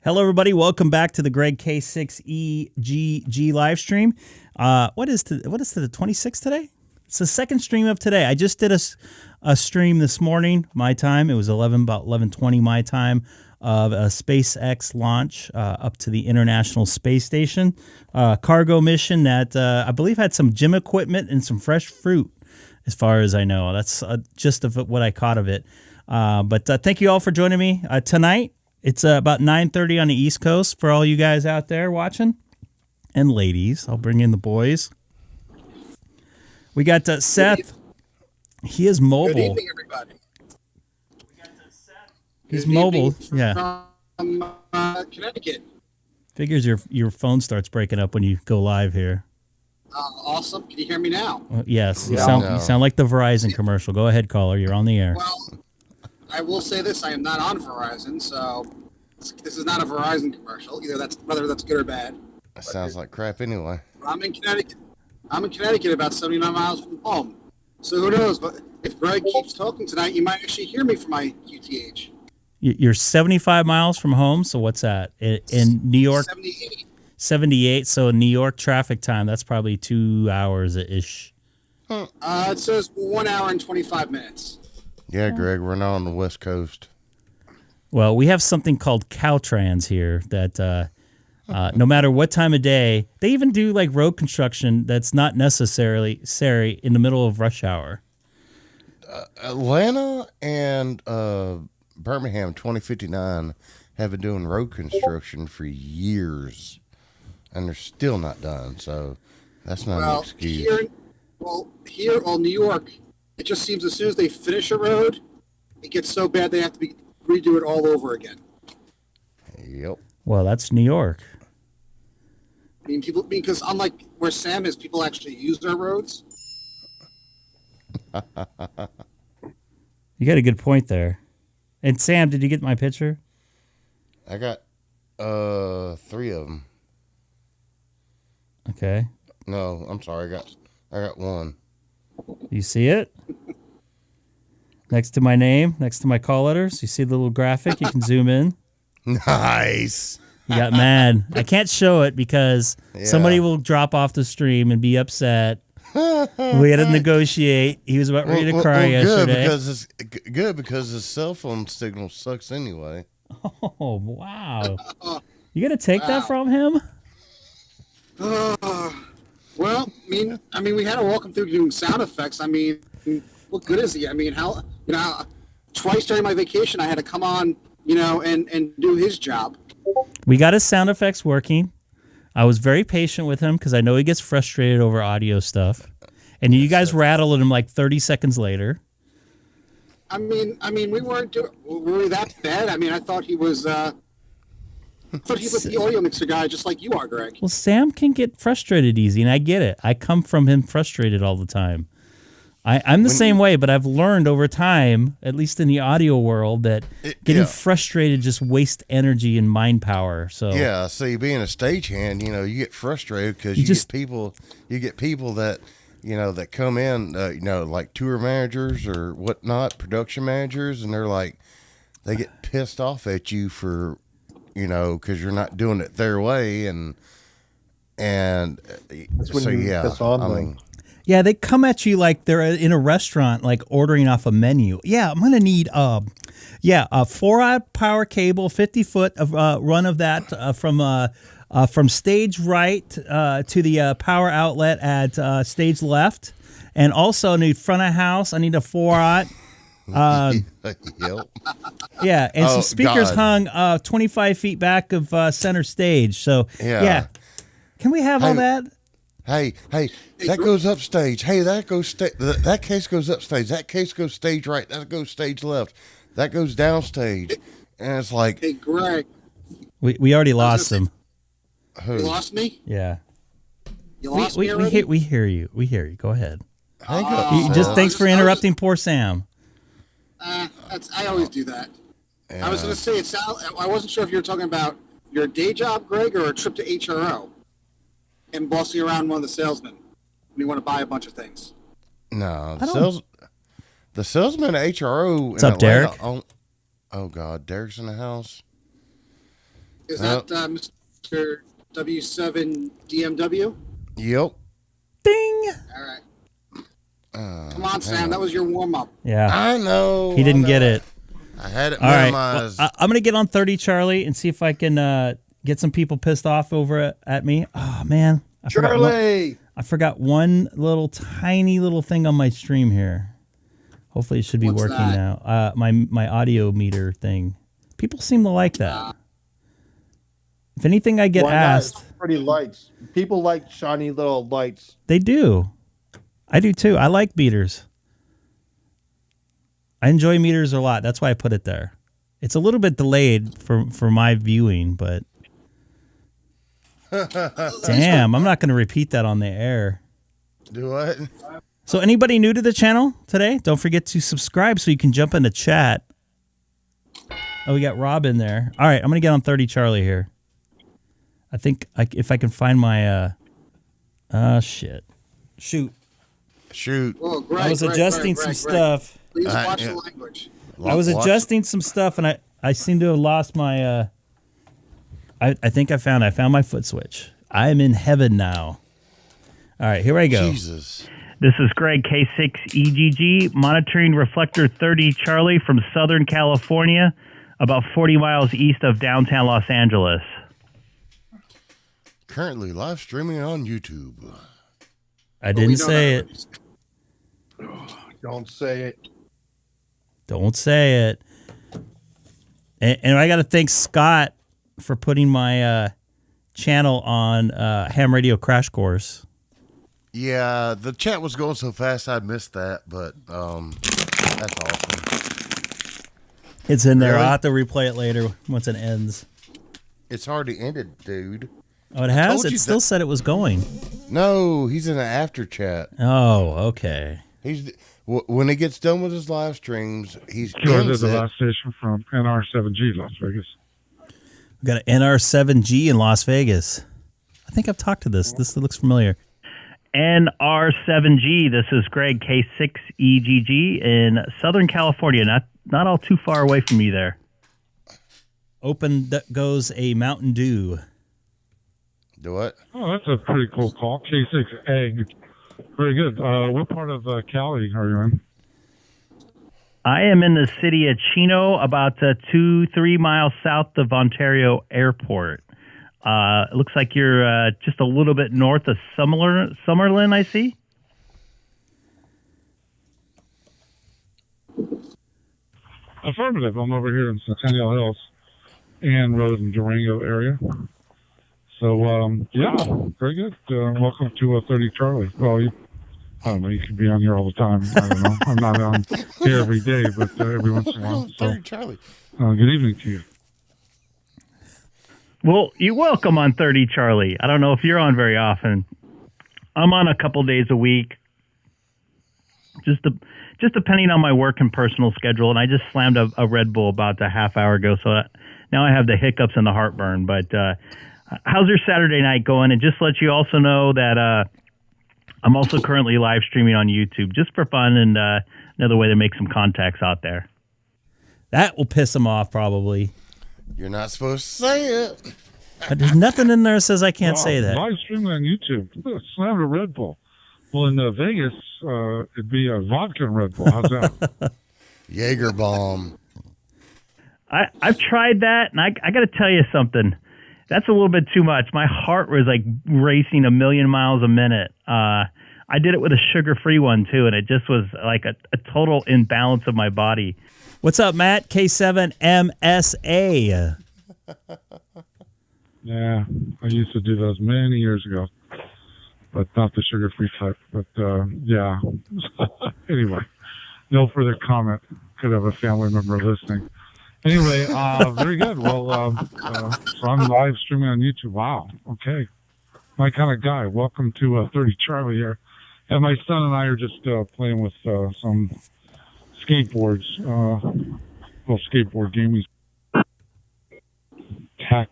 Hello, everybody. Welcome back to the Greg K6EGG live stream. What is the 26th today? It's the second stream of today. I just did a stream this morning, my time. It was about 11:20 my time, of a SpaceX launch up to the International Space Station. Cargo mission that I believe had some gym equipment and some fresh fruit, as far as I know. That's just of what I caught of it. But thank you all for joining me tonight. It's about 9:30 on the East Coast for all you guys out there watching. And ladies, I'll bring in the boys. We got Seth. He is mobile. Good evening, everybody. We got Seth. He's mobile. Yeah. From Connecticut. Figures your phone starts breaking up when you go live here. Awesome. Can you hear me now? Yes. You sound like the Verizon commercial. Go ahead, caller. You're on the air. Well, I will say this: I am not on Verizon, so this is not a Verizon commercial. Whether that's good or bad. That sounds like crap anyway. I'm in Connecticut. About 79 miles from home. So who knows? But if Greg keeps talking tonight, you might actually hear me from my QTH. You're 75 miles from home. So what's that in New York? 78. 78. So in New York traffic time, that's probably 2 hours ish. It says 1 hour and 25 minutes. Yeah, Greg, we're not on the West Coast. Well, we have something called Caltrans here that no matter what time of day, they even do like road construction that's not necessarily in the middle of rush hour. Atlanta and Birmingham 2059 have been doing road construction for years, and they're still not done, so that's not an excuse. Here, New York, it just seems as soon as they finish a road, it gets so bad they have to redo it all over again. Yep. Well, that's New York. I mean, because unlike where Sam is, people actually use their roads. You got a good point there. And Sam, did you get my picture? I got 3 of them. Okay. No, I'm sorry. I got 1. You see it? Next to my name, next to my call letters, you see the little graphic? You can zoom in. Nice. You got mad. I can't show it because somebody will drop off the stream and be upset. We had to negotiate. He was about ready to cry yesterday. Good because his cell phone signal sucks anyway. Oh, wow. You got to take that from him? Well, I mean, we had to walk him through doing sound effects. I mean, what good is he? I mean, twice during my vacation, I had to come on, and do his job. We got his sound effects working. I was very patient with him because I know he gets frustrated over audio stuff. And you guys rattled him like 30 seconds later. I mean, we weren't were we that bad? I mean, I thought he was the audio mixer guy, just like you are, Greg. Well, Sam can get frustrated easy, and I get it. I come from him frustrated all the time. I'm the same way, but I've learned over time, at least in the audio world, that getting frustrated just wastes energy and mind power. So you being a stagehand, you get frustrated because you get people that that come in, like tour managers or whatnot, production managers, and they're like, they get pissed off at you for, because you're not doing it their way, and so yeah, they come at you like they're in a restaurant, like ordering off a menu. Yeah, I'm gonna need a 4-aught power cable, 50-foot of run of that from stage right to the power outlet at stage left, and also I need front of house. I need a 4-aught. Yeah, and some speakers hung 25 feet back of center stage. So yeah. Can we have all that? Hey, that goes upstage. Hey, that case goes upstage. That case goes stage right. That goes stage left. That goes downstage. And it's like, hey, Greg. We already lost him. Who? You lost me? Yeah. You lost me already? We hear you. We hear you. Go ahead. Thanks for interrupting poor Sam. I always do that. Yeah. I was going to say, I wasn't sure if you were talking about your day job, Greg, or a trip to HRO and bossing around one of the salesmen when you want to buy a bunch of things. No, the salesman at HRO. What's up, Derek? Oh, God, Derek's in the house. Is that Mr. W7 DMW? Yep. Ding. All right. Come on, Sam. That was your warm-up. Yeah. I know. He didn't get it. I had it All right. memorized. Well, I'm going to get on 30 Charlie and see if I can get some people pissed off over at me. Oh, man. I forgot one little tiny little thing on my stream here. Hopefully it should be What's working that? now. My audio meter thing. People seem to like that. If anything, I get asked. It's pretty lights. People like shiny little lights. They do. I do too. I like meters. I enjoy meters a lot. That's why I put it there. It's a little bit delayed for my viewing, but damn, I'm not going to repeat that on the air. Do what? So anybody new to the channel today, don't forget to subscribe so you can jump into chat. Oh, we got Rob in there. All right, I'm going to get on 30 Charlie here. I think if I can find my shit. Shoot. Oh, Greg, I was adjusting some stuff. Please watch the language. I was adjusting some stuff, and I seem to have lost my. I think I found my foot switch. I am in heaven now. All right, here I go. Jesus. This is Greg K6EGG monitoring reflector 30 Charlie from Southern California, about 40 miles east of downtown Los Angeles. Currently live streaming on YouTube. I didn't say it. Don't say it. Don't say it. And I got to thank Scott for putting my channel on Ham Radio Crash Course. Yeah, the chat was going so fast I missed that, but that's awesome. It's in there. Really? I'll have to replay it later once it ends. It's already ended, dude. Oh, it has? told It you still said it was going. No, he's in an after chat. Oh, okay. When he gets done with his live streams, he's George is the last station from NR7G, Las Vegas. We got an NR7G in Las Vegas. I think I've talked to this. This looks familiar. NR7G, this is Greg K6EGG in Southern California, not all too far away from you there. Open goes a Mountain Dew. Do what? Oh, that's a pretty cool call. K6EGG. Very good. What part of Cali are you in? I am in the city of Chino, about 2-3 miles south of Ontario Airport. It looks like you're just a little bit north of Summerlin, I see. Affirmative. I'm over here in Centennial Hills and Rose and Durango area. So, yeah, very good. Welcome to 30 Charlie. Well, I don't know, you could be on here all the time. I don't know. I'm not on here every day, but every once in a while. So, 30 Charlie. good evening to you. Well, you're welcome on 30 Charlie. I don't know if you're on very often. I'm on a couple days a week, just depending on my work and personal schedule. And I just slammed a Red Bull about a half hour ago, so now I have the hiccups and the heartburn. But how's your Saturday night going? And just to let you also know that I'm also currently live streaming on YouTube, just for fun and another way to make some contacts out there. That will piss him off, probably. You're not supposed to say it. But there's nothing in there that says I can't say that. Live streaming on YouTube. Slammed a Red Bull. Well, in Vegas, it'd be a vodka and Red Bull. How's that? Jaeger bomb. I've tried that, and I got to tell you something. That's a little bit too much. My heart was like racing 1,000,000 miles a minute. I did it with a sugar-free one, too, and it just was like a total imbalance of my body. What's up, Matt? K7MSA. Yeah, I used to do those many years ago, but not the sugar-free type. But, yeah. Anyway, no further comment. Could have a family member listening. Anyway, very good. Well, so I'm live streaming on YouTube. Wow. Okay. My kind of guy. Welcome to 30 Charlie here. And my son and I are just playing with some skateboards. Skateboard gaming. Tech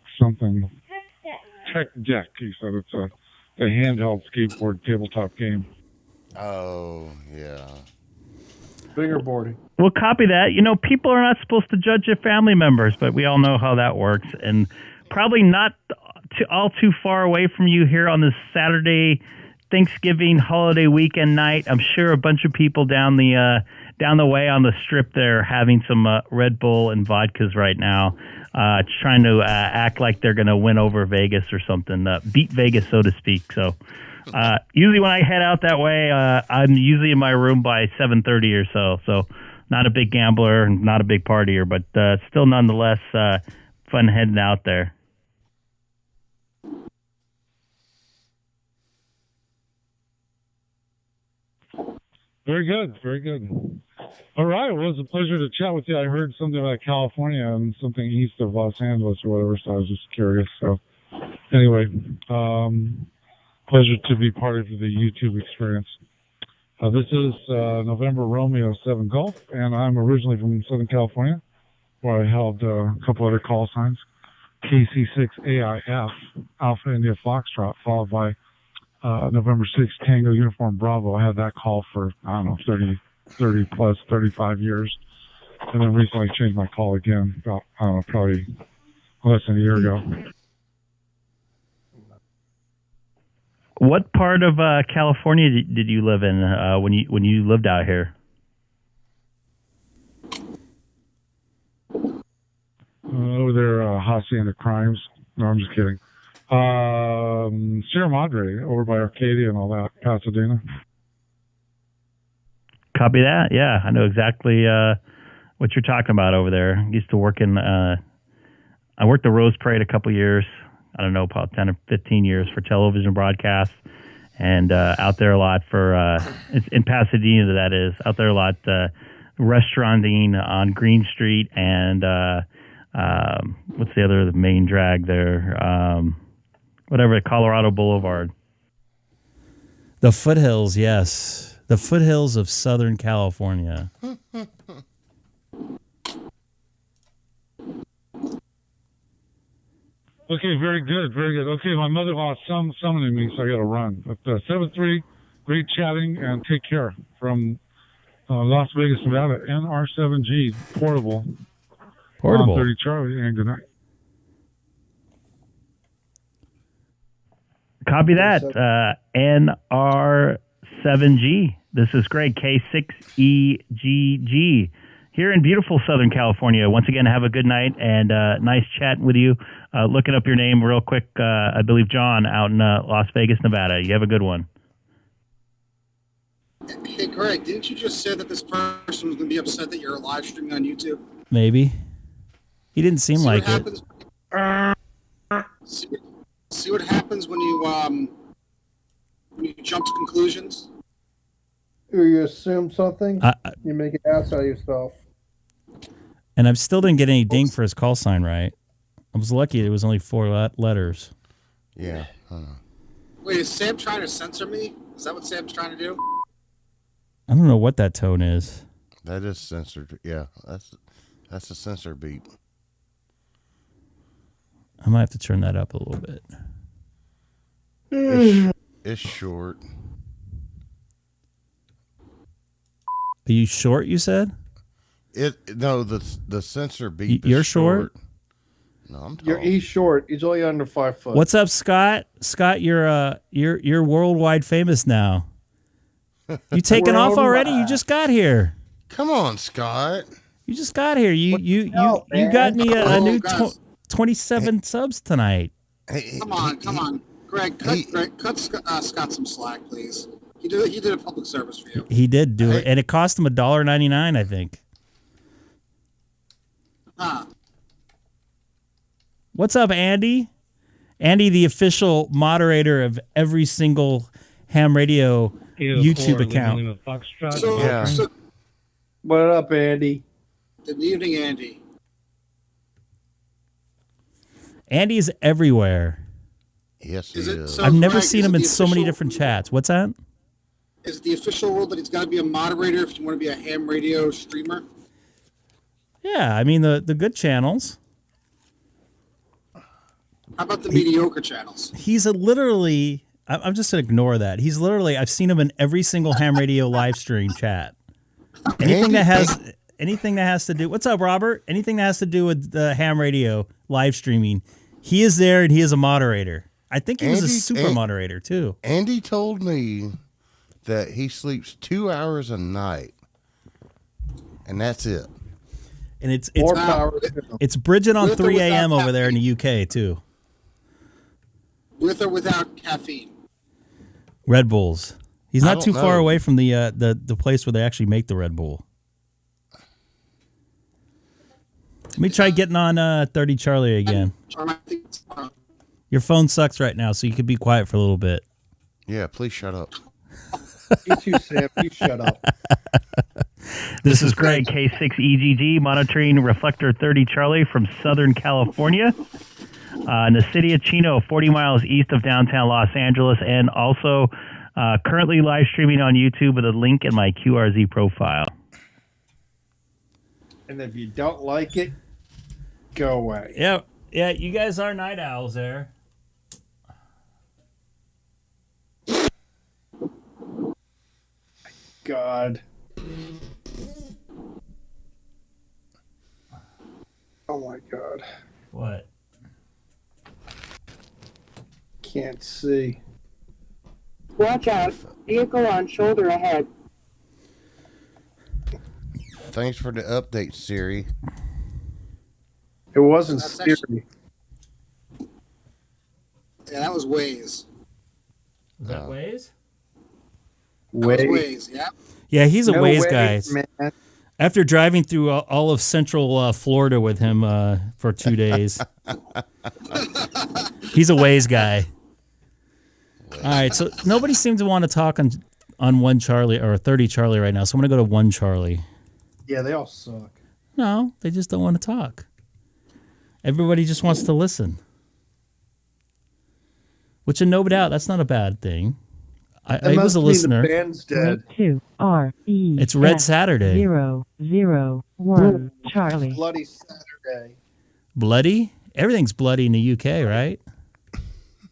Deck. He said it's a handheld skateboard tabletop game. Oh, yeah. Fingerboarding. Well, copy that. You know, people are not supposed to judge their family members, but we all know how that works. And probably not all too far away from you here on this Saturday Thanksgiving holiday weekend night. I'm sure a bunch of people down the way on the strip there having some Red Bull and vodkas right now, trying to act like they're going to win over Vegas or something, beat Vegas, so to speak. So usually when I head out that way, I'm usually in my room by 7:30 or so. So not a big gambler and not a big partier, but still nonetheless fun heading out there. Very good, very good. All right, well, it was a pleasure to chat with you. I heard something about California and something east of Los Angeles or whatever, so I was just curious. So anyway, pleasure to be part of the YouTube experience. This is November Romeo 7 Golf, and I'm originally from Southern California, where I held a couple other call signs. K6EGG, Alpha India Foxtrot, followed by November 6 Tango Uniform Bravo. I had that call for, I don't know, 30 plus 35 years. And then recently changed my call again about, I don't know, probably less than a year ago. What part of California did you live in when you lived out here? Over there, Hacienda Crimes. No, I'm just kidding. Sierra Madre, over by Arcadia and all that, Pasadena. Copy that. Yeah, I know exactly what you're talking about over there. I used to work in, I worked the Rose Parade a couple years. I don't know, about 10 or 15 years for television broadcasts, and out there a lot for, it's in Pasadena, that is, out there a lot restauranting on Green Street and what's the main drag there? Whatever, Colorado Boulevard. The foothills, yes. The foothills of Southern California. Okay, very good, very good. Okay, my mother-in-law is summoning me, so I got to run. But 7-3, great chatting, and take care from Las Vegas, Nevada, NR7G, portable. 30 Charlie, and good night. Copy that. NR7G. This is Greg, K6EGG, here in beautiful Southern California. Once again, have a good night and nice chatting with you. Looking up your name real quick, I believe John out in Las Vegas, Nevada. You have a good one. Hey, Greg, didn't you just say that this person was going to be upset that you're live streaming on YouTube? Maybe. He didn't seem like it. See what happens when you jump to conclusions? Or you assume something, you make an ass out of yourself. And I still didn't get any ding for his call sign right. I was lucky it was only 4 letters. Yeah. Wait, is Sam trying to censor me? Is that what Sam's trying to do? I don't know what that tone is. That is censored. Yeah, that's a censor beat. I might have to turn that up a little bit. It's short. Are you short, you said? No, the censor beat You're is short? No, I'm tall. He's short. He's only under 5 foot. What's up, Scott? Scott, you're worldwide famous now. You taking off already? You just got here. Come on, Scott. You just got here. You got me a new 27 subs tonight. Hey, Come on. Greg, cut Scott some slack, please. He did a public service for you. He did do it, and it cost him $1.99, I think. What's up, Andy? Andy, the official moderator of every single ham radio YouTube account. So, what up, Andy? Good evening, Andy. Andy's everywhere. Yes, he is. So, I've never Greg, seen him in so many different chats. What's that? Is it the official rule that he's got to be a moderator if you want to be a ham radio streamer? Yeah, I mean the good channels. How about the mediocre channels? He's literally. I'm just gonna ignore that. He's literally. I've seen him in every single ham radio live stream chat. Anything that has to do. What's up, Robert? Anything that has to do with the ham radio live streaming, He is there, and he is a moderator. I think he was a super moderator, too. Andy told me that he sleeps 2 hours a night, and that's it. And it's Bridget on 3 a.m. over there in the UK, too. With or without caffeine? Red Bulls. He's not too far away from the place where they actually make the Red Bull. Let me try getting on 30 Charlie again. Your phone sucks right now, so you could be quiet for a little bit. Yeah, please shut up. You too, Sam. You shut up. This is Greg, K6EGG, monitoring Reflector 30 Charlie from Southern California in the city of Chino, 40 miles east of downtown Los Angeles, and also currently live streaming on YouTube with a link in my QRZ profile. And if you don't like it, go away. Yeah, you guys are night owls there. God. Oh my God. What? Can't see. Watch out. Vehicle on shoulder ahead. Thanks for the update, Siri. It wasn't Siri. Yeah, that was Waze. Was that Waze? Waze, yeah. Yeah, he's a Waze guy. Man. After driving through all of central Florida with him for 2 days. He's a Waze guy. All right, so nobody seems to want to talk on 1 Charlie or 30 Charlie right now, so I'm going to go to 1 Charlie. Yeah, they all suck. No, they just don't want to talk. Everybody just wants to listen. Which, in no doubt, that's not a bad thing. I was a listener. The band's dead. 2RE. It's Red Saturday. 001 Charlie. Bloody Saturday. Bloody? Everything's bloody in the UK, right?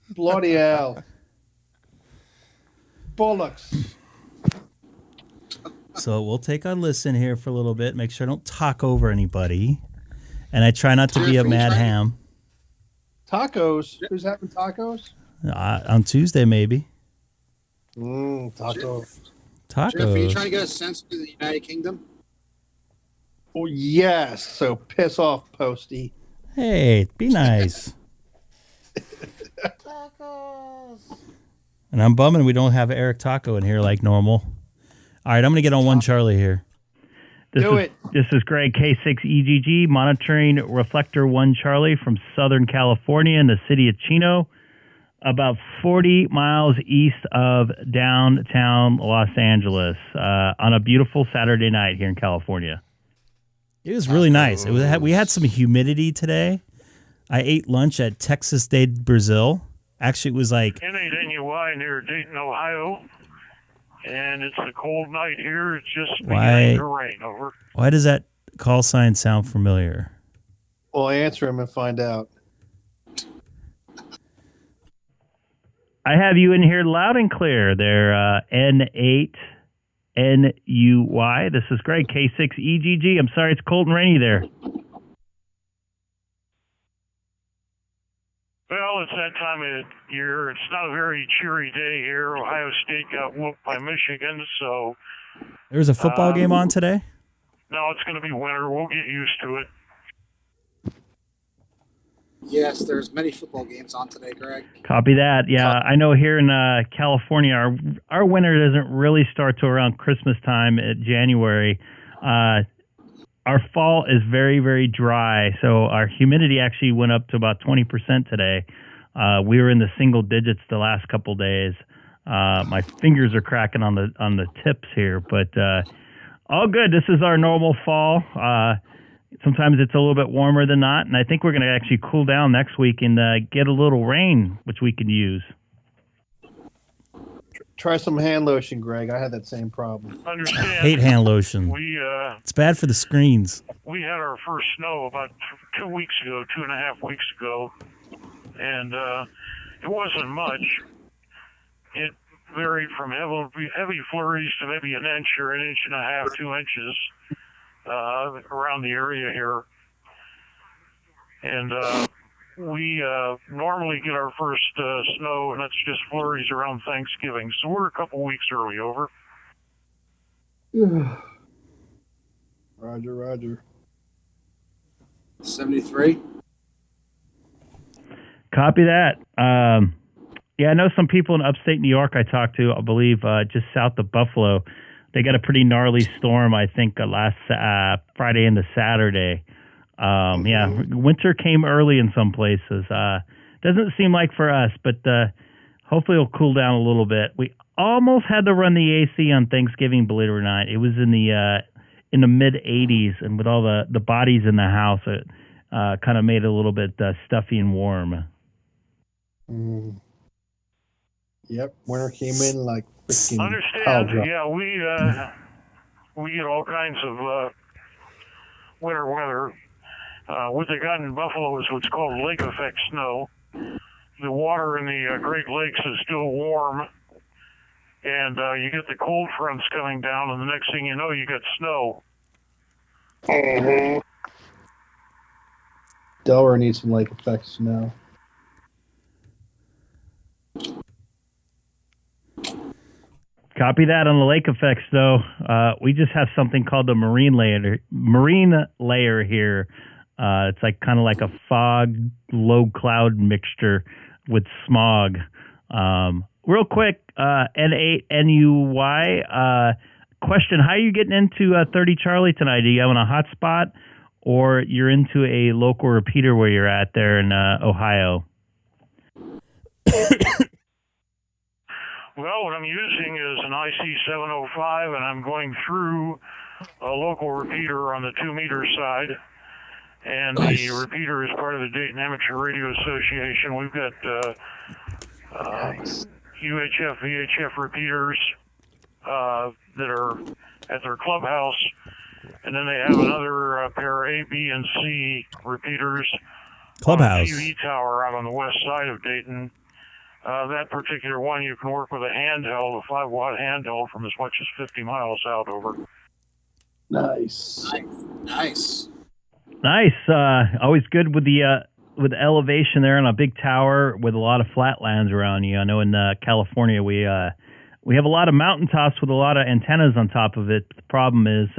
Bloody hell. Bollocks. So we'll take a listen here for a little bit. Make sure I don't talk over anybody. And I try not to be a mad ham. Tacos. Who's having tacos? On Tuesday, maybe. Tacos. Tacos. Jeff, are you trying to get a sense to the United Kingdom? Oh, yes. So piss off, Posty. Hey, be nice. And I'm bumming we don't have Eric Taco in here like normal. All right, I'm going to get on 1 Charlie here. This is Greg, K6EGG, monitoring Reflector 1 Charlie from Southern California in the city of Chino, about 40 miles east of downtown Los Angeles, on a beautiful Saturday night here in California. It was really nice. We had some humidity today. I ate lunch at Texas de Brazil. Actually, it was like... N8NUI near Dayton, Ohio. And it's a cold night here. It's just beginning to rain. Over. Why does that call sign sound familiar? Well, answer him and find out. I have you in here loud and clear there, N8NUY. This is Greg, K6EGG. I'm sorry it's cold and rainy there. Well, it's that time of year. It's not a very cheery day here. Ohio State got whooped by Michigan, so... There was a football game on today? No, it's going to be winter. We'll get used to it. Yes, there's many football games on today, Greg. Copy that. Yeah, I know here in California, our winter doesn't really start till around Christmas time at January. Our fall is very, very dry, so our humidity actually went up to about 20% today. We were in the single digits the last couple days. My fingers are cracking on the tips here, but all good. This is our normal fall. Sometimes it's a little bit warmer than not, and I think we're going to actually cool down next week and get a little rain, which we can use. Try some hand lotion, Greg. I had that same problem. Understand? I hate hand lotion. It's bad for the screens. We had our first snow about 2 weeks ago, 2.5 weeks ago, and it wasn't much. It varied from heavy flurries to maybe an inch or an inch and a half, 2 inches around the area here. And we normally get our first snow, and that's just flurries around Thanksgiving. So we're a couple weeks early over. Roger. 73. Copy that. Yeah, I know some people in upstate New York I talked to, I believe, just south of Buffalo. They got a pretty gnarly storm, I think, last Friday into Saturday. Yeah, winter came early in some places. Doesn't seem like for us, but hopefully it'll cool down a little bit. We almost had to run the AC on Thanksgiving, believe it or not. It was in the mid 80s, and with all the bodies in the house, it kind of made it a little bit stuffy and warm. Yep, winter came in like freaking Understand? Yeah, we get all kinds of winter weather. What they got in Buffalo is what's called lake effect snow. The water in the Great Lakes is still warm, and you get the cold fronts coming down, and the next thing you know, you get snow. Delaware needs some lake effect snow. Copy that on the lake effects, though. We just have something called the marine layer here. It's like kind of like a fog, low cloud mixture with smog. Real quick, N8NUY, question, how are you getting into 30 Charlie tonight? Are you having a hot spot, or you're into a local repeater where you're at there in Ohio? Well, what I'm using is an IC-705, and I'm going through a local repeater on the 2-meter side. And the repeater is part of the Dayton Amateur Radio Association. We've got UHF, VHF repeaters that are at their clubhouse. And then they have another pair of A, B, and C repeaters. Clubhouse. On a TV tower out on the west side of Dayton. That particular one, you can work with a handheld, a 5-watt handheld from as much as 50 miles out over. Nice. Always good with the elevation there on a big tower with a lot of flatlands around you. I know in California we have a lot of mountaintops with a lot of antennas on top of it. The problem is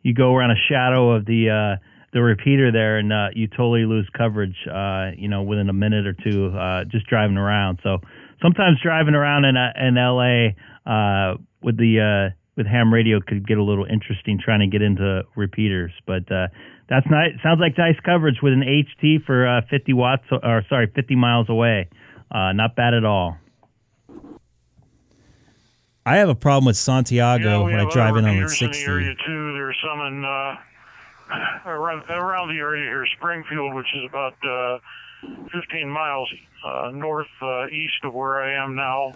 you go around a shadow of the repeater there, and you totally lose coverage, within a minute or two, just driving around. So sometimes driving around in LA with ham radio could get a little interesting trying to get into repeaters. But that's nice. Sounds like nice coverage with an HT for 50 miles away. Not bad at all. I have a problem with Santiago when I drive in on the 60. In the area too. There's some in around the area here, Springfield, which is about 15 miles northeast of where I am now.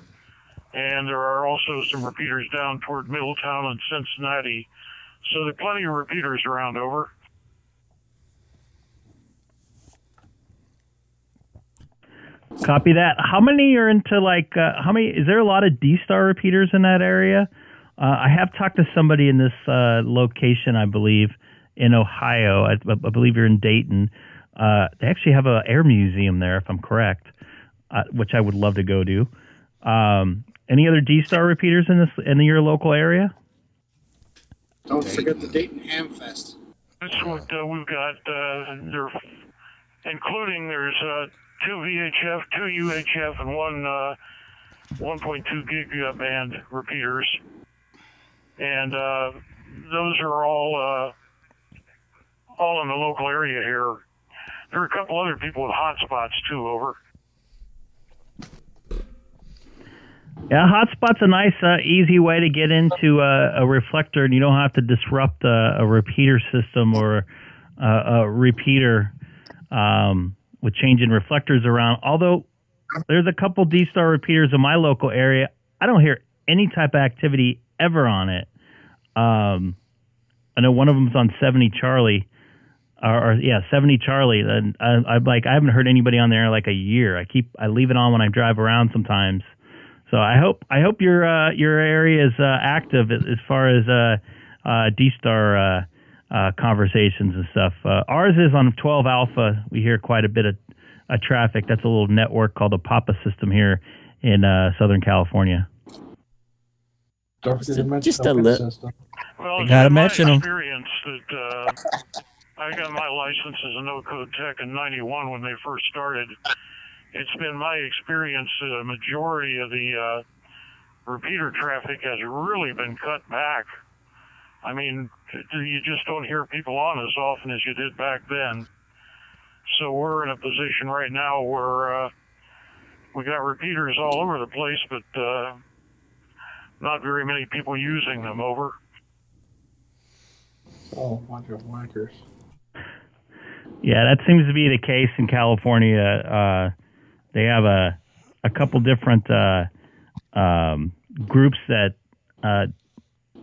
And there are also some repeaters down toward Middletown and Cincinnati. So there are plenty of repeaters around over. Copy that. How many are into is there a lot of DStar repeaters in that area? I have talked to somebody in this location, I believe, in Ohio. I believe you're in Dayton. They actually have an air museum there, if I'm correct, which I would love to go to. Any other DStar repeaters in your local area? Don't forget the Dayton Ham Fest. That's what we've got. Including there's 2 VHF, 2 UHF, and one 1.2 gigaband repeaters, and those are all in the local area here. There are a couple other people with hotspots too. Over. Yeah, hotspot's a nice, easy way to get into a reflector, and you don't have to disrupt a repeater system or a repeater with changing reflectors around. Although there's a couple DStar repeaters in my local area, I don't hear any type of activity ever on it. I know one of them's on 70 Charlie, 70 Charlie. And I haven't heard anybody on there in like a year. I leave it on when I drive around sometimes. So I hope your area is active as far as DStar conversations and stuff. Ours is on 12 Alpha. We hear quite a bit of traffic. That's a little network called the Papa system here in Southern California. Don't forget to mention Just the a PIN little. system. Well, it's Gotta been my mention 'em. experience that I got my license as a no-code tech in '91 when they first started. It's been my experience that a majority of the repeater traffic has really been cut back. I mean, you just don't hear people on as often as you did back then. So we're in a position right now where we got repeaters all over the place, but not very many people using them. Over. Oh, bunch of whackers. Yeah, that seems to be the case in California. They have a couple different groups that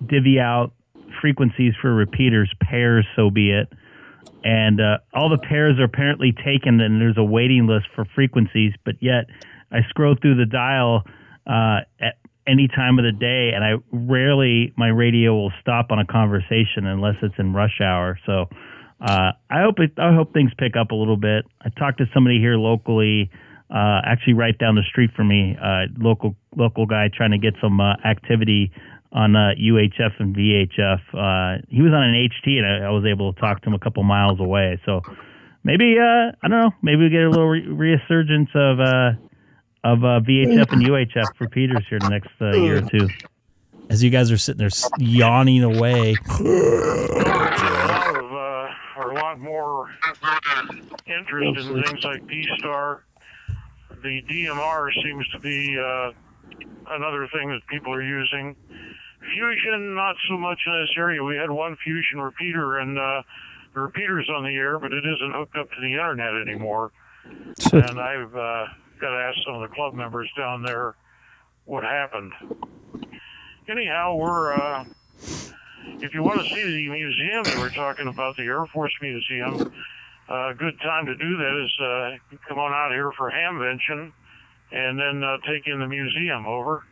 divvy out frequencies for repeaters, pairs, so be it. And all the pairs are apparently taken, and there's a waiting list for frequencies. But yet, I scroll through the dial at any time of the day, and my radio will stop on a conversation unless it's in rush hour. So I hope things pick up a little bit. I talked to somebody here locally, actually right down the street from me, local guy trying to get some activity on UHF and VHF. He was on an HT, and I was able to talk to him a couple miles away. So maybe I don't know. Maybe we get a little resurgence of VHF and UHF repeaters here the next year or two. As you guys are sitting there yawning away. A lot more interest in things like DStar. The DMR seems to be another thing that people are using. Fusion, not so much in this area. We had one Fusion repeater, and the repeater's on the air, but it isn't hooked up to the internet anymore. And I've got to ask some of the club members down there what happened. Anyhow, if you want to see the museum that we're talking about, the Air Force Museum, a good time to do that is come on out here for Hamvention and then take in the museum. Over.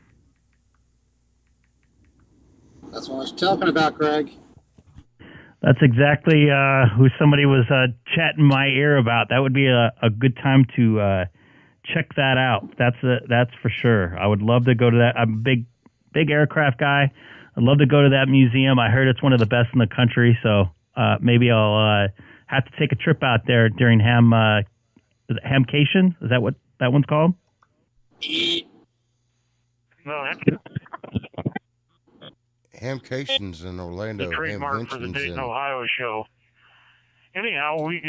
That's what I was talking about, Greg. That's exactly who somebody was chatting my ear about. That would be a good time to check that out. That's for sure. I would love to go to that. I'm a big aircraft guy. I'd love to go to that museum. I heard it's one of the best in the country, so maybe I'll have to take a trip out there during Hamcation. Is that what that one's called? No, Hamcation's in Orlando. The trademark for the Dayton, Ohio show. Anyhow, we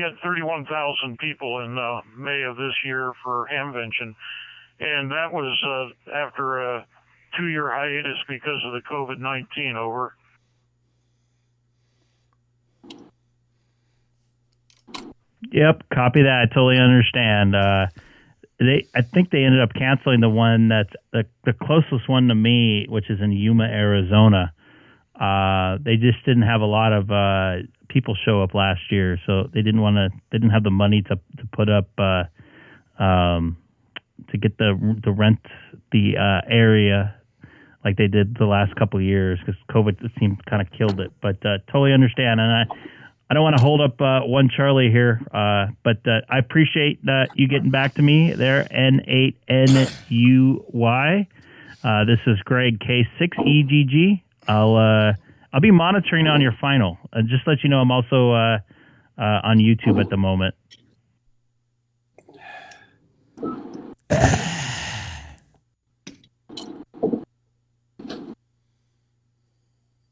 had 31,000 people in May of this year for Hamvention, and that was after a 2-year hiatus because of the COVID-19. Over. Yep, copy that. I totally understand. I think they ended up canceling the one that's the closest one to me, which is in Yuma, Arizona. They just didn't have a lot of people show up last year, so they didn't have the money to put up to get the rent the area like they did the last couple of years because COVID seemed kind of killed it. But totally understand, and I don't want to hold up one Charlie here, but I appreciate you getting back to me there, N8NUY. This is Greg, K6EGG. I'll be monitoring on your final. Just let you know I'm also on YouTube at the moment.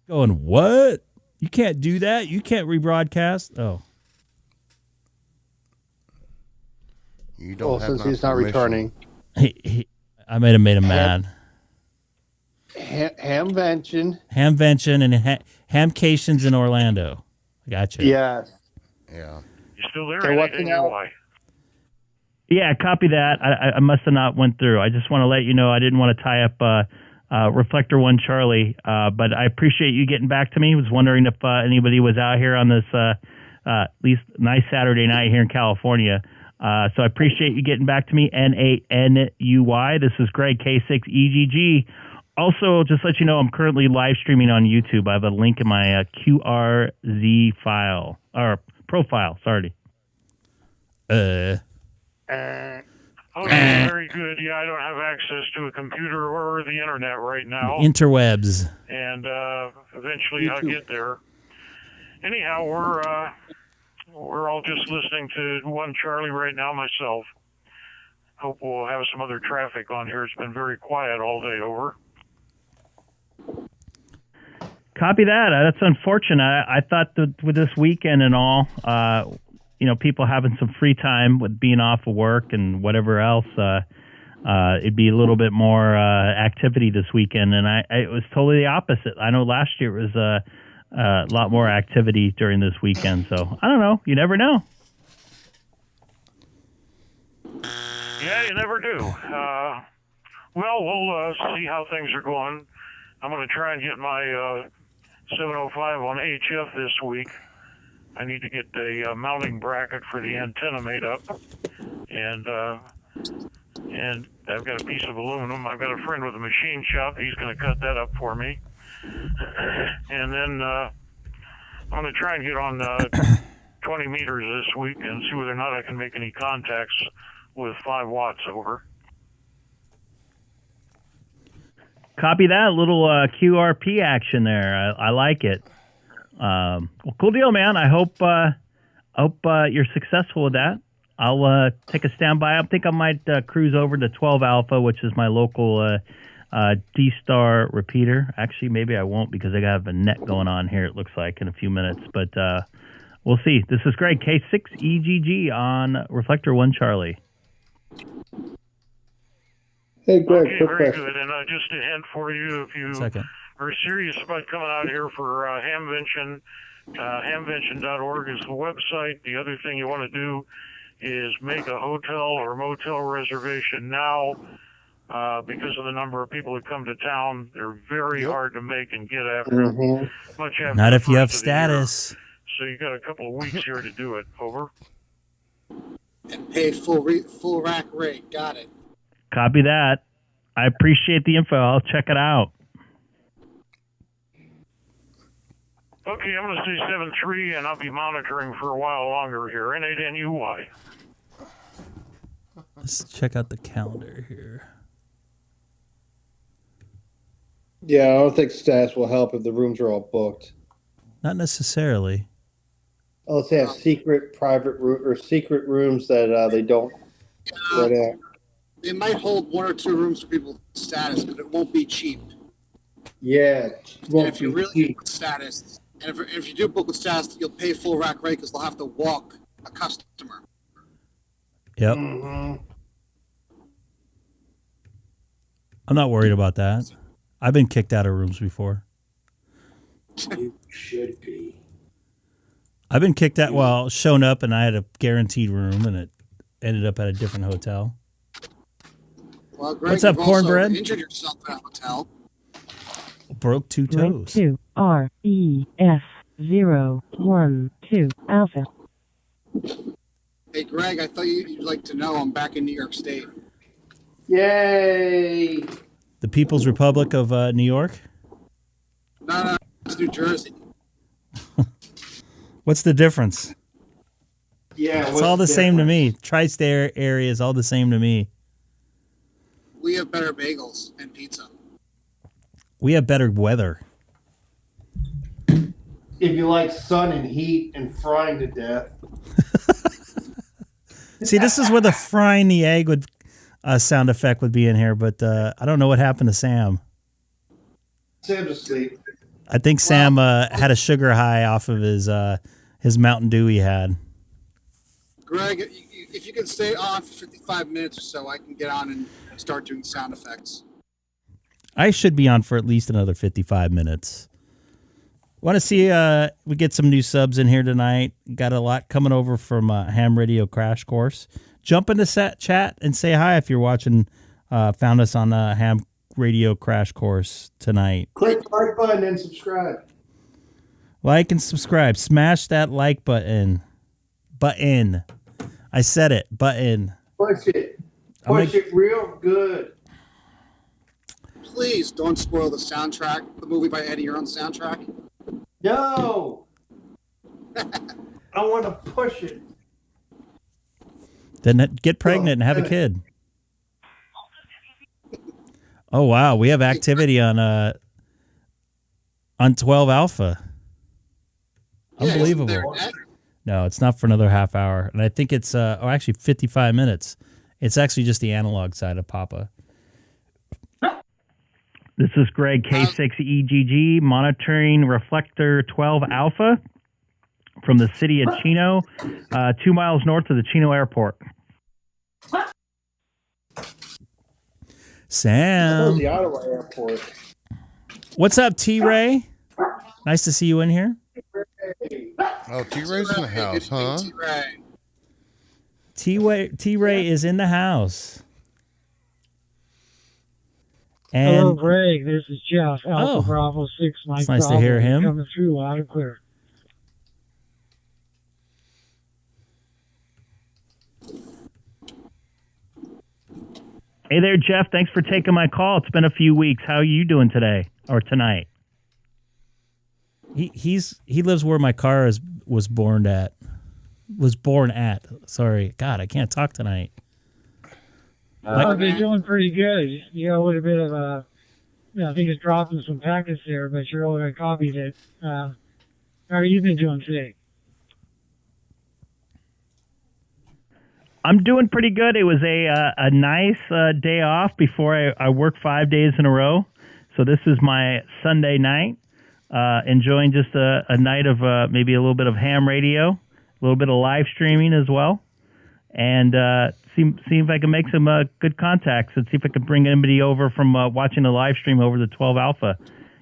Going, what? You can't do that. You can't rebroadcast. Oh. You don't have since he's not returning. I might have made him mad. Hamvention and Hamcations in Orlando. Gotcha. Yes. Yeah. You still there? They're working out. Yeah, copy that. I must have not went through. I just want to let you know I didn't want to tie up Reflector 1 Charlie, but I appreciate you getting back to me. I was wondering if anybody was out here on this at least nice Saturday night here in California. So I appreciate you getting back to me. N8NUY. This is Greg, K6EGG. Also, just let you know, I'm currently live streaming on YouTube. I have a link in my QRZ file or profile. Sorry. Okay, very good. Yeah, I don't have access to a computer or the internet right now. Interwebs. And eventually I'll get there. Anyhow, we're all just listening to One Charlie right now myself. Hope we'll have some other traffic on here. It's been very quiet all day. Over. Copy that. That's unfortunate. I thought that with this weekend and all, people having some free time with being off of work and whatever else, it'd be a little bit more activity this weekend. And it was totally the opposite. I know last year it was a lot more activity during this weekend. So I don't know. You never know. Yeah, you never do. Well, we'll see how things are going. I'm going to try and get my 705 on HF this week. I need to get a mounting bracket for the antenna made up, and I've got a piece of aluminum. I've got a friend with a machine shop. He's going to cut that up for me, and then I'm going to try and get on 20 meters this week and see whether or not I can make any contacts with 5 watts over. Copy that. Little QRP action there. I like it. Well, cool deal, man. I hope you're successful with that. I'll take a standby. I think I might cruise over to 12 Alpha, which is my local DStar repeater. Actually, maybe I won't because I got a net going on here, it looks like, in a few minutes. But we'll see. This is Greg, K6EGG on Reflector 1 Charlie. Hey, Greg, okay, quick very question. good. And just a hint for you, if you are serious about coming out here for Hamvention, hamvention.org is the website. The other thing you want to do is make a hotel or motel reservation now because of the number of people who come to town. They're very hard to make and get after. Much after Not if you have the status. so you got a couple of weeks here to do it. Over. And pay full rack rate. Got it. Copy that. I appreciate the info. I'll check it out. Okay, I'm going to say 7-3, and I'll be monitoring for a while longer here. N8NUY. Let's check out the calendar here. Yeah, I don't think stats will help if the rooms are all booked. Not necessarily. Unless they have secret private or secret rooms that they don't let out. They might hold 1 or 2 rooms for people with status, but it won't be cheap. Yeah. And if you really book with status, and if you do book with status, you'll pay full rack rate because they'll have to walk a customer. Yep. I'm not worried about that. I've been kicked out of rooms before. You should be. I've been kicked out, well, shown up and I had a guaranteed room and it ended up at a different hotel. Well, Greg, what's up, you've cornbread? also injured yourself at a hotel. Broke 2 toes. 2 REF012 Alpha. Hey, Greg, I thought you'd like to know I'm back in New York State. Yay! The People's Republic of New York? No, it's New Jersey. What's the difference? Yeah, it's all the same to me. Tri-state area is all the same to me. We have better bagels and pizza. We have better weather. If you like sun and heat and frying to death. See, this is where the frying the egg would sound effect would be in here, but I don't know what happened to Sam. Sam's asleep. I think Sam had a sugar high off of his Mountain Dew he had. Greg, if you can stay on for 55 minutes or so, I can get on and start doing sound effects. I should be on for at least another 55 minutes. Want to see we get some new subs in here tonight. Got a lot coming over from Ham Radio Crash Course. Jump into chat and say hi if you're watching. Found us on Ham Radio Crash Course tonight. Click the like button and subscribe. Like and subscribe. Smash that like button. Button. I said it. Button. Push it. Push it real good. Please don't spoil the soundtrack, the movie by Eddie. You're on the soundtrack. No. I want to push it. Then get pregnant and have a kid. Oh wow, we have activity on 12 Alpha. Yeah, Unbelievable. isn't there No, it's not for another half hour, and I think it's actually 55 minutes. It's actually just the analog side of Papa. This is Greg, K6EGG, monitoring reflector 12 Alpha from the city of Chino, 2 miles north of the Chino airport. Sam. The Ottawa airport. What's up, T-Ray? Nice to see you in here. Oh, T-Ray's in the house, huh? T-Ray is in the house. Hello, And Greg. This is Jeff. Alpha Bravo 6. It's nice to hear him. Coming through loud and clear. Hey there, Jeff. Thanks for taking my call. It's been a few weeks. How are you doing today or tonight? he lives where my car was born at. Sorry, God, I can't talk tonight. I've been doing pretty good. You got a little bit of I think it's dropping some packets there, but you're only copied it. How are you been doing today? I'm doing pretty good. It was a nice day off before I worked 5 days in a row. So this is my Sunday night. Enjoying just a night of maybe a little bit of ham radio, a little bit of live streaming as well, and see if I can make some good contacts and see if I can bring anybody over from watching the live stream over the 12 Alpha.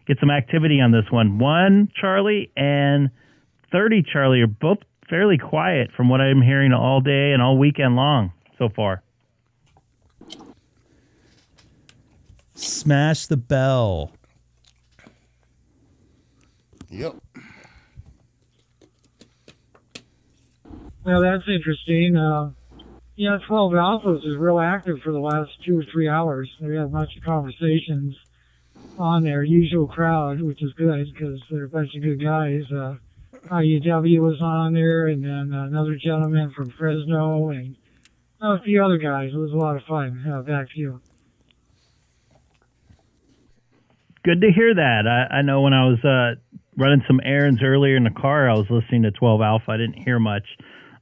Get some activity on this one. 1 Charlie and 30 Charlie are both fairly quiet from what I'm hearing all day and all weekend long so far. Smash the bell. Yep. Well, that's interesting. 12 Alphas is real active for the last 2 or 3 hours. We have a bunch of conversations on their usual crowd, which is good because they're a bunch of good guys. IUW was on there, and then another gentleman from Fresno, and a few other guys. It was a lot of fun. Back to you. Good to hear that. I know when I was running some errands earlier in the car, I was listening to 12 Alpha. I didn't hear much,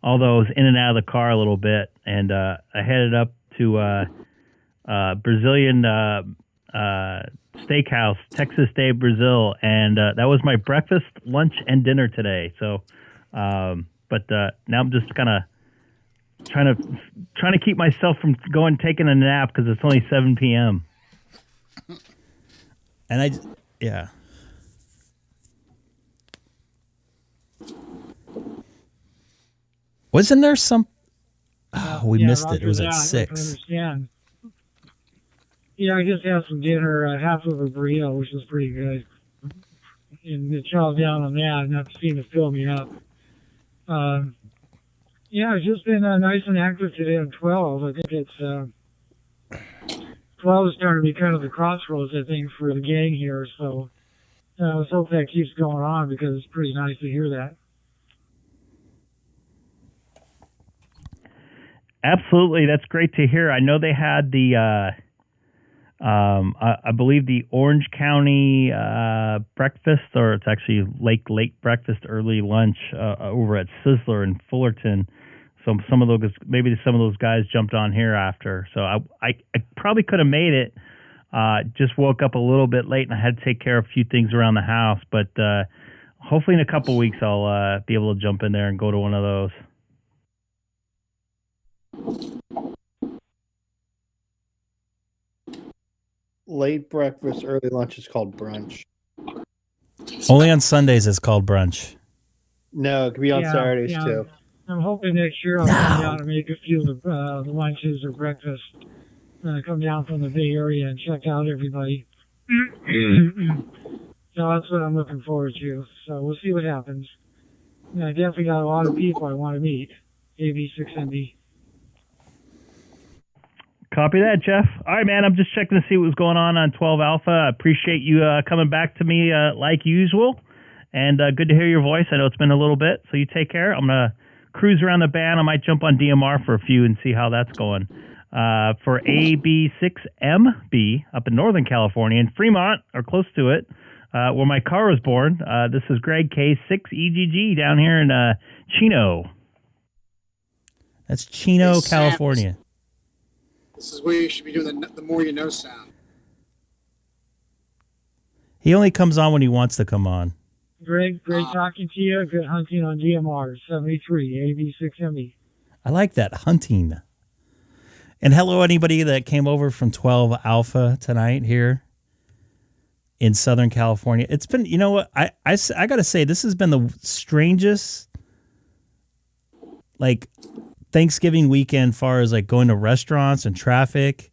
although I was in and out of the car a little bit. And I headed up to Brazilian Steakhouse, Texas Day, Brazil, and that was my breakfast, lunch, and dinner today. So, but now I'm just kind of trying to keep myself from taking a nap because it's only 7 p.m. And yeah. Wasn't there some? Oh, we missed it. It was at 6. I understand. Yeah, I just had some dinner, half of a burrito, which was pretty good. And to chow down on that, not to seem to fill me up. It's just been nice and active today on 12. I think it's 12 is starting to be kind of the crossroads, I think, for the gang here. So let's hope that keeps going on because it's pretty nice to hear that. Absolutely, that's great to hear. I know they had the, I believe the Orange County breakfast, or it's actually late breakfast, early lunch over at Sizzler in Fullerton. So some of those guys jumped on here after. So I probably could have made it. Just woke up a little bit late and I had to take care of a few things around the house. But hopefully in a couple weeks I'll be able to jump in there and go to one of those. Late breakfast, early lunch is called brunch. Only on Sundays it's called brunch. No, it could be on Saturdays too. I'm hoping next year I'll come down and make a few of the lunches or breakfast. Come down from the Bay Area and check out everybody. So that's what I'm looking forward to. So we'll see what happens. I definitely got a lot of people I want to meet. AB6MB. Copy that, Jeff. All right, man. I'm just checking to see what was going on 12 Alpha. I appreciate you coming back to me like usual. And good to hear your voice. I know it's been a little bit, so you take care. I'm going to cruise around the band. I might jump on DMR for a few and see how that's going. For AB6MB up in Northern California, in Fremont, or close to it, where my car was born. This is Greg K6EGG down here in Chino. That's Chino, Hey, Sam, California. This is where you should be doing the more you know sound. He only comes on when he wants to come on. Great talking to you. Good hunting on DMR 73 AB6ME. I like that, hunting. And hello, anybody that came over from 12 Alpha tonight here in Southern California. It's been, you know what, I got to say, this has been the strangest, like, Thanksgiving weekend far as, like, going to restaurants and traffic.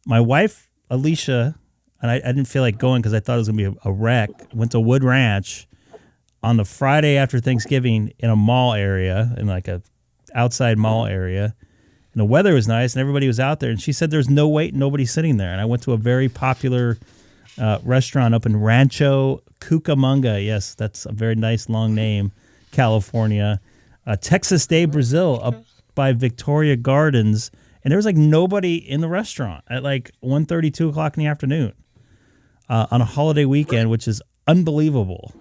My wife, Alicia, and I didn't feel like going because I thought it was going to be a wreck, went to Wood Ranch on the Friday after Thanksgiving in a mall area, in like a outside mall area. And the weather was nice, and everybody was out there. And she said there's no wait, nobody sitting there. And I went to a very popular restaurant up in Rancho Cucamonga. Yes, that's a very nice long name, California. Texas de Brazil up by Victoria Gardens. And there was like nobody in the restaurant at like 1:30, 2 o'clock in the afternoon on a holiday weekend, which is unbelievable.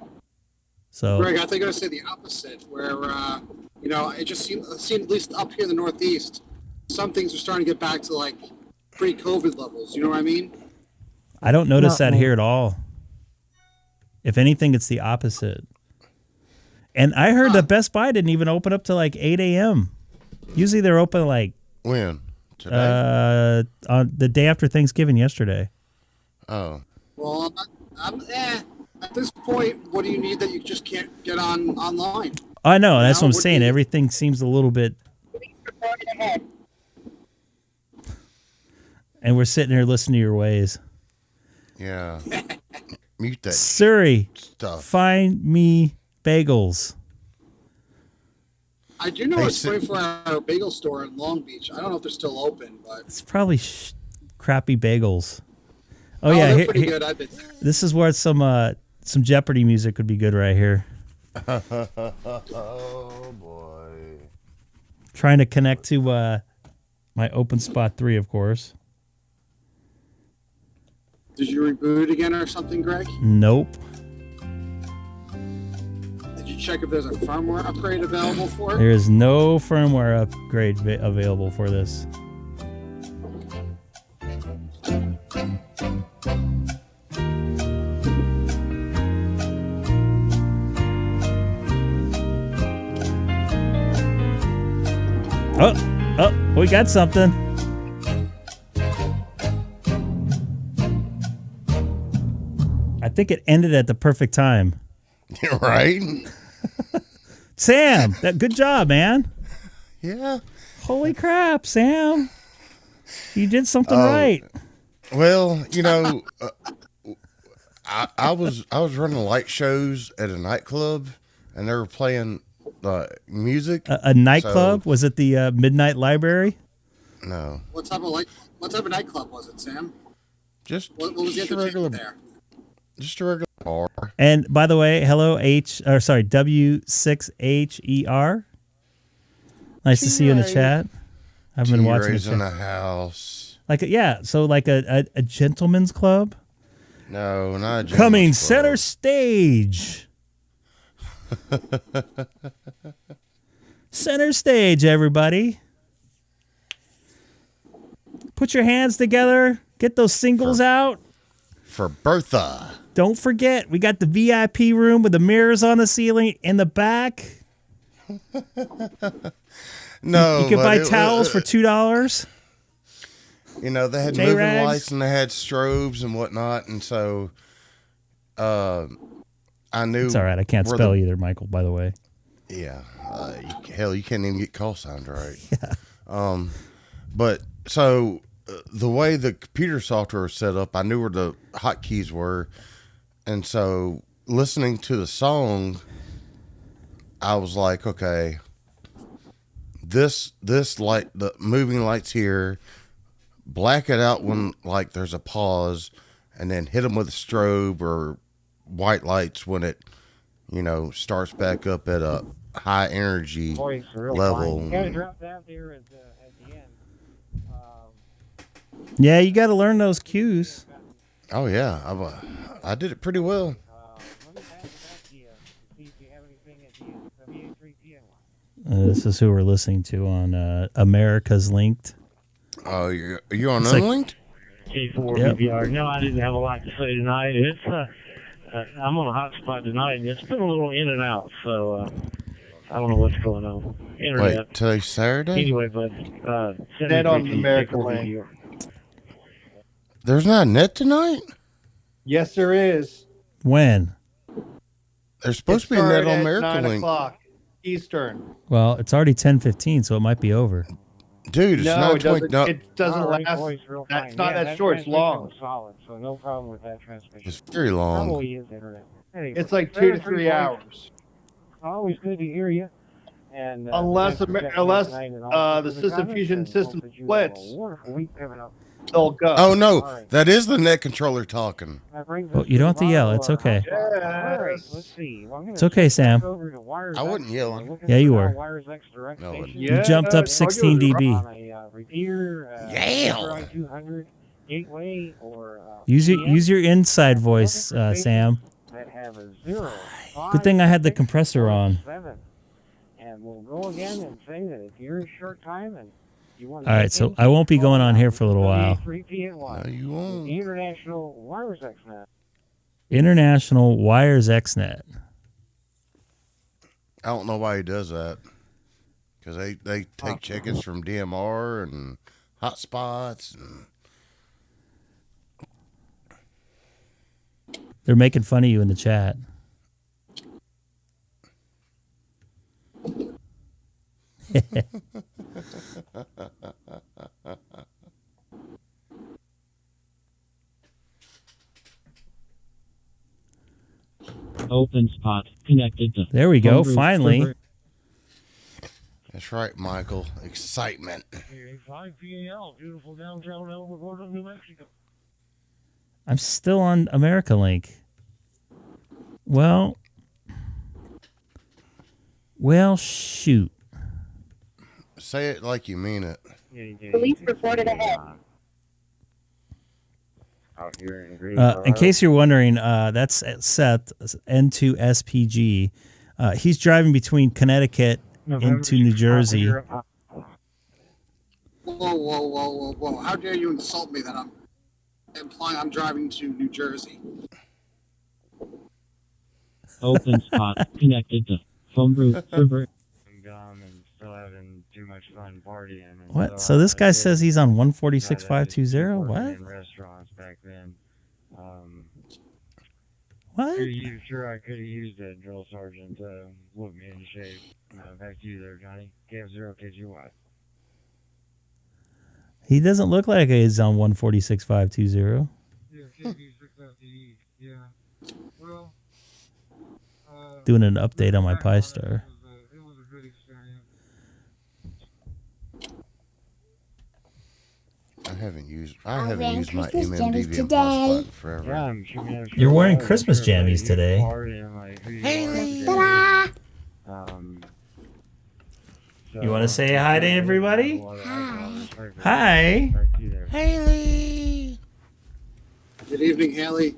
So, Greg, I think I would say the opposite, where, it just seemed, at least up here in the Northeast, some things are starting to get back to like pre-COVID levels. You know what I mean? I don't notice that here at all. If anything, it's the opposite. And I heard that Best Buy didn't even open up till like 8 a.m. Usually they're open like when? Today? On the day after Thanksgiving, yesterday. Oh. Well, at this point, what do you need that you just can't get online? I know. That's what I'm saying. Everything seems a little bit. And we're sitting here listening to your ways. Yeah. Mute that. Siri, stuff. Find me bagels. I do know a 24-hour bagel store in Long Beach. I don't know if they're still open, but It's probably crappy bagels. Oh, they're yeah. pretty good. I've been there. This is where some Jeopardy music would be good right here. Oh, boy. Trying to connect to my OpenSpot 3, of course. Did you reboot again or something, Greg? Nope. Did you check if there's a firmware upgrade available for it? There is no firmware upgrade available for this. Oh, we got something. I think it ended at the perfect time. Right? Sam, good job, man. Yeah. Holy crap, Sam. You did something right. Well, I was running light shows at a nightclub, and they were playing music. A nightclub? Was it the Midnight Library? No. What type of nightclub was it, Sam? What was the regular there? Just a regular bar. And by the way, hello W6HER. Nice to see you in the chat. I've been watching the chat. in the house. Like a gentleman's club. No, not a gentleman's Coming club. center stage. Center stage, everybody. Put your hands together. Get those singles out. For Bertha. Don't forget, we got the VIP room with the mirrors on the ceiling in the back. No, you can buy towels for $2. They had J-Rags. moving lights and they had strobes and whatnot, and so I knew. It's all right. I can't spell either, Michael. By the way. Yeah, hell, you can't even get call signs right. Yeah. But so the way the computer software was set up, I knew where the hotkeys were, and so listening to the song, I was like, okay, this light, the moving lights here, black it out when like there's a pause, and then hit them with a strobe or white lights when it, starts back up at a high energy Voice real level. fine. You gotta drop down there at the end. Yeah, you got to learn those cues. Oh yeah, I did it pretty well. Let me pass it back to you to see if you have anything at the WA3PM Uh, line. this is who we're listening to on America's Linked. Oh, you're on It's like- Unlinked? K4 Yep. BBR. No, I didn't have a lot to say tonight. It's I'm on a hotspot tonight, and it's been a little in and out, so I don't know what's going on. Internet. Wait, today's Saturday? Anyway, but Net on the American K4 Link. BBR. There's not a net tonight? Yes, there is. When? There's supposed to be a net on American Link. 9:00 Eastern. Well, it's already 10:15, so it might be over. Dude, it's No, not it doesn't. no, It doesn't All right, last. voice real That's fine. not Yeah, that short. It's transmission long. was solid, so no problem with that transmission. it's very long. Probably is internet. Anyway, It's like 2 to 3 voice. hours. Always good to hear you. And Unless thanks for Amer- checking unless, tonight and all the for System comments, Fusion and system hope that you have a splits. wonderful week coming up. They'll go. Oh no, All right. that is the net controller talking. That brings Oh, us you don't have to the yell. bottom It's of our okay. hotspot. All right, Yes. let's see. Well, I'm gonna It's okay, shift back Sam. over to Wires I wasn't X. yelling. We're looking Yeah, for you now were. Wires X direct No, station. You jumped up Yes, 16 dB. On a repeater, Yeah. I-200 gateway, or Use PM. your inside voice, Sam. That have a 0, Good thing I had the 5, compressor on. 7. And we'll go again and say that if you're in short time and you want All right, so I won't be going on here for a little while. No, you won't. The International Wires XNet. International Wires XNet. I don't know why he does that. Because they take chickens from DMR and hotspots. And They're making fun of you in the chat. Open spot connected to. There we go. Homebrew Finally. server. that's right, Michael. Excitement. 5 PAL, beautiful downtown El Paso, New Mexico. I'm still on America Link. Well, shoot. Say it like you mean it. Police reported ahead. Out here in Green, In case you're wondering, that's Seth, N2SPG. He's driving between Connecticut into New Jersey. Whoa, whoa, whoa, whoa, whoa. How dare you insult me that I'm implying I'm driving to New Jersey? Open spot connected to Homebrew server. Gum and still having too much fun partying. And What? So this guy says he's on 146.520? working What? in restaurants back then. What? Sure, I could have used a drill sergeant to whip me into shape. Back to you there, Johnny. KF0KGY. He doesn't look like he's on 146.520. Yeah, KP6FDE. Yeah. Well, Doing an update on my Pi Star. It was a good experience. I haven't used my Christmas MMDV jammies in today. hotspot forever. Yeah, I'm sure we have You're wearing sure Christmas everybody jammies used today. party and, like, who you Haley. are today. Ta-da! You wanna say hi to everybody? Hi. Haley. Good evening, Haley.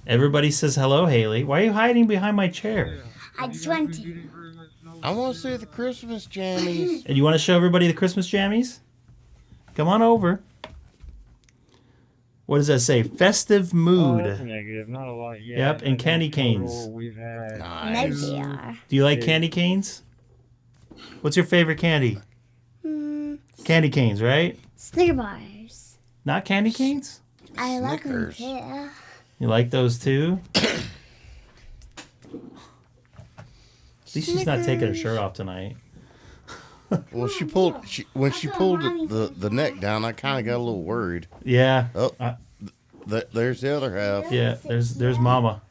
Everybody says hello, Haley. Why are you hiding behind my chair? I just want to. I want to see the Christmas jammies. And you want to show everybody the Christmas jammies? Come on over. What does that say? Festive mood. That's a negative. Not a lot yet. Yep, and candy canes. We've had Maybe they are. Do you like candy canes? What's your favorite candy? Candy canes, right? Snicker bars. Not candy canes? I like them Snickers. too. You like those too? At least she's not taking her shirt off tonight. Well, when she pulled the neck down, I kind of got a little worried. Yeah. Oh, there's the other half. Yeah, there's Mama.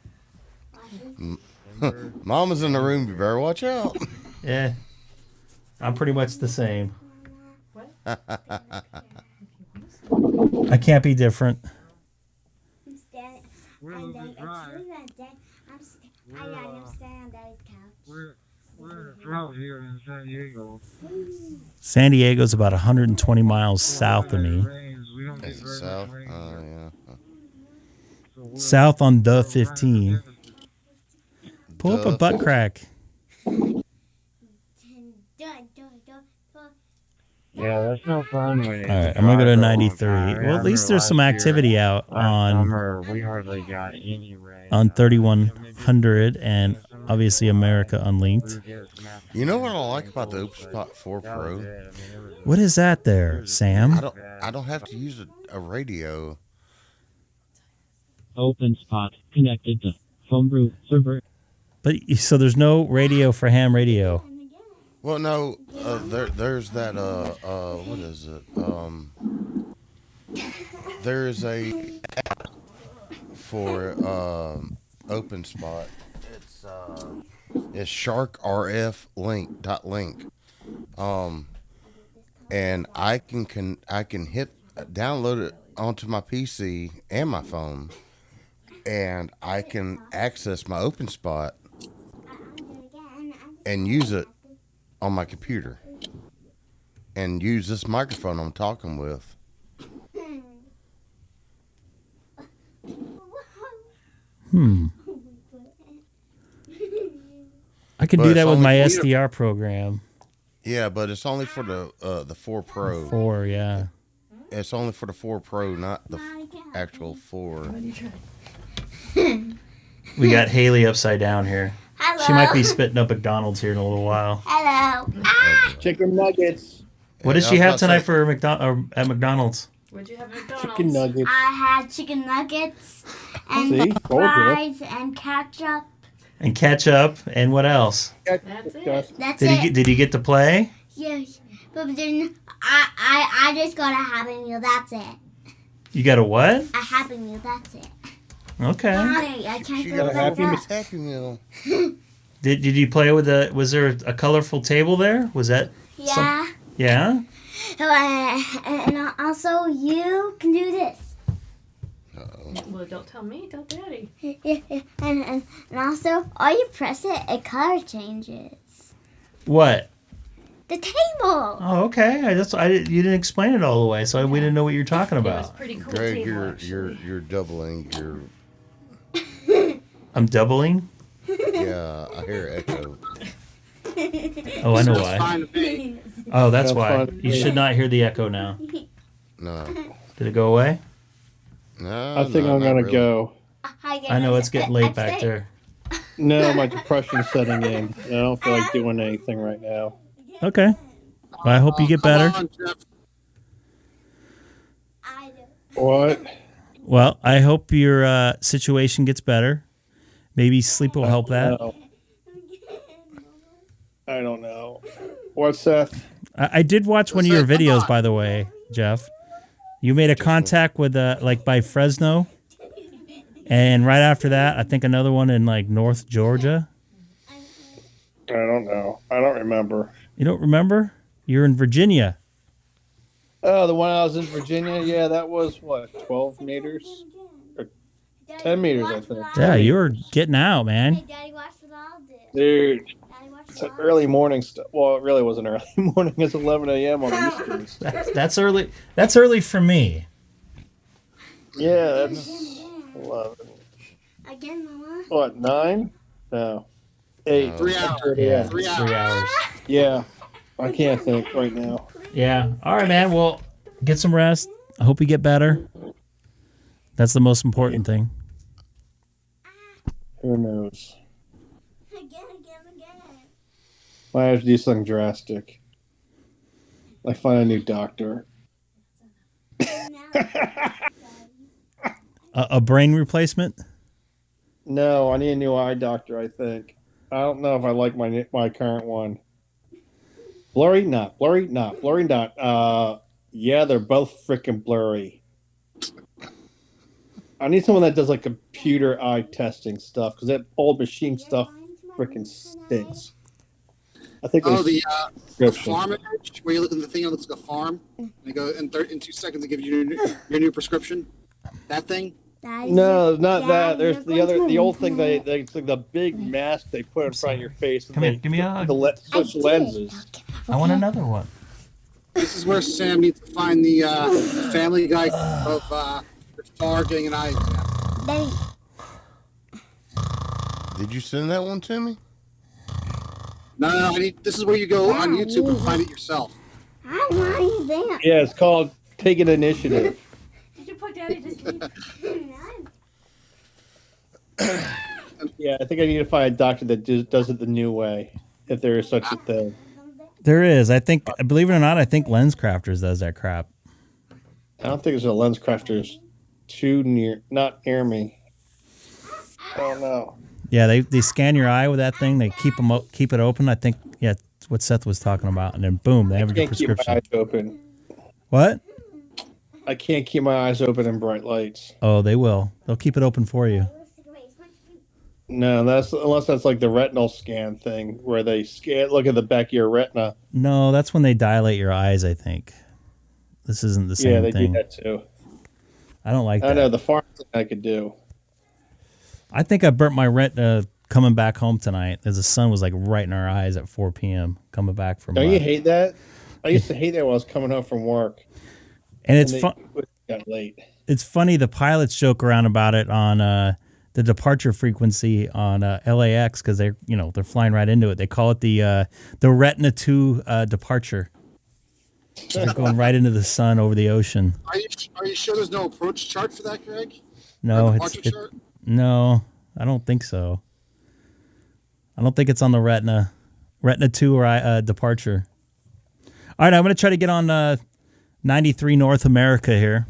Mama's in the room. You better watch out. Yeah. I'm pretty much the same. I can't be different. I'm standing. We're I'm losing standing. drive. I'm standing on Daddy's couch. We're in a drought here in San Diego. San Diego's about 120 miles south of me. We don't get Is it very south? much rain. Yeah. South on the 15. Pull up a butt crack. Yeah, that's no fun when you. All right, I'm gonna go to 93. Well, at least there's some activity out on Summer, we hardly got any rain. on 3100 and obviously America Unlinked. You know what I like about the OpenSpot 4 Pro? What is that there, Sam? I don't have to use a radio. OpenSpot connected to phone server. But so there's no radio for ham radio. Well, no, there's that, what is it? There's a app for, OpenSpot. It's sharkrf.link. And I can download it onto my PC and my phone, and I can access my OpenSpot and use it on my computer and use this microphone I'm talking with. I can do that with my SDR program. Yeah, but it's only for the 4 Pro. 4, yeah. It's only for the 4 Pro, not the actual 4. We got Haley upside down here. Hello. She might be spitting up McDonald's here in a little while. Hello. Chicken nuggets. What did she have tonight for at McDonald's? What'd you have at McDonald's? Chicken nuggets. I had chicken nuggets and See? fries and ketchup. And ketchup and what else? That's it. That's Did it. he did he get to play? Yes, but then I just got a Happy Meal. That's it. You got a what? A Happy Meal. That's it. Okay. Mommy, I can't She go got a back up. Happy Meal. Did you play with was there a colorful table there? Was that? Yeah. Yeah. And also you can do this. Well, don't tell me. Tell Daddy. Yeah. And also, all you press it color changes. What? The table. Oh, okay. You didn't explain it all the way, so we didn't know what you're talking It was about. pretty cool. Greg, table, you're doubling your. I'm doubling. Yeah, I hear echo. Oh, I know Sounds why. fine to me. Oh, that's Sounds why. fine to You me. should not hear the echo now. No, Did it go away? no. I think no, I'm not gonna really. go. I know it's getting late back there. No, my depression's setting in. I don't feel like doing anything right now. Okay. Well, I hope you get better. Come on, Jeff. What? Well, I hope your situation gets better. Maybe sleep will help that. No. I don't know. What, Seth? I did watch one of your videos, by the way, Jeff. You made a contact with like by Fresno, and right after that, I think another one in like North Georgia. I don't know. I don't remember. You don't remember? You're in Virginia. Oh, the one I was in Virginia? Yeah, that was what, 12 meters? Or 10 meters, I think. Yeah, you were getting out, man. Daddy, watch what I'll do. Dude, Daddy, watch it's what an I'll early morning stuff. Well, it really wasn't early morning. It's 11 a.m. on Eastern. That's early. That's early for me. Yeah, that's 11. Again, Mama. What, 9? No. 8. 3 hours. Yeah, 3 it's hours. 3 hours. Yeah, I can't think right now. Yeah. All right, man. Well, get some rest. I hope you get better. That's the most important thing. Who knows? Again. Might have to do something drastic. Like find a new doctor. A brain replacement? No, I need a new eye doctor, I think. I don't know if I like my current one. Blurry, not. Yeah, they're both freaking blurry. I need someone that does like computer eye testing stuff because that old machine stuff freaking stinks. I think Oh, the prescription. farm image, where you look at the thing that looks like a farm, and they go in 2 seconds to give you your new prescription. That thing, No, not that. There's the old thing it's like the big mask they put in front of your face. Come here, give me a hug. Switch lenses. I want another one. This is where Sam needs to find the Family Guy of the star getting an eye exam. Did you send that one to me? No. This is where you go on YouTube and find it yourself. Yeah, it's called Take an Initiative. Did you put Daddy to sleep? Yeah, I think I need to find a doctor that does it the new way, if there is such a thing. There is. I think, believe it or not, I think Lens Crafters does that crap. I don't think there's a Lens Crafters not near me. I don't know. Yeah, they scan your eye with that thing. They keep it open. I think, yeah, that's what Seth was talking about. And then boom, they have your prescription. Keep my eyes open. What? I can't keep my eyes open in bright lights. Oh, they will. They'll keep it open for you. No, unless that's like the retinal scan thing where they look at the back of your retina. No, that's when they dilate your eyes, I think. This isn't the same thing. Yeah, they do that too. I don't like that. I know, the farm thing I could do. I think I burnt my retina coming back home tonight as the sun was like right in our eyes at 4 p.m. coming back from Don't you hate that? I used to hate that when I was coming home from work. And it's fun. Got late. It's funny. The pilots joke around about it on the departure frequency on LAX because they're flying right into it. They call it the Retina 2 departure. They're going right into the sun over the ocean. Are you sure there's no approach chart for that, Greg? No, no, I don't think so. I don't think it's on the Retina 2 or departure. All right, I'm going to try to get on 93 North America here.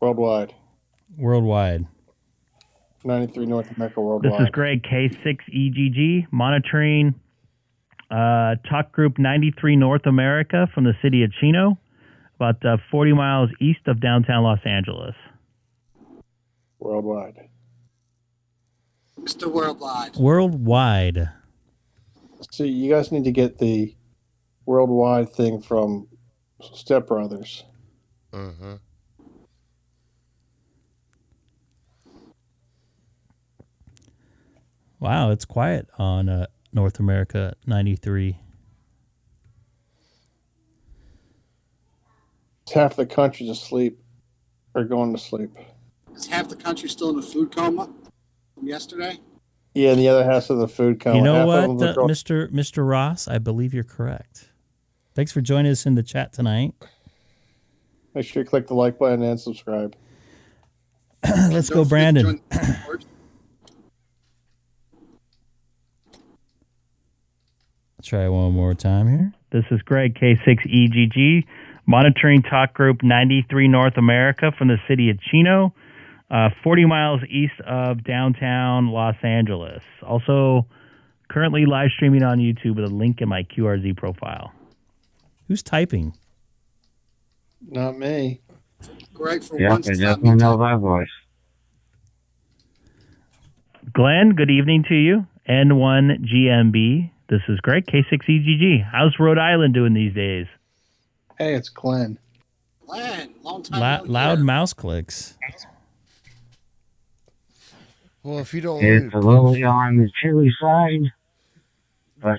Worldwide. 93 North America worldwide. This is Greg, K6EGG, monitoring Talk Group 93 North America from the city of Chino, about 40 miles east of downtown Los Angeles. Worldwide. Mr. Worldwide. Worldwide. See, you guys need to get the worldwide thing from Step Brothers. Mm-hmm. Wow, it's quiet on North America 93. Half the country's asleep or going to sleep. Is half the country still in a food coma from yesterday? Yeah, and the other half's of the food coma. You know what, Mr. Ross? I believe you're correct. Thanks for joining us in the chat tonight. Make sure you click the like button and subscribe. Let's go, Brandon. Try one more time here. This is Greg, K6EGG, monitoring Talk Group 93 North America from the city of Chino, 40 miles east of downtown Los Angeles. Also, currently live streaming on YouTube with a link in my QRZ profile. Who's typing? Not me. Greg, for yeah, once. I definitely know that voice. Glenn, good evening to you. N1GMB. This is Greg, K6EGG. How's Rhode Island doing these days? Hey, it's Glenn. Glenn, long time. Loud mouse clicks. Well, if you don't, it's a little on the chilly side, but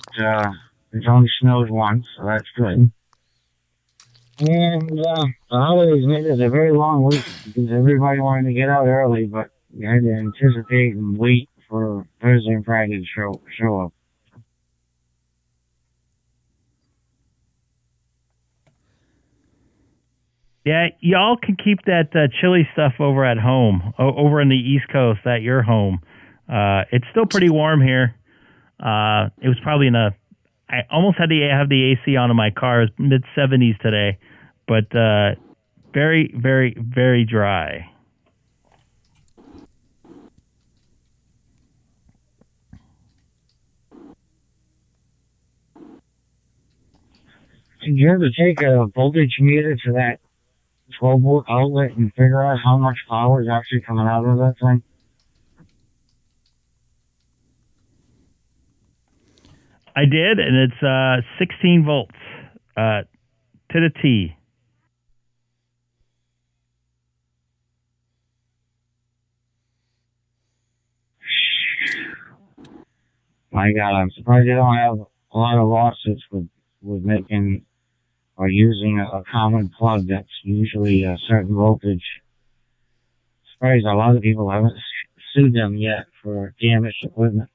it's only snowed once, so that's good. And the holidays made it a very long week because everybody wanted to get out early, but you had to anticipate and wait for Thursday and Friday to show up. Yeah, y'all can keep that chilly stuff over at home, over in the East Coast at your home. It's still pretty warm here. It was probably I almost had to have the AC on in my car. It was mid-70s today, but very, very, very dry. Did you ever take a voltage meter to that 12-volt outlet and figure out how much power is actually coming out of that thing? I did, and it's 16 volts to the T. I'm surprised they don't have a lot of lawsuits with making or using a common plug that's usually a certain voltage. Surprised a lot of people haven't sued them yet for damaged equipment.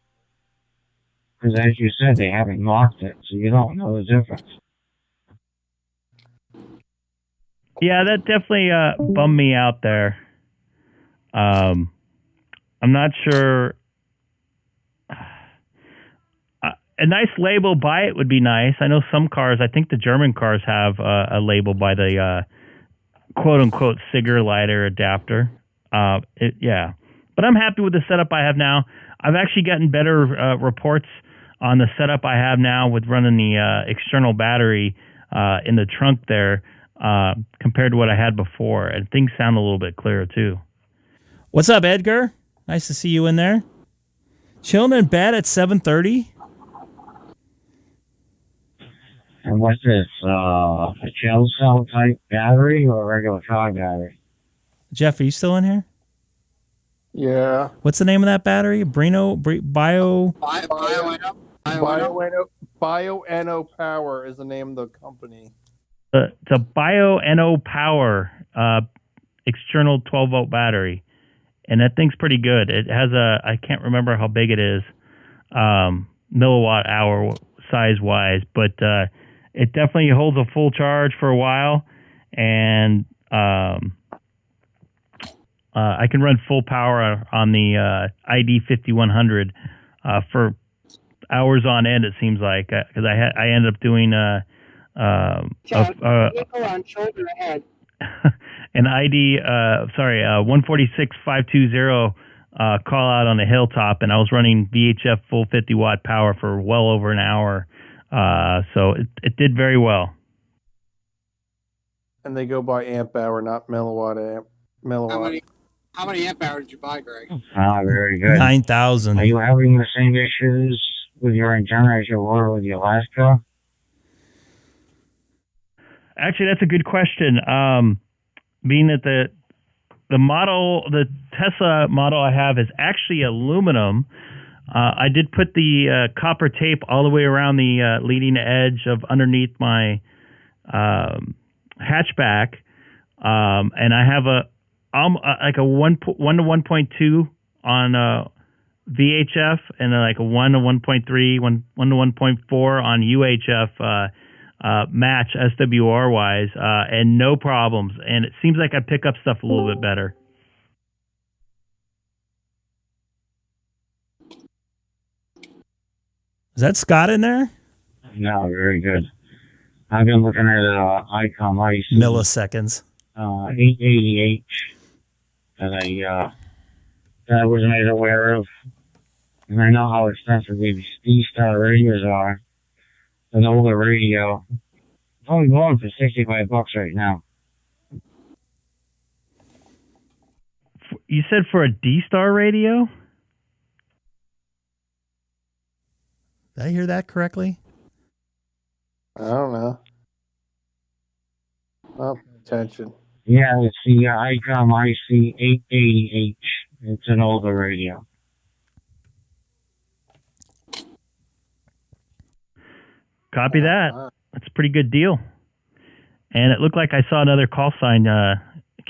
Because as you said, they haven't marked it, so you don't know the difference. Yeah, that definitely bummed me out there. I'm not sure. A nice label by it would be nice. I know some cars, I think the German cars have a label by the quote-unquote Sigger lighter adapter. Yeah. But I'm happy with the setup I have now. I've actually gotten better reports on the setup I have now with running the external battery in the trunk there compared to what I had before. And things sound a little bit clearer, too. What's up, Edgar? Nice to see you in there. Chilling in bed at 7:30. And what's this? A gel cell type battery or a regular car battery? Jeff, are you still in here? Yeah. What's the name of that battery? Bio Bioenno Power is the name of the company. It's a Bioenno Power external 12-volt battery. And that thing's pretty good. It has I can't remember how big it is, milliwatt hour size-wise, but it definitely holds a full charge for a while, and I can run full power on the ID 5100 for hours on end. It seems like because I ended up doing vehicle on shoulder ahead. an ID 146520 call out on a hilltop, and I was running VHF full 50-watt power for well over an hour. So it did very well. And they go by amp hour, not milliwatt. How many amp hours did you buy, Greg? Very good. 9,000. Are you having the same issues with your antenna as you were with your last car? Actually, that's a good question. Being that the Tesla model I have is actually aluminum. I did put the copper tape all the way around the leading edge of underneath my hatchback, and I have like a 1 to 1.2 on VHF, and like a 1 to 1.3, 1 to 1.4 on UHF match SWR wise, and no problems. And it seems like I pick up stuff a little bit better. Is that Scott in there? No, very good. I've been looking at Icom IC milliseconds 880H that I was made aware of, and I know how expensive these DStar radios are. An older radio, it's only going for $65 right now. You said for a DStar radio? Did I hear that correctly? I don't know. Oh, attention. Yeah, it's the Icom IC-880H. It's an older radio. Copy that. That's a pretty good deal. And it looked like I saw another call sign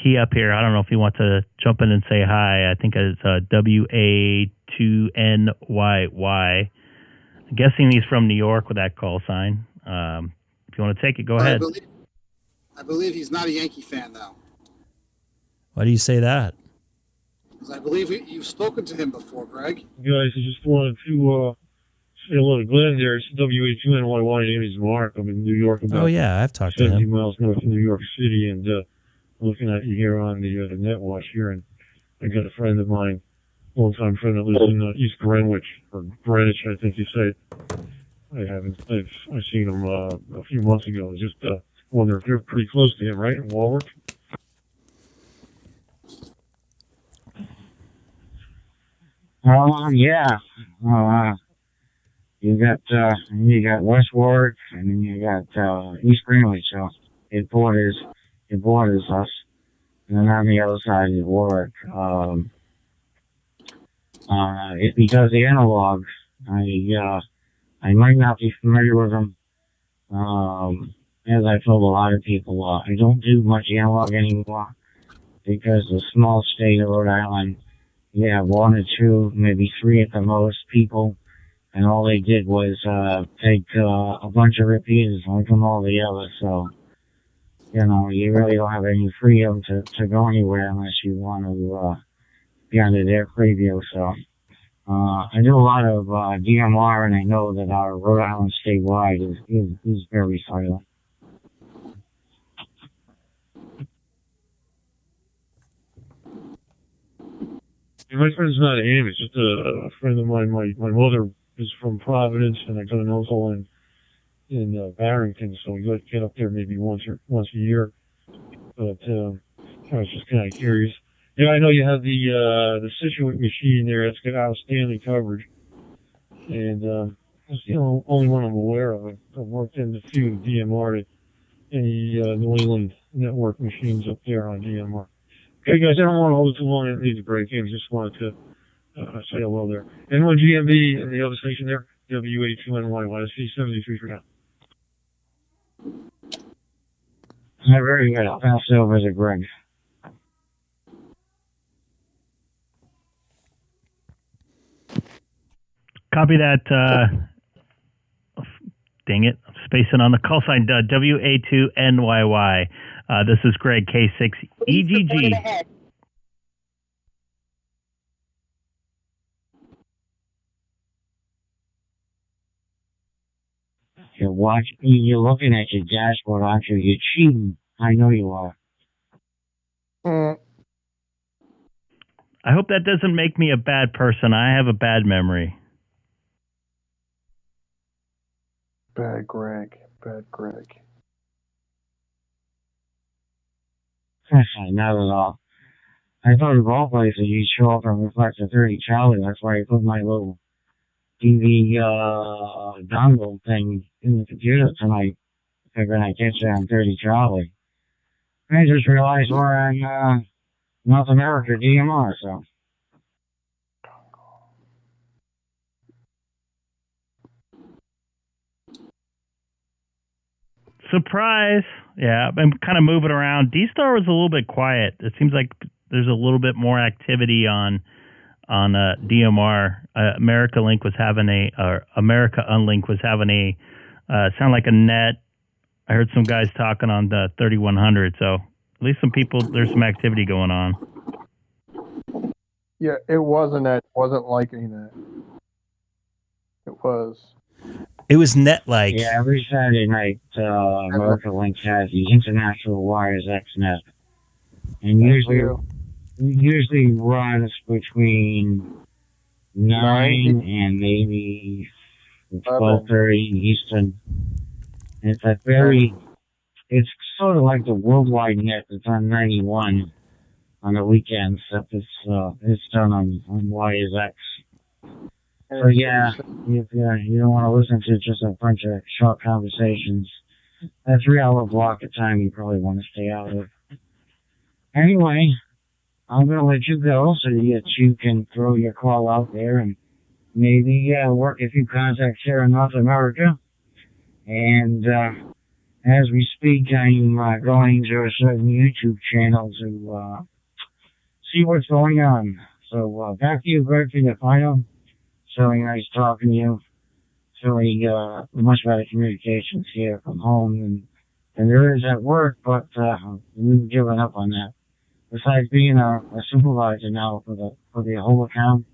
key up here. I don't know if you want to jump in and say hi. I think it's WA2NYY. I'm guessing he's from New York with that call sign. If you want to take it, go ahead. I believe he's not a Yankee fan, though. Why do you say that? Because I believe you've spoken to him before, Greg. Guys, I just wanted to say hello to Glenn there. It's WA2NYY. My name is Mark. I'm in New York. About I've talked to 70 him. miles north of New York City, and looking at you here on the net watch here, and I got a friend of mine, long-time friend that lives in East Greenwich, or Greenwich, I think you say. I've seen him a few months ago. Just wonder if you're pretty close to him, right, in Walworth? Yeah. You got West Warwick, and then you got East Greenwich. So it borders us, and then on the other side is Warwick. Because the analog I might not be familiar with them. As I told a lot of people, I don't do much analog anymore because the small state of Rhode Island, you have one or two, maybe three at the most people, and all they did was take a bunch of repeaters away from all the others. So, you really don't have any freedom to go anywhere unless you want to be under their preview. So, I do a lot of DMR, and I know that our Rhode Island statewide is very silent. My friend's not AM. It's just a friend of mine. My mother is from Providence, and I got an uncle in Barrington, so we like to get up there maybe once a year. But I was just kind of curious. Yeah, I know you have the Situate machine there. That's got outstanding coverage, and it's the only one I'm aware of. I've worked in a few DMR, any New England network machines up there on DMR. Okay, guys, I don't want to hold it too long. I need to break in. Just wanted to say hello there. N1 GMB and the other station there, W82NY, C73 for now. Very good. I'll pass it over to Greg. Copy that. Dang it. I'm spacing on the call sign. WA2NYY. This is Greg, K6EGG. You're looking at your dashboard, aren't you? You're cheating. I know you are. I hope that doesn't make me a bad person. I have a bad memory. Bad Greg. Bad Greg. Not at all. I thought of all places you'd show up on Reflector 30 Charlie. That's why I put my little TV dongle thing in the computer tonight. Figuring I'd get you on 30 Charlie. I just realized we're on North America DMR, so. Surprise! Yeah, I'm kind of moving around. DStar was a little bit quiet. It seems like there's a little bit more activity on DMR. America Link was having America Unlink was having sound like a net. I heard some guys talking on the 3100, so at least there's some activity going on. Yeah, it wasn't that. Wasn't liking that. It was. It was net-like. Yeah, every Saturday night, America Link has the International Wires XNet. And usually runs between 9 and maybe 12:30 Eastern. And it's sort of like the worldwide net that's on 91 on the weekends, except it's done on Wires X. So yeah, if you don't want to listen to just a bunch of short conversations, a 3-hour block of time you probably want to stay out of. Anyway, I'm going to let you go so that you can throw your call out there and maybe work a few contacts here in North America. And as we speak, I'm going to a certain YouTube channel to see what's going on. So back to you, Greg, for the final. It's really nice talking to you. It's really much better communications here from home than there is at work, but we've given up on that. Besides being a supervisor now for the whole account,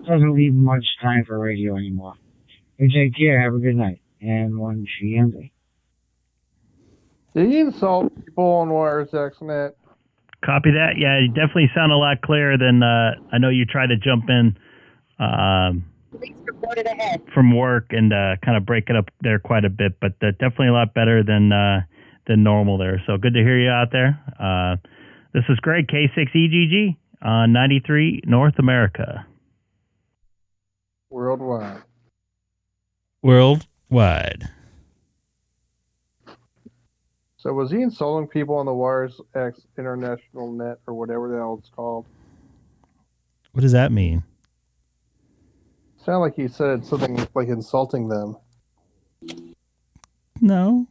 doesn't leave much time for radio anymore. You take care. Have a good night. And one GMB. Did you insult people on Wires XNet? Copy that. Yeah, you definitely sound a lot clearer than I know you tried to jump in from work and kind of break it up there quite a bit, but definitely a lot better than normal there. So good to hear you out there. This is Greg, K6EGG on 93 North America. Worldwide. So was he insulting people on the Wires X International Net or whatever the hell it's called? What does that mean? Sound like he said something like insulting them. No.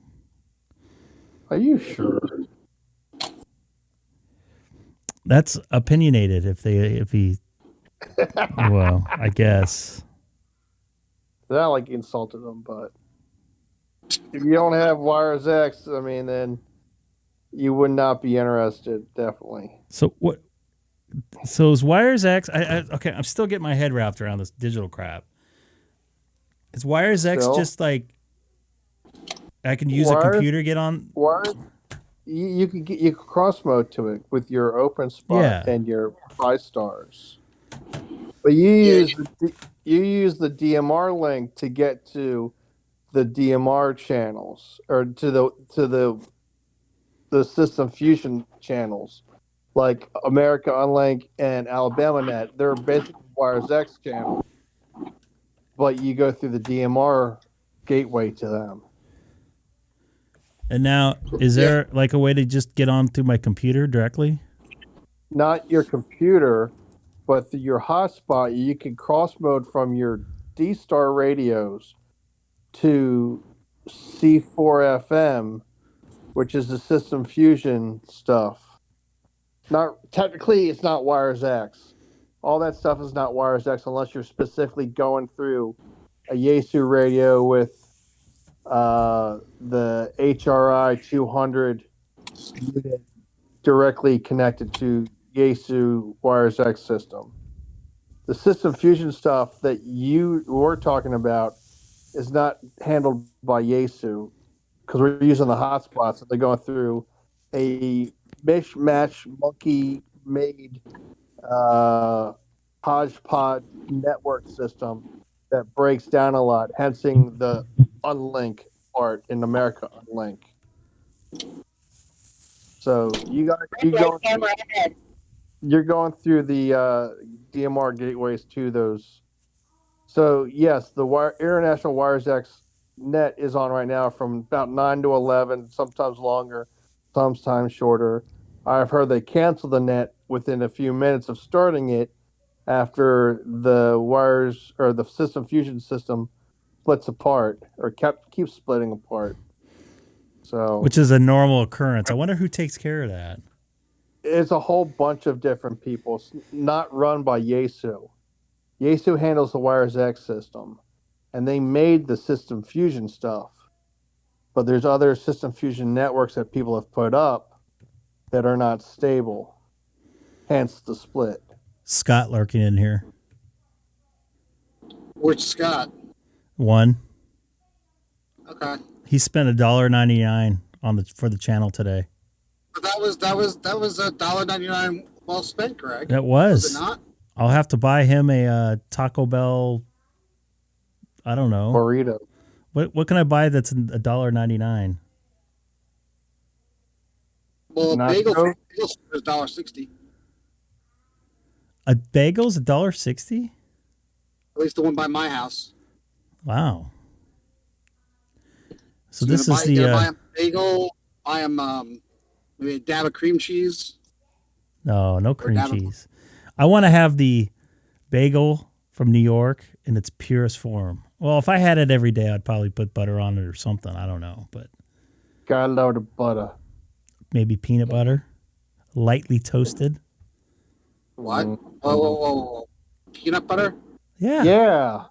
Are you sure? That's opinionated. If he, well, I guess. Not like he insulted them, but if you don't have Wires X, I mean, then you would not be interested. Definitely. So what? So is Wires X? Okay, I'm still getting my head wrapped around this digital crap. Is Wires X just like I can use a computer, get on? Wires, you can cross mode to it with your open spot and your iStars. But you use the DMR link to get to the DMR channels or to the System Fusion channels, like America Unlink and Alabama Net. They're basically Wires X channels, but you go through the DMR gateway to them. And now, is there like a way to just get on through my computer directly? Not your computer, but through your hotspot, you can cross mode from your DStar radios to C4FM, which is the System Fusion stuff. Not technically, it's not Wires X. All that stuff is not Wires X unless you're specifically going through a Yaesu radio with the HRI 200 unit directly connected to Yaesu Wires X system. The System Fusion stuff that you were talking about is not handled by Yaesu because we're using the hotspots and they're going through a mishmash monkey-made hodgepodge network system that breaks down a lot, hensing the unlink part in America Unlink. So you're going through the DMR gateways to those. So yes, the International Wires X net is on right now from about 9 to 11, sometimes longer, sometimes shorter. I've heard they cancel the net within a few minutes of starting it after the wires or the System Fusion system splits apart or keeps splitting apart. So, which is a normal occurrence. I wonder who takes care of that. It's a whole bunch of different people. It's not run by Yaesu. Yaesu handles the Wires X system, and they made the System Fusion stuff. But there's other System Fusion networks that people have put up that are not stable, hence the split. Scott lurking in here. Which Scott? One. Okay. He spent $1.99 for the channel today. But that was $1.99 well spent, Greg. That was. Was it not? I'll have to buy him a Taco Bell. I don't know. Burrito. What can I buy that's $1.99? Well, a bagel is $1.60. A bagel's $1.60? At least the one by my house. Wow. So you this is the buy a bagel, buy him maybe a dab of cream cheese. No cream cheese. I want to have the bagel from New York in its purest form. Well, if I had it every day, I'd probably put butter on it or something. I don't know, but got a load of butter. Maybe peanut butter, lightly toasted. What? Whoa. Peanut butter? Yeah.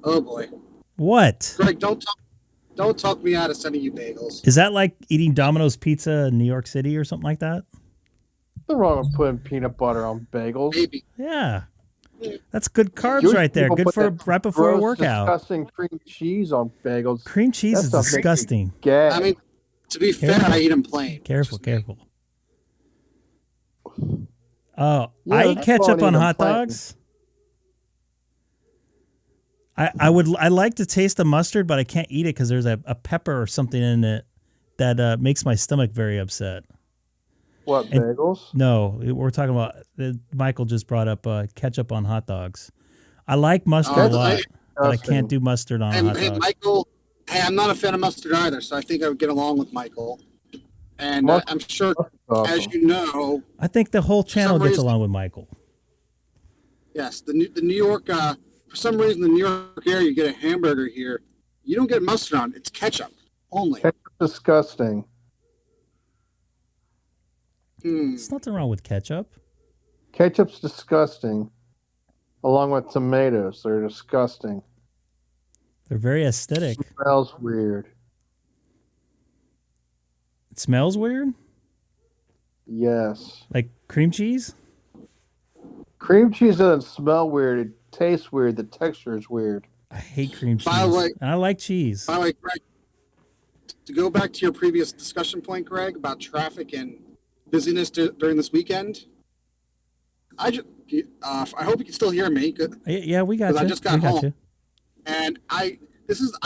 Oh boy. What? Greg, don't talk me out of sending you bagels. Is that like eating Domino's pizza in New York City or something like that? Nothing wrong with putting peanut butter on bagels. Maybe. Yeah. That's good carbs right there. Good for right before a workout. Disgusting cream cheese on bagels. Cream cheese is disgusting. I mean, to be fair, I eat them plain. Careful. Oh, I eat ketchup on hot dogs. I like to taste the mustard, but I can't eat it because there's a pepper or something in it that makes my stomach very upset. What, bagels? No, we're talking about. Michael just brought up ketchup on hot dogs. I like mustard a lot, but I can't do mustard on hot dogs. Michael, I'm not a fan of mustard either, so I think I would get along with Michael. And I'm sure as you know, I think the whole channel gets reason- along with Michael. yes, the New York, for some reason, the New York area, you get a hamburger here. You don't get mustard on it. It's ketchup only. Disgusting. There's nothing wrong with ketchup. Ketchup's disgusting. Along with tomatoes, they're disgusting. They're very aesthetic. It smells weird. It smells weird? Yes. Like cream cheese? Cream cheese doesn't smell weird. It tastes weird. The texture is weird. I hate cream cheese. By the way, and I like cheese. By the way, Greg, to go back to your previous discussion point, Greg, about traffic and busyness during this weekend, I hope you can still hear me. Good. Yeah, we got you. I just got we got home, you. and I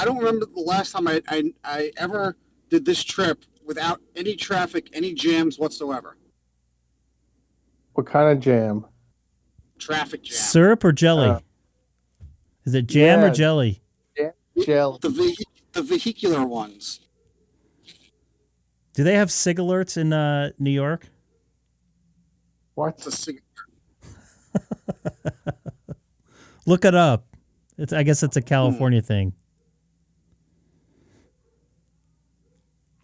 don't remember the last time I ever did this trip without any traffic, any jams whatsoever. What kind of jam? Traffic jam. Syrup or jelly? Is it jam or jelly? Jelly. The vehicular ones. Do they have SIG alerts in New York? What? Look it up. I guess it's a California thing.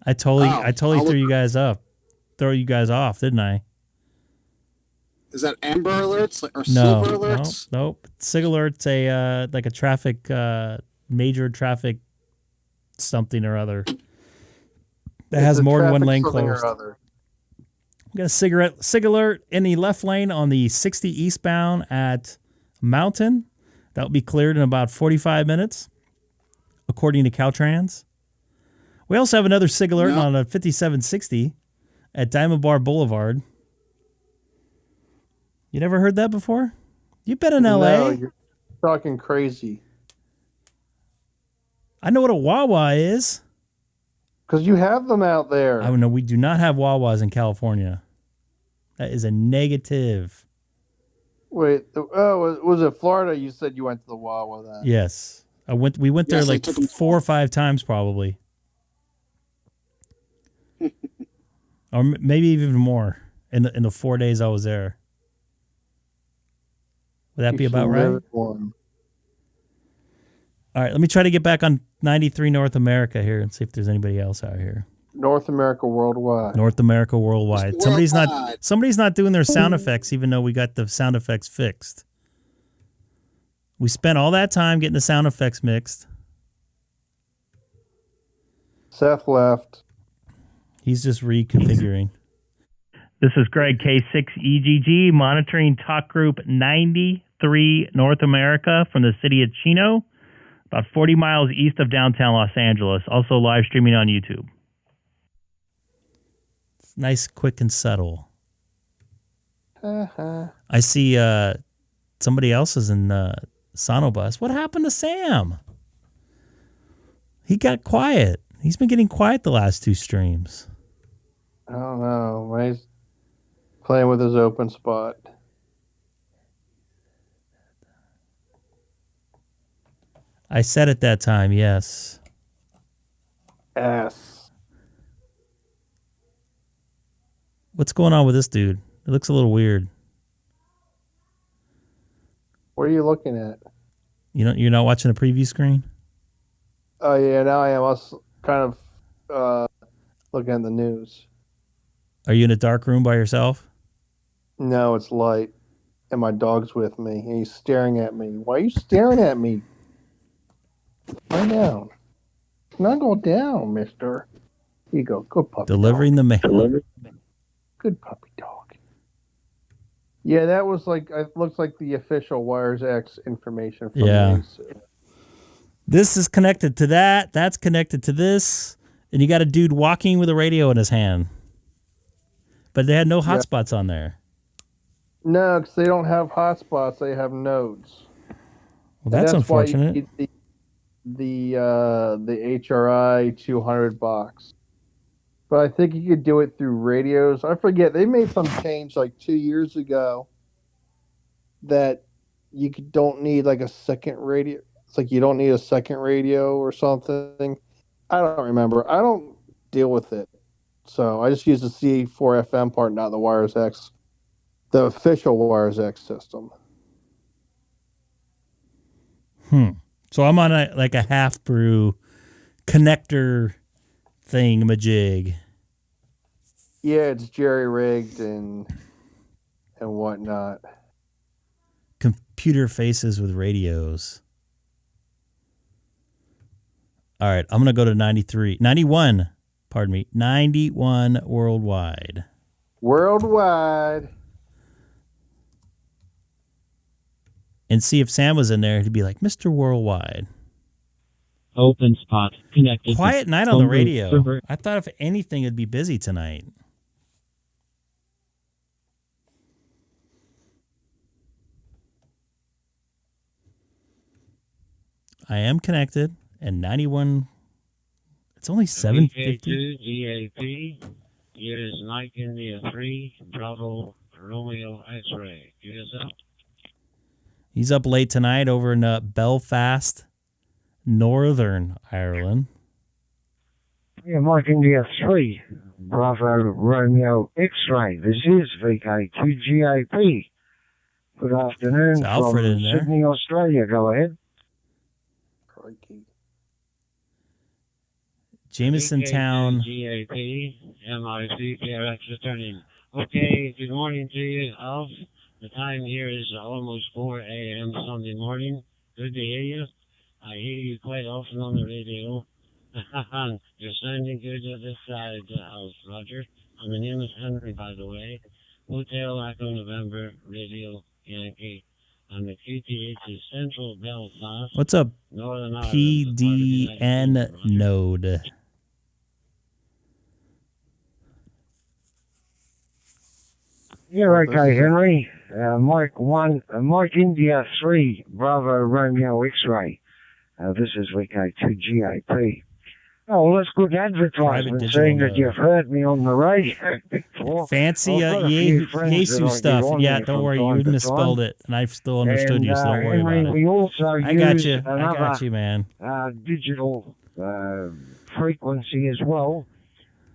I totally threw you guys you guys off, didn't I? Is that Amber Alerts or Silver Alerts? Nope. SIG alerts like a traffic major traffic something or other that has more than one lane closed. We got a SIG alert in the left lane on the 60 eastbound at Mountain. That'll be cleared in about 45 minutes, according to Caltrans. We also have another SIG alert on a 5760 at Diamond Bar Boulevard. You never heard that before? You've been in LA. No, you're talking crazy. I know what a Wawa is. Because you have them out there. I know we do not have Wawas in California. That is a negative. Wait, was it Florida? You said you went to the Wawa then. Yes. We went there like 4 or 5 times probably. Or maybe even more in the 4 days I was there. Would that be about right? All right, let me try to get back on 93 North America here and see if there's anybody else out here. North America Worldwide. North America Worldwide. Somebody's not doing their sound effects, even though we got the sound effects fixed. We spent all that time getting the sound effects mixed. Seth left. He's just reconfiguring. This is Greg, K6EGG, monitoring talk group 93 North America from the city of Chino, about 40 miles east of downtown Los Angeles, also live streaming on YouTube. It's nice, quick, and subtle. Uh-huh. I see somebody else is in Sonobus. What happened to Sam? He got quiet. He's been getting quiet the last 2 streams. I don't know. He's playing with his open spot. I said at that time, yes. Yes. What's going on with this dude? It looks a little weird. What are you looking at? You're not watching the preview screen? Oh, yeah, now I am. I was kind of looking at the news. Are you in a dark room by yourself? No, it's light. And my dog's with me. And he's staring at me. Why are you staring at me? Lie down. Not go down, mister. Here you go. Good puppy Delivering dog. the mail. Good puppy dog. Yeah, that was like, it looks like the official Wires X information from Yaesu. This is connected to that. That's connected to this. And you got a dude walking with a radio in his hand. But they had no hotspots on there. No, because they don't have hotspots. They have nodes. Well, that's unfortunate. Why you need the HRI 200 box. But I think you could do it through radios. I forget. They made some change like 2 years ago that you don't need like a second radio. It's like you don't need a second radio or something. I don't remember. I don't deal with it So I just use the C4FM part, not the Wires X, the official Wires X system. So I'm on a half brew connector thing-majig. Yeah, it's jerry rigged and whatnot. Computer faces with radios. All right, I'm going to go to 91, pardon me, 91 worldwide. Worldwide. And see if Sam was in there, he'd be like, Mr. Worldwide. Open spot connected. Quiet night on the radio. I thought if anything, it'd be busy tonight. I am connected, and 91. It's only 750. K6EGG. It is Mike India 3, Bravo Romeo X-ray. Get us up. He's up late tonight over in Belfast, Northern Ireland. Yeah, Mike India 3, Bravo Romeo X-ray. This is VK2GAP. Good afternoon Alfred from in there. Sydney, Australia. Go ahead. Jameson Town. GAP, MIC, PRX returning. Okay, good morning to you, Alf. The time here is almost 4 a.m. Sunday morning. Good to hear you. I hear you quite often on the radio. You're sounding good at this side, Alf, Roger. My name is Henry, by the way. Hotel Echo November, Radio Yankee. And the QTH is Central Belfast. What's up, Northern Ireland, PDN node? Yeah, okay, Henry. Mike India 3, Bravo Romeo X-ray. This is VK2GAP. Oh, well, that's good advertisement, saying that you've heard me on the radio before. Fancy Yaesu stuff. Yeah, don't worry, you misspelled it, and I've still understood you, so don't worry Henry, about it. we also I got use you. I got you, man. Digital frequency as well,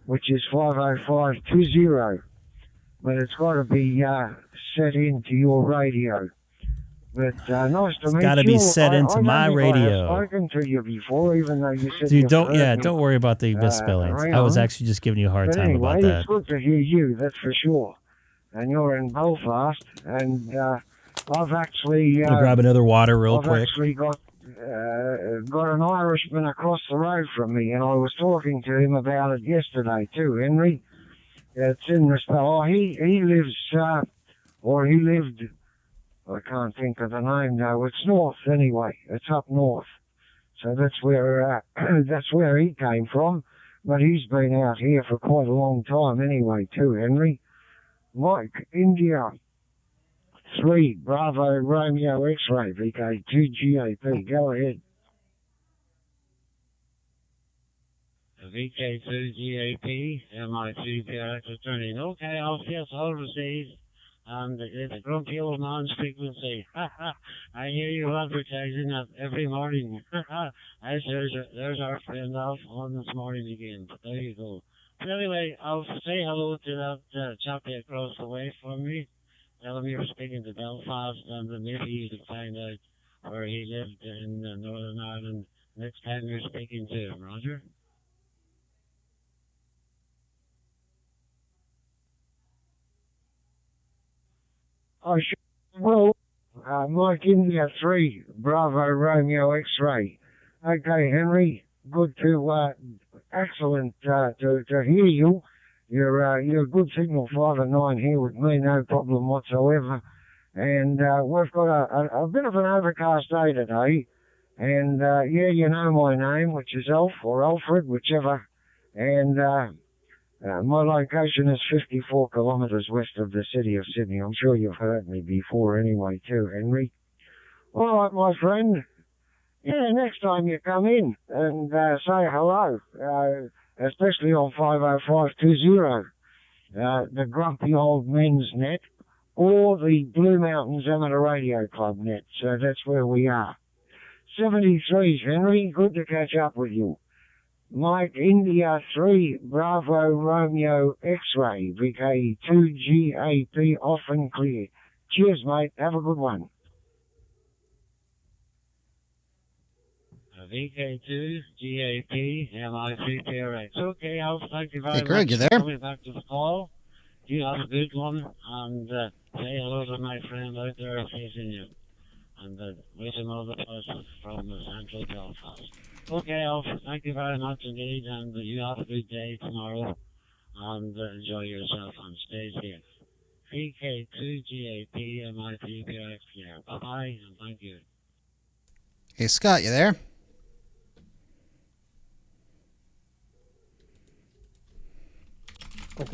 which is 50520. But it's got to be set into your radio. But nice to meet you. It's got to be set into my radio. I've spoken to you before, even though you said Dude, don't worry about the misspellings. I was actually just giving you a hard but time anyway, about that. It's good to hear you, that's for sure. And you're in Belfast, and I've actually... I'll grab another water real quick. I've actually got an Irishman across the road from me, and I was talking to him about it yesterday too, Henry. It's in respect. Oh, he lives, or he lived... I can't think of the name now. It's north anyway. It's up north. So that's where he came from. But he's been out here for quite a long time anyway too, Henry. Mike, India 3, Bravo Romeo X-ray, VK2GAP. Go ahead. VK2GAP, MIC, PRX returning. Okay, I'll receive. The grumpy old man's frequency. I hear you advertising that every morning. There's our friend Alf on this morning again. But there you go. But anyway, I'll say hello to that chappie across the way from me. Tell him you're speaking to Belfast, and maybe you can find out where he lived in Northern Ireland next time you're speaking to him, Roger? I sure will. Mike India 3, Bravo Romeo X-ray. Okay, Henry, good to, excellent to hear you. You're good signal 5 and 9 here with me, no problem whatsoever. And we've got a bit of an overcast day today. And yeah, you know my name, which is Alf or Alfred, whichever. And my location is 54 kilometres west of the city of Sydney. I'm sure you've heard me before anyway too, Henry. All right, my friend. Yeah, next time you come in and say hello, especially on 50520, the Grumpy Old Men's Net, or the Blue Mountains Amateur Radio Club net. So that's where we are. 73s, Henry. Good to catch up with you. Mike India 3 Bravo Romeo X-Ray VK2GAP off and clear. Cheers, mate. Have a good one. VK2 GAP MICPRX. Okay, I'll thank you very much. Hey, Greg, you there? For coming back to the call. You have a good one, and say hello to my friend out there facing you. And wish him all the best from the Central Belfast. Okay, Alf, thank you very much indeed, and you have a good day tomorrow, and enjoy yourself and stay safe. VK2GAP MICPRX here. Bye-bye, and thank you. Hey, Scott, you there?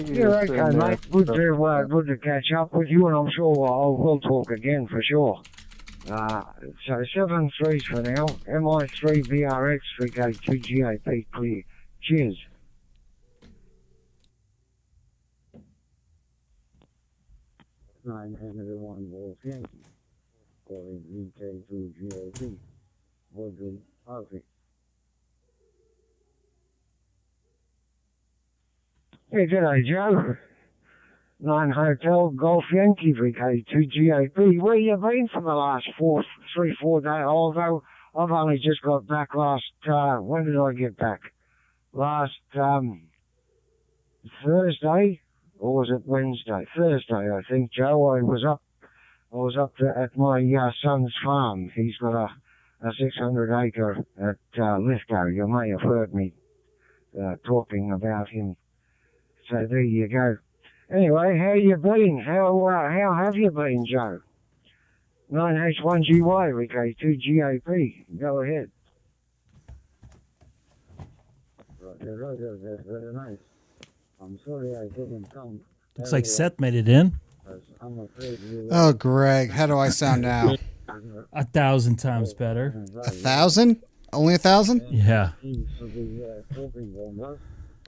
You're okay, mate. Good to catch up with you, and I'm sure we'll talk again for sure. So 7 3s for now. MI3 VRX 3K2 GAP clear. Cheers. One Wolf Yankee. Calling VK2 GAP. Woodland Harvey. Hey, g'day, Joe. 9 Hotel Golf Yankee VK2 GAP. Where you been for the last 4 days? Although I've only just got back last, when did I get back? Last, Thursday? Or was it Wednesday? Thursday, I think, Joe. I was up at my son's farm. He's got a 600 acre at Lithgow. You may have heard me talking about him. So there you go. Anyway, how you been? How have you been, Joe? 9H1GY, VK2 GAP. Go ahead. Very nice. I'm sorry I didn't come. Looks like Seth made it in. Oh, Greg, how do I sound now? 1,000 times better. 1,000? Only 1,000? Yeah.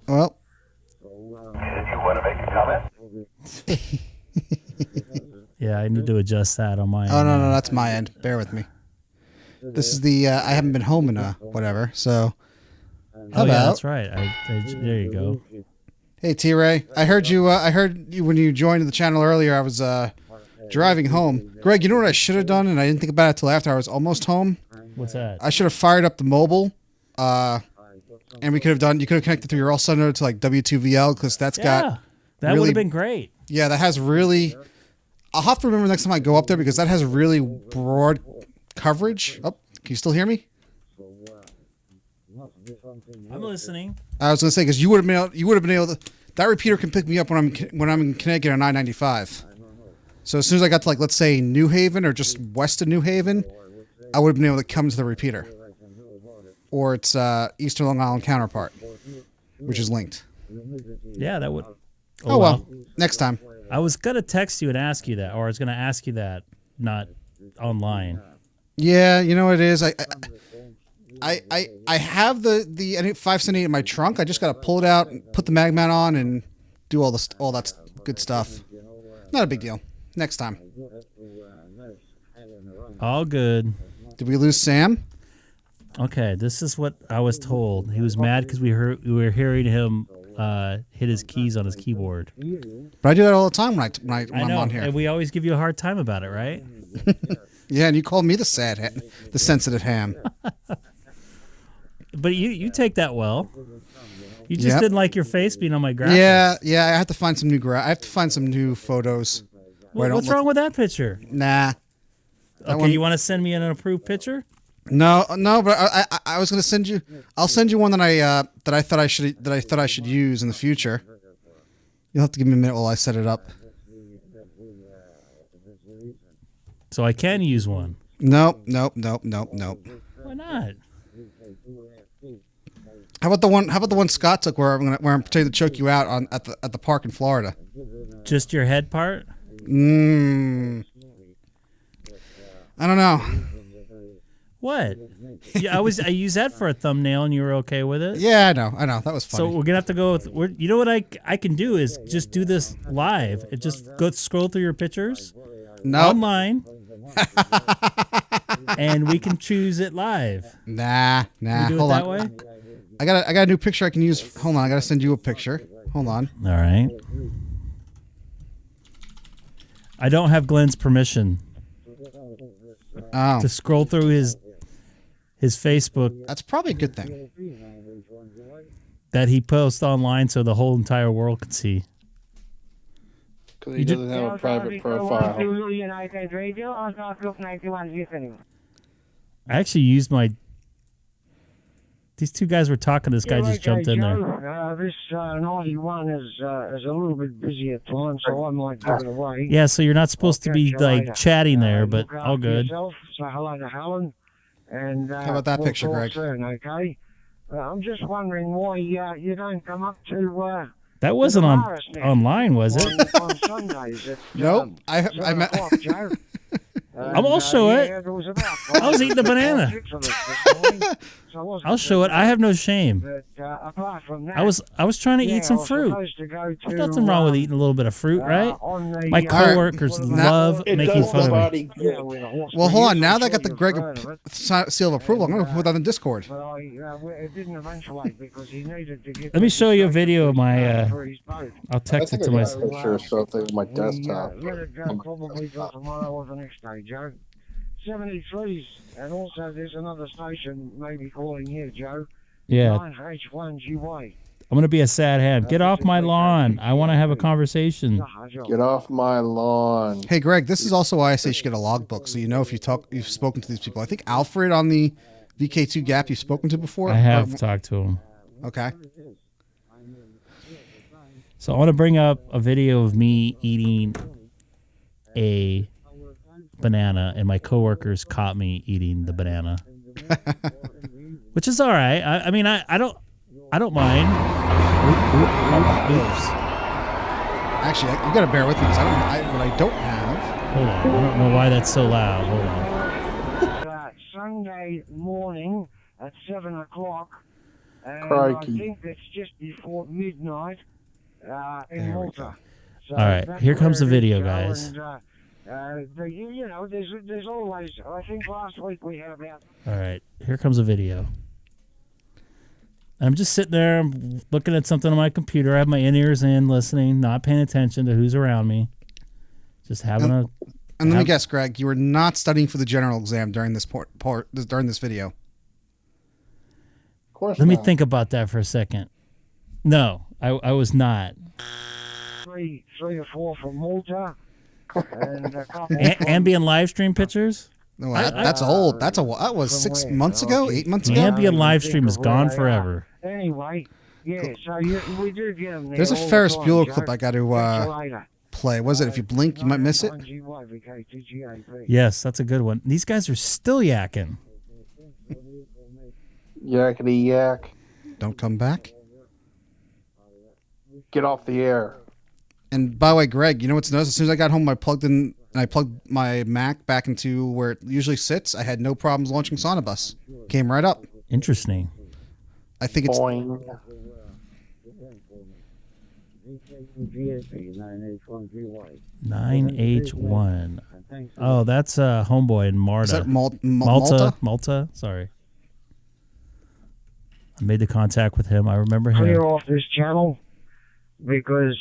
Well. You want to make a comment? Yeah, I need to adjust that on my end. Oh, no, that's my end. Bear with me. This is the, I haven't been home in whatever, so. Oh, yeah, that's right. There you go. Hey, T-Ray. I heard you when you joined the channel earlier. I was driving home. Greg, you know what I should have done, and I didn't think about it till after I was almost home? What's that? I should have fired up the mobile, and you could have connected through your Allstar node to like W2VL, because that's got that would have been great. Yeah, that has really. I'll have to remember next time I go up there, because that has really broad coverage. Oh, can you still hear me? I'm listening. I was gonna say, because you would have been able to. That repeater can pick me up when I'm in Connecticut on 995. So as soon as I got to, like, let's say New Haven or just west of New Haven, I would have been able to come to the repeater, or its Eastern Long Island counterpart, which is linked. Yeah, that would. Oh well, next time. I was gonna text you and ask you that, or I was gonna ask you that, not online. Yeah, you know what it is. I have the 578 in my trunk. I just gotta pull it out, and put the mag mount on, and do all that good stuff. Not a big deal. Next time. All good. Did we lose Sam? Okay, this is what I was told. He was mad because we were hearing him hit his keys on his keyboard. But I do that all the time when I'm on here. And we always give you a hard time about it, right? Yeah, and you called me the sensitive ham. But you take that well. You just didn't like your face being on my graphics. Yeah. I have to find some new I have to find some new photos. What's wrong with that picture? Nah. Okay, you want to send me an approved picture? No, but I was gonna send you. I'll send you one that I thought I should use in the future. You'll have to give me a minute while I set it up. So I can use one. Nope. Why not? How about the one Scott took where I'm pretending to choke you out at the park in Florida? Just your head part? I don't know. What? Yeah, I used that for a thumbnail, and you were okay with it. Yeah, I know. That was funny. So we're gonna have to go with. You know what I can do is just do this live. It just go scroll through your pictures online, and we can choose it live. Nah. We do Hold it that on. way? I got a new picture I can use. Hold on, I gotta send you a picture. Hold on. All right. I don't have Glenn's permission to scroll through his Facebook. That's probably a good thing. That he posts online so the whole entire world can see. Because he doesn't have a private profile. I actually used my... These two guys were talking. This guy just jumped in there. This 91 is a little bit busy at times, so I might give it away. Yeah, so you're not supposed to be like chatting there, but all good. Yourself, say hello to Helen. And, how about that picture, Greg? Soon, okay? I'm just wondering why you don't come up to... That wasn't online, was it? On Sundays at, nope. I met... I'll show it. I was eating the banana. I'll show it. I have no shame. Apart from that, I was trying to eat some fruit. There's nothing wrong with eating a little bit of fruit, right? My coworkers love making fun of me. Well, hold on. Now that I got the Greg seal of approval, I'm going to put that in Discord. It didn't eventuate because he needed to get. Let me show you a video of my. I'll text it to my. Picture or something of my desktop. Let it go probably for tomorrow or the next day, Joe. 73s, and also there's another station maybe calling here, Joe. Yeah. 9H1GY. I'm gonna be a sad ham. Get off my lawn. I want to have a conversation. Get off my lawn. Hey, Greg, this is also why I say you should get a logbook, so you know if you've spoken to these people. I think Alfred on the VK2 Gap you've spoken to before. I have talked to him. Okay. So I want to bring up a video of me eating a banana, and my coworkers caught me eating the banana, which is all right. I mean, I don't mind. Oops. Actually, you got to bear with me because what I don't have. Hold on, I don't know why that's so loud. Hold on. Sunday morning at 7 o'clock. Crikey. I think it's just before midnight in Malta. So all right, here comes the video, guys. And, you know, there's always. I think last week we had about. All right, here comes a video. I'm just sitting there, I'm looking at something on my computer. I have my in-ears in, listening, not paying attention to who's around me. Just having a... And let me guess, Greg, you were not studying for the general exam during this during this video. Of course Let me not. think about that for a second. No, I was not. Three or four from Malta. And a couple Ambient live stream pictures? No, that's old. That was 6 months ago, 8 months ago. Ambient live stream is gone forever. Anyway, yeah, so we do get them there. There's a all the Ferris time, Bueller Joe. clip I got to Catch you later. play. Was it? If you blink, you might miss it. Yes, that's a good one. These guys are still yakking. Yakety yak. Don't come back. Get off the air. And by the way, Greg, you know what's nice? As soon as I got home, I plugged my Mac back into where it usually sits. I had no problems launching Sonobus. Came right up. Interesting. I think it's... Boing. 9H1. Oh, that's homeboy in Marta. Is that Malta? Malta? Sorry. I made the contact with him. I remember him. Clear off this channel because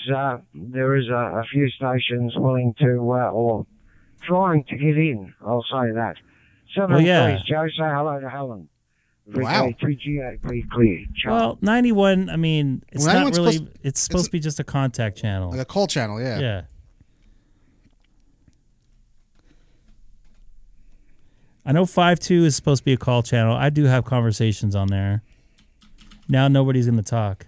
there is a few stations willing to or trying to get in. I'll say that. Well, yeah. Please, Joe, say hello to Helen. Wow. Clear. Well, 91, I mean, it's Well, not really, supposed- it's supposed to be just a contact channel. Like a call channel, yeah. Yeah. I know 5.2 is supposed to be a call channel. I do have conversations on there. Now nobody's going to talk.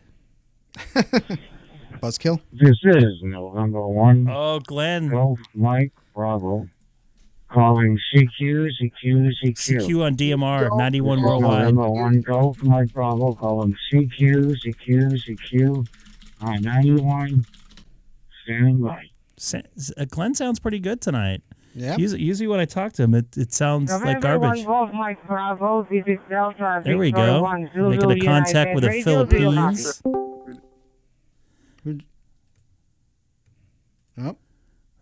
Buzzkill? This is November 1. Oh, Glenn. Golf Mike Bravo. Calling CQ. CQ on DMR, 91 worldwide. November 1 Golf Mike Bravo. Calling CQ. On 91. Standing by. Glenn sounds pretty good tonight. Yeah. Usually when I talk to him, it sounds like garbage. There we go. Making a contact with the Philippines. Oh.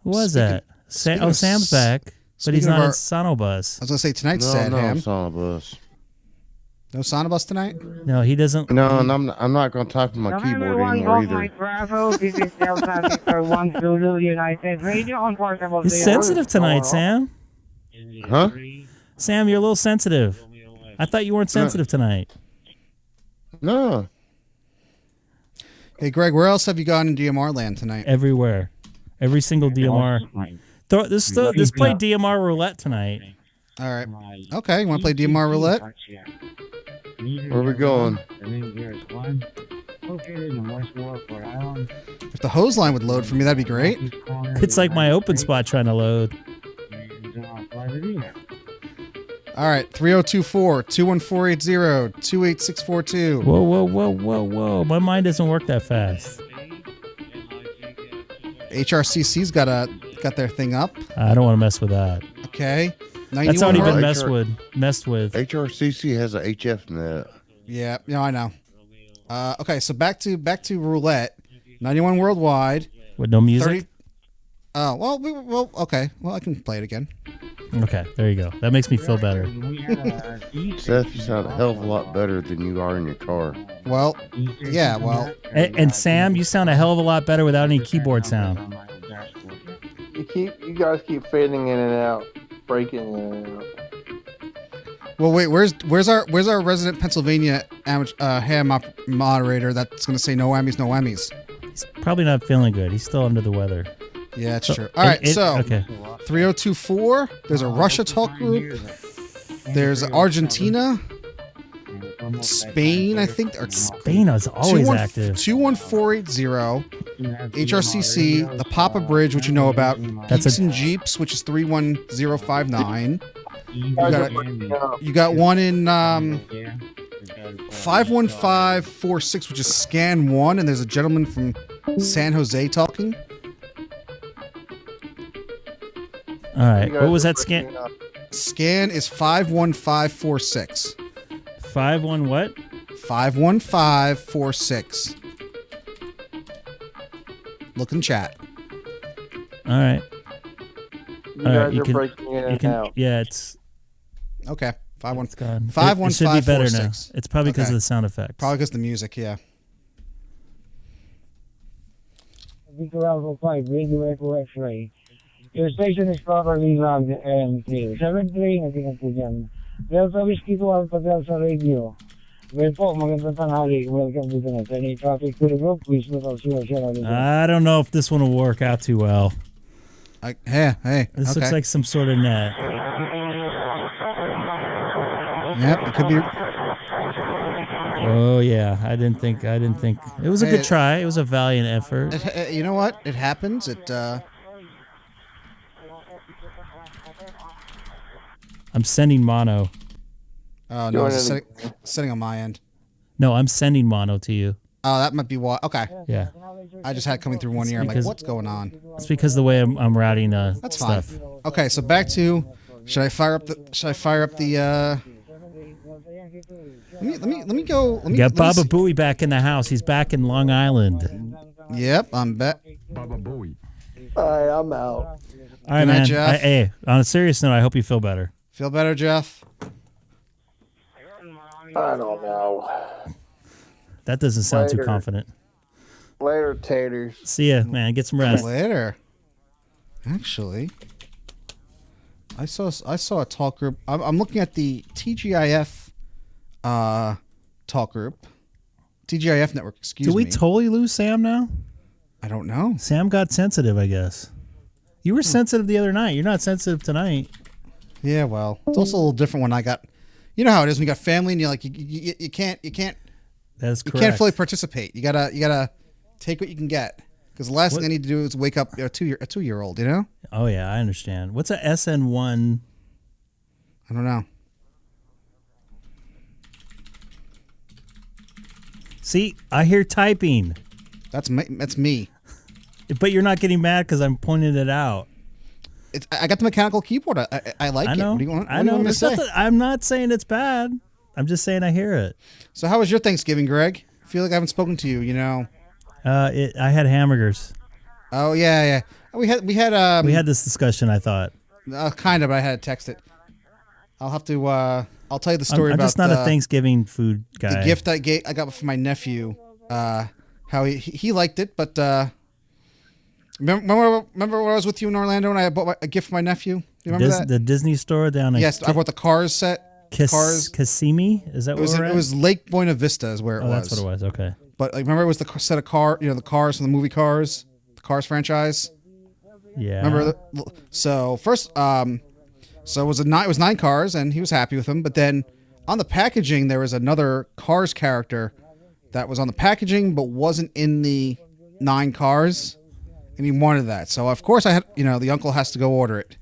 Who was that? Sam's back, but he's not in Sonobus. I was going to say tonight's No, Sad no, Ham. Sonobus. No Sonobus tonight? No, he doesn't. No, and I'm not going to type on my keyboard anymore either. Bravo, this is Delta for 1 Zulu United Radio on portable. He's sensitive tonight, Sam. Huh? Sam, you're a little sensitive. I thought you weren't sensitive tonight. No. Hey, Greg, where else have you gone in DMR land tonight? Everywhere. Every single DMR. Let's play DMR roulette tonight. All right. Okay, you want to play DMR roulette? Where are we going? If the hose line would load for me, that'd be great. It's like my open spot trying to load. All right, 3024-21480-28642. Whoa. My mind doesn't work that fast. HRCC's got their thing up. I don't want to mess with that. Okay. That's already been messed with. HRCC has a HF net. Yeah, I know. Okay, so back to roulette. 91 worldwide. With no music? 30, okay. Well, I can play it again. Okay, there you go. That makes me feel better. Seth, you sound a hell of a lot better than you are in your car. Well, yeah, well. And Sam, you sound a hell of a lot better without any keyboard sound. You guys keep fading in and out, breaking in and out. Well, wait. Where's our resident Pennsylvania ham moderator that's gonna say no whammies, no whammies? He's probably not feeling good. He's still under the weather. Yeah, it's true. All right, okay. 3024. There's a Russia talk group. There's Argentina, Spain, I think. Spain is always active. 21480, HRCC, the Papa Bridge, which you know about. That's Geeks and Jeeps, which is 31059. You got one in 51546, which is Scan 1, and there's a gentleman from San Jose talking. All right. What was that scan? Scan is 51546. 51 what? 51546. Look in chat. All right. You guys are breaking in and out. Yeah, it's okay. 515. 51546. It should be better now. It's probably because of the sound effects. Probably because of the music. Yeah. Your station is properly logged and clear. 73, natingan po dyan. Delta Whiskey 12 pa Delta Radio. Well po, magandang tanghali. Welcome to the net. Any traffic to the group, please look out your channel. I don't know if this one will work out too well. Hey. This looks like some sort of net. Yep, it could be. Oh yeah, I didn't think. It was a good try. It was a valiant effort. You know what? It happens. I'm sending mono. Oh no, it's setting on my end. No, I'm sending mono to you. Oh, that might be why. Okay. Yeah. I just had it coming through one ear. I'm like, what's going on? It's because the way I'm routing That's stuff. Fine. Okay, so back to. Should I fire up the? Let me go. Got Baba Booey back in the house. He's back in Long Island. Yep, I'm back. Baba Booey. All right, I'm out. All right, man. Hey, on a serious note, I hope you feel better. Feel better, Jeff? I don't know. That doesn't sound too confident. Later, taters. See ya, man. Get some rest. Later. Actually, I saw a talk group. I'm looking at the TGIF talk group. TGIF network, excuse me. Did we totally lose Sam now? I don't know. Sam got sensitive, I guess. You were sensitive the other night. You're not sensitive tonight. Yeah, well, it's also a little different when I got. You know how it is when you got family and you're like you can't. That's correct. You can't fully participate. You gotta take what you can get because the last thing I need to do is wake up a 2-year-old. You know? Oh yeah, I understand. What's a SN1? I don't know. See, I hear typing. That's me. But you're not getting mad because I'm pointing it out. I got the mechanical keyboard. I like it. What do you want me to say? I'm not saying it's bad. I'm just saying I hear it. So how was your Thanksgiving, Greg? I feel like I haven't spoken to you. You know. I had hamburgers. Oh yeah. We had this discussion. I thought. Kind of, but I had to text it. I'll have to. I'll tell you the story I'm about. just not a Thanksgiving food guy. The gift I got from my nephew. How he liked it, but remember when I was with you in Orlando and I bought a gift for my nephew? You remember that? The Disney store down in Yes, I bought the Cars set. Cars. Kissimmee? Is that what it was Lake Buena Vista is where it was. That's what it was. Okay. But like, remember it was the set of the Cars from the movie Cars, the Cars franchise. Yeah. Remember so first so it was 9 cars and he was happy with them, but then on the packaging there was another Cars character that was on the packaging but wasn't in the 9 cars, and he wanted that. So of course I had, the uncle has to go order it.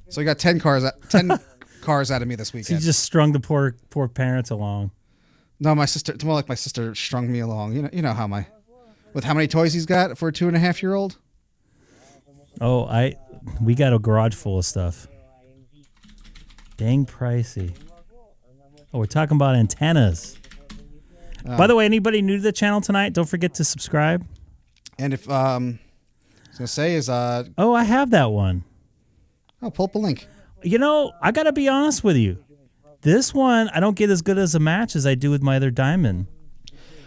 So he got 10 cars out of me this weekend. So you just strung the poor parents along. No, my sister. It's more like my sister strung me along. You know how many toys he's got for a 2.5-year-old. Oh, we got a garage full of stuff. Dang pricey. Oh, we're talking about antennas. By the way, anybody new to the channel tonight, don't forget to subscribe. And if I was gonna say is oh, I have that one. Oh, pull up a link. I gotta be honest with you. This one, I don't get as good as a match as I do with my other Diamond.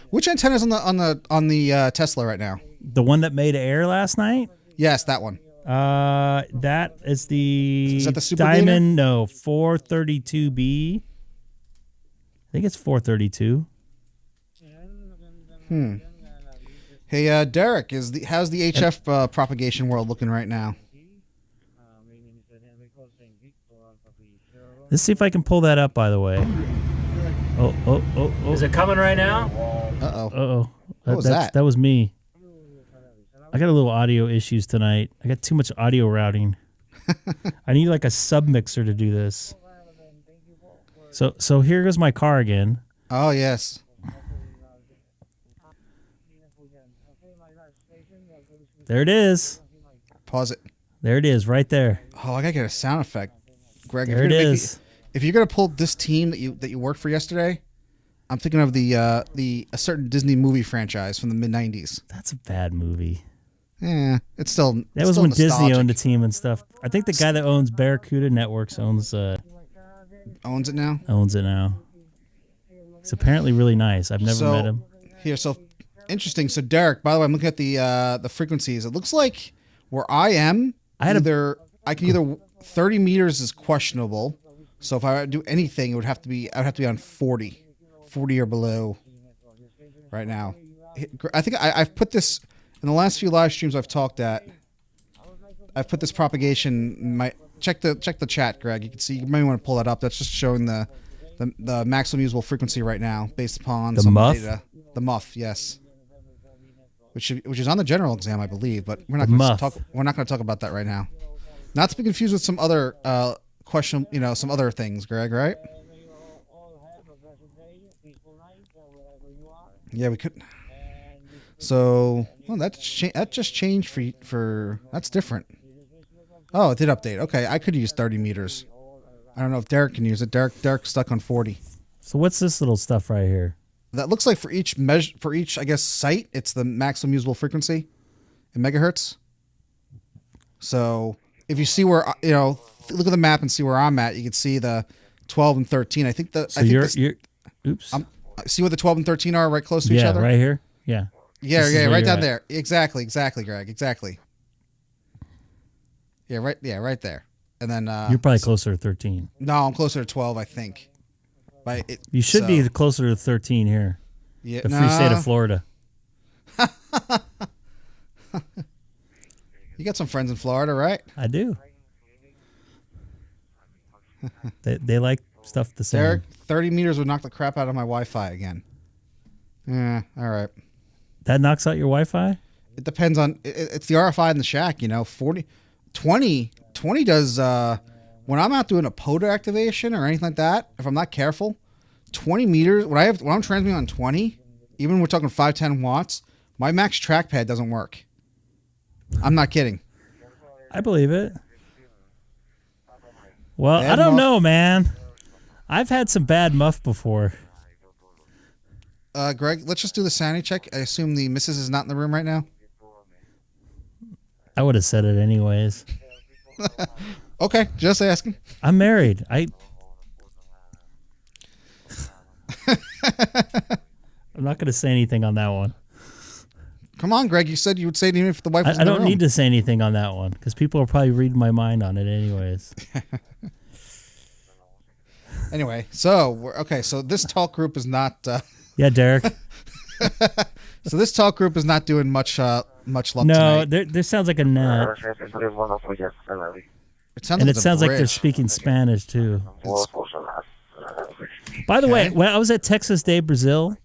Which antenna's on the Tesla right now? The one that made air last night? Yes, that one. That is the Is that the Super Diamond? No, 432B. I think it's 432. Hey, Derek, how's the HF propagation world looking right now? Let's see if I can pull that up, by the way. Oh. Is it coming right now? Uh-oh. What was that? That was me. I got a little audio issues tonight. I got too much audio routing. I need like a submixer to do this. So here goes my car again. Oh, yes. There it is. Pause it. There it is, right there. Oh, I gotta get a sound effect. Greg, there it is. If you're gonna pull this team that you worked for yesterday, I'm thinking of a certain Disney movie franchise from the mid-90s. That's a bad movie. Yeah, it's still. That was when Disney owned the team and stuff. I think the guy that owns Barracuda Networks owns it now. Owns it now. It's apparently really nice. I've never met him. So interesting. So Derek, by the way, I'm looking at the frequencies. It looks like where I am, I can either 30 meters is questionable. So if I do anything, I would have to be on 40 or below right now. I think I've put this in the last few live streams I've talked at. I've put this propagation. Check the chat, Greg. You can see. You may want to pull that up. That's just showing the maximum usable frequency right now, based upon the some muff. Data. The muff, yes. Which is on the general exam, I believe, but we're not going to talk about that right now. Not to be confused with some other some other things, Greg. Right? Yeah, we could. So, that just changed for that's different. Oh, it did update. Okay, I could use 30 meters. I don't know if Derek can use it. Derek's stuck on 40. So what's this little stuff right here? That looks like for each I guess site, it's the maximum usable frequency in megahertz. So if you see where look at the map and see where I'm at, you can see the 12 and 13. I think oops. See where the 12 and 13 are, right close to each other. Yeah, right here. Yeah. Yeah, right down there. Exactly, Greg. Exactly. Yeah, right there. And then you're probably closer to 13. No, I'm closer to 12, I think. You should be closer to 13 here. Yeah, the free state of Florida. You got some friends in Florida, right? I do. They like stuff the same. Derek, 30 meters would knock the crap out of my Wi-Fi again. Yeah, all right. That knocks out your Wi-Fi? It depends on it's the RFI in the shack, 20 does when I'm out doing a POTA activation or anything like that, if I'm not careful, 20 meters when I'm transmitting on 20, even when we're talking 510 watts, my max trackpad doesn't work. I'm not kidding. I believe it. Well, I don't know, man. I've had some bad muff before. Greg, let's just do the sanity check. I assume the missus is not in the room right now. I would have said it anyways. Okay, just asking. I'm married. I'm not going to say anything on that one. Come on, Greg. You said you would say it even if the wife was in I the don't room. need to say anything on that one because people are probably reading my mind on it anyways. Anyway, so so this talk group is not. Yeah, Derek. So this talk group is not doing much luck No, tonight. there sounds like a net. It sounds And like it it's a sounds like they're bridge. speaking Spanish too. By the way, when I was at Texas Day, Brazil,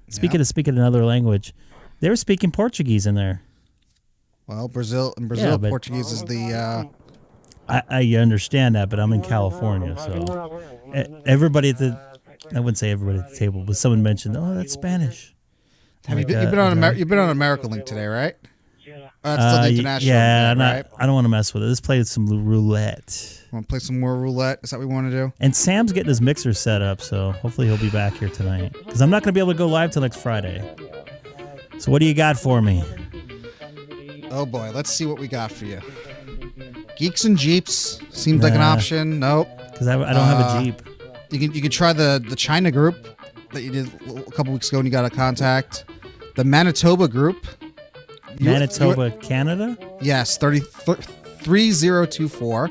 speaking another language, they were speaking Portuguese in there. Well, Brazil, but- Portuguese is the. I understand that, but I'm in California, so everybody at the I wouldn't say everybody at the table, but someone mentioned, "Oh, that's Spanish." Have you Like, been, you've been on you've been on America Link today, right? That's still the international. Yeah, link, right? I don't want to mess with it. Let's play some roulette. Want to play some more roulette? Is that what we want to do? And Sam's getting his mixer set up, so hopefully he'll be back here tonight. Because I'm not going to be able to go live till next Friday. So what do you got for me? Oh boy, let's see what we got for you. Geeks and Jeeps seems like an option. Nope. Because I don't have a Jeep. You can try the China group that you did a couple weeks ago and you got a contact. The Manitoba group. Manitoba, Canada? Yes, 3024.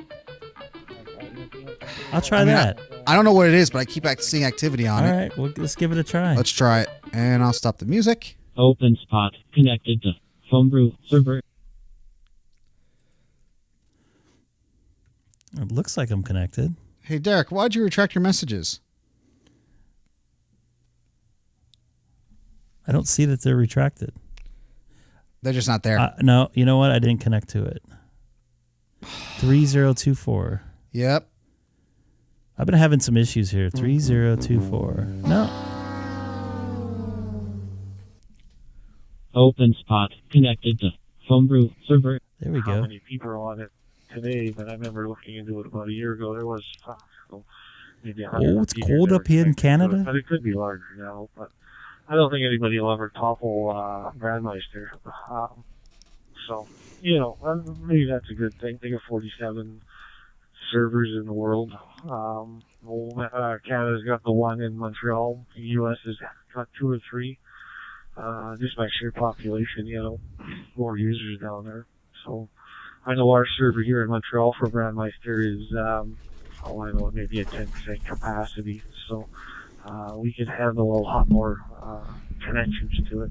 I'll try that. I don't know what it is, but I keep seeing activity on it. All right, well, let's give it a try. Let's try it. And I'll stop the music. Open spot connected to Homebrew server. It looks like I'm connected. Hey, Derek, why'd you retract your messages? I don't see that they're retracted. They're just not there. No, you know what? I didn't connect to it. 3024. Yep. I've been having some issues here. 3024. No. Open spot connected to Homebrew server. There we How go. many people are on it today? But I remember looking into it about a year ago. There was maybe 100 Oh, it's people cold that up here in were connected to it, Canada? But it could be larger now. But I don't think anybody will ever topple Brandmeister. So, maybe that's a good thing. They got 47 servers in the world. Canada's got the one in Montreal. The U.S. has got 2 or 3. Just by sheer population, more users down there. So, I know our server here in Montreal for Brandmeister is, maybe a 10% capacity. So, we could handle a lot more connections to it.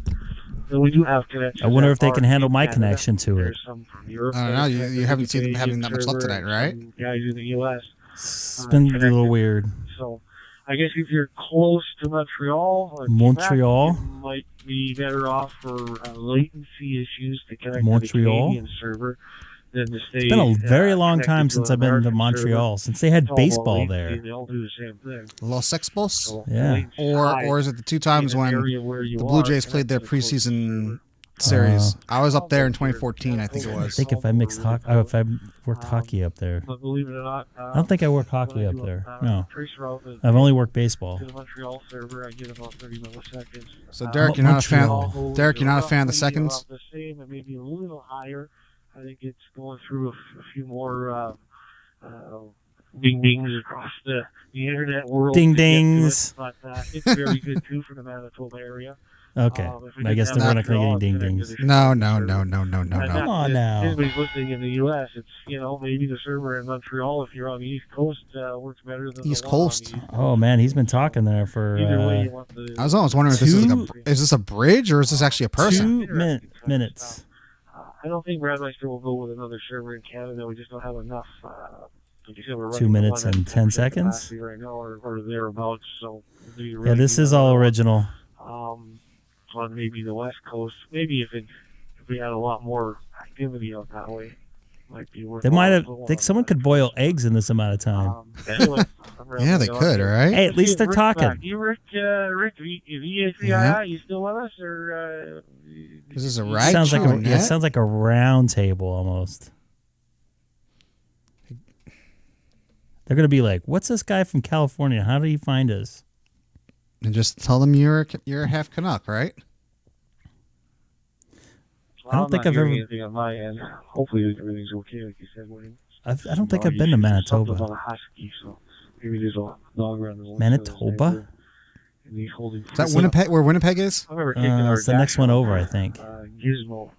And we do have connections. I wonder if they that can are handle in my Canada. connection to it. There's some from Europe. I don't know. You haven't seen them having that much luck tonight, right? Guys in the U.S. It's been a little weird. So, I guess if you're close to Montreal, or Montreal? Quebec, you might be better off for latency issues to connect to Montreal? the Canadian server than to stay. It's been a very long time connected to since an I've been to American Montreal, server. since they had It's all about baseball latency. there. They all do the same thing. Los Expos? So, Yeah. latency Or is it the 2 times in an when area where you the Blue are Jays played their connected to the closest preseason series? I was up there in 2014, I think it I was. think if I worked hockey up there. But believe it or not, I don't think I worked hockey up there. No. trace route is I've only worked baseball. to the Montreal server. I get about 30 milliseconds. So Derek, you're not a Montreal. fan. Derek, you're not a fan of the seconds. About the same, and maybe a little higher. I think it's going through a few more ding dings across the internet world. Ding to get to it, dings. But it's very good too for the Manitoba area. Okay. If we I didn't guess have then we're not going Montreal, to get any it's ding connected dings. to No. And Come on now. Anybody's listening in the U.S., it's, maybe the server in Montreal, if you're on the East Coast, works better than East the one on Coast. the East Oh, man, he's been talking there for Either way, you want the I was almost wondering if is this a bridge or is this actually a person? 2 minutes. I don't think Brandmeister will go with another server in Canada. We just don't have enough. Like you said, we're 2 running the minutes one and at 10 10% seconds? capacity right now, or thereabouts. So we Yeah, really this need is all another one. original. On maybe the West Coast, maybe if we had a lot more activity out that way, might be worth. They might have. Someone could boil eggs in this amount of time. Anyway, Yeah, they could, all right? Hey, at least they're Rick talking. back. You Rick, VSCII, Yeah. you still with us, or? Is this a ride? Sounds like show, it sounds like a round table almost. They're gonna be like, "What's this guy from California? How did he find us?" And just tell them you're a half Canuck, right? I don't think I've ever. Anything on my end. Hopefully everything's okay, like you said, William. I don't think I've been to Something Manitoba. about a husky, so maybe there's a dog around the Manitoba? he's holding. Is that Winnipeg? Where Winnipeg is? I remember taking our It's the next one over, I think. Gizmo,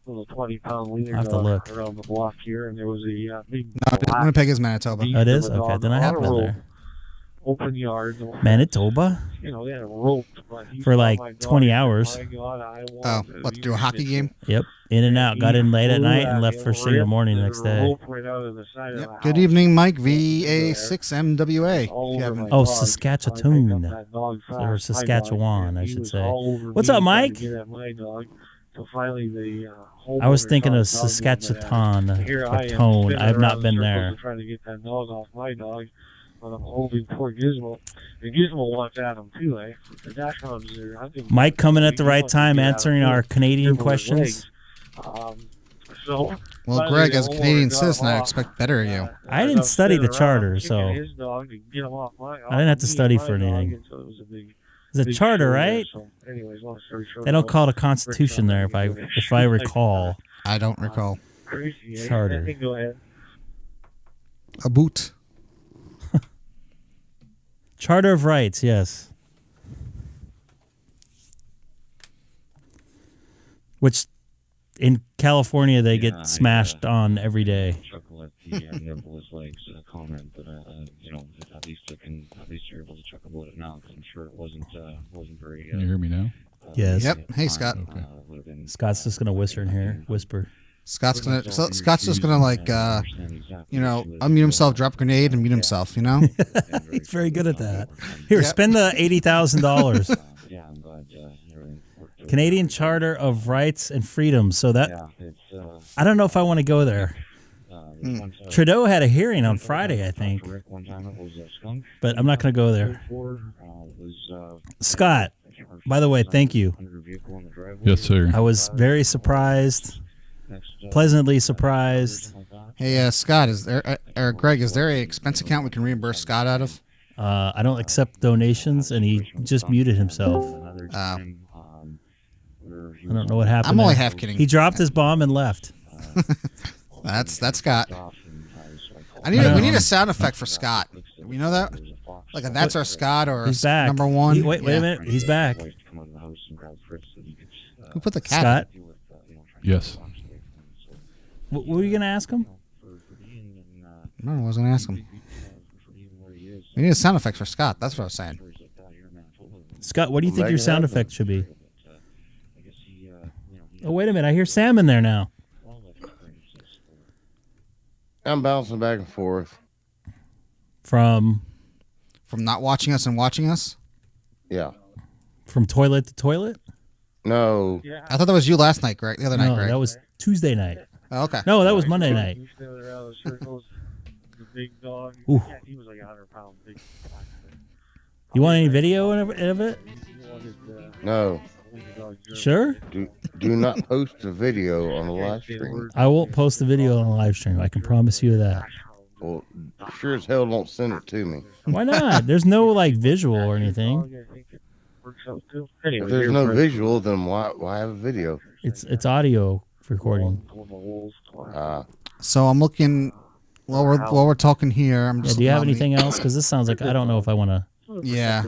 little 20-pound wiener I'll have to dog look. around the block here, and there was a big. No, Winnipeg is Manitoba. Oh, it is? Okay, then I have been there. Open yard. Manitoba? You know, they had a rope. For like 20 hours. Oh, what, to do a hockey game? Yep. In and out. Got in late at night and left first thing in the morning the next day. Yep. Good evening, Mike. VA6MWA. Oh, Saskatchewan. Or Saskatchewan, I should say. What's up, Mike? I was thinking of Saskatchewan, or Tone. I have not been there. Trying to get that dog off my dog. But I'm holding poor Gizmo. And Gizmo wants at him too, eh? The dash hounds are, I think, Mike coming at the right time, answering our Canadian questions. Well, Greg, as a Canadian citizen, I expect better of you. I didn't study the charter, so I didn't have to study for anything. It's a charter, right? They don't call it a constitution there, if I recall. I don't recall. Charter. A boot. Charter of Rights, yes. Which in California they get smashed on every day. Chuckle at the nebulous legs comment, but you know, at least you're able to chuckle about it now, because I'm sure it wasn't very. Can you hear me now? Yes. Yep. Hey, Scott. Scott's just gonna whisper in here. Whisper. Scott's just gonna like unmute himself, drop a grenade, and mute himself. You know. He's very good at that. Here, spend the $80,000. Canadian Charter of Rights and Freedoms. So that I don't know if I want to go there. Trudeau had a hearing on Friday, I think, but I'm not going to go there. Scott, by the way, thank you. Yes, sir. I was very surprised, pleasantly surprised. Hey, Scott, is there or Greg? Is there a expense account we can reimburse Scott out of? I don't accept donations, and he just muted himself. I don't know what happened. I'm only half kidding. He dropped his bomb and left. That's Scott. We need a sound effect for Scott. We know that, like a "That's Our Scott" or he's back. Number one. Wait a minute. He's back. Who put the cat? Scott. Yes. What were you gonna ask him? No, I wasn't asking. We need a sound effect for Scott. That's what I was saying. Scott, what do you think your sound effect should be? Oh, wait a minute. I hear Sam in there now. I'm bouncing back and forth. From not watching us and watching us? Yeah. From toilet to toilet? No. I thought that was you last night, Greg. The other night, Greg. That was Tuesday night. Oh, okay. No, that was Monday night. Ooh. You want any video of it? No. Sure? Do not post a video on a live stream. I won't post the video on a live stream. I can promise you that. Well, sure as hell don't send it to me. Why not? There's no like visual or anything. If there's no visual, then why have a video? It's audio recording. So I'm looking while we're talking here. I'm just do you have anything else? Because this sounds like I don't know if I want to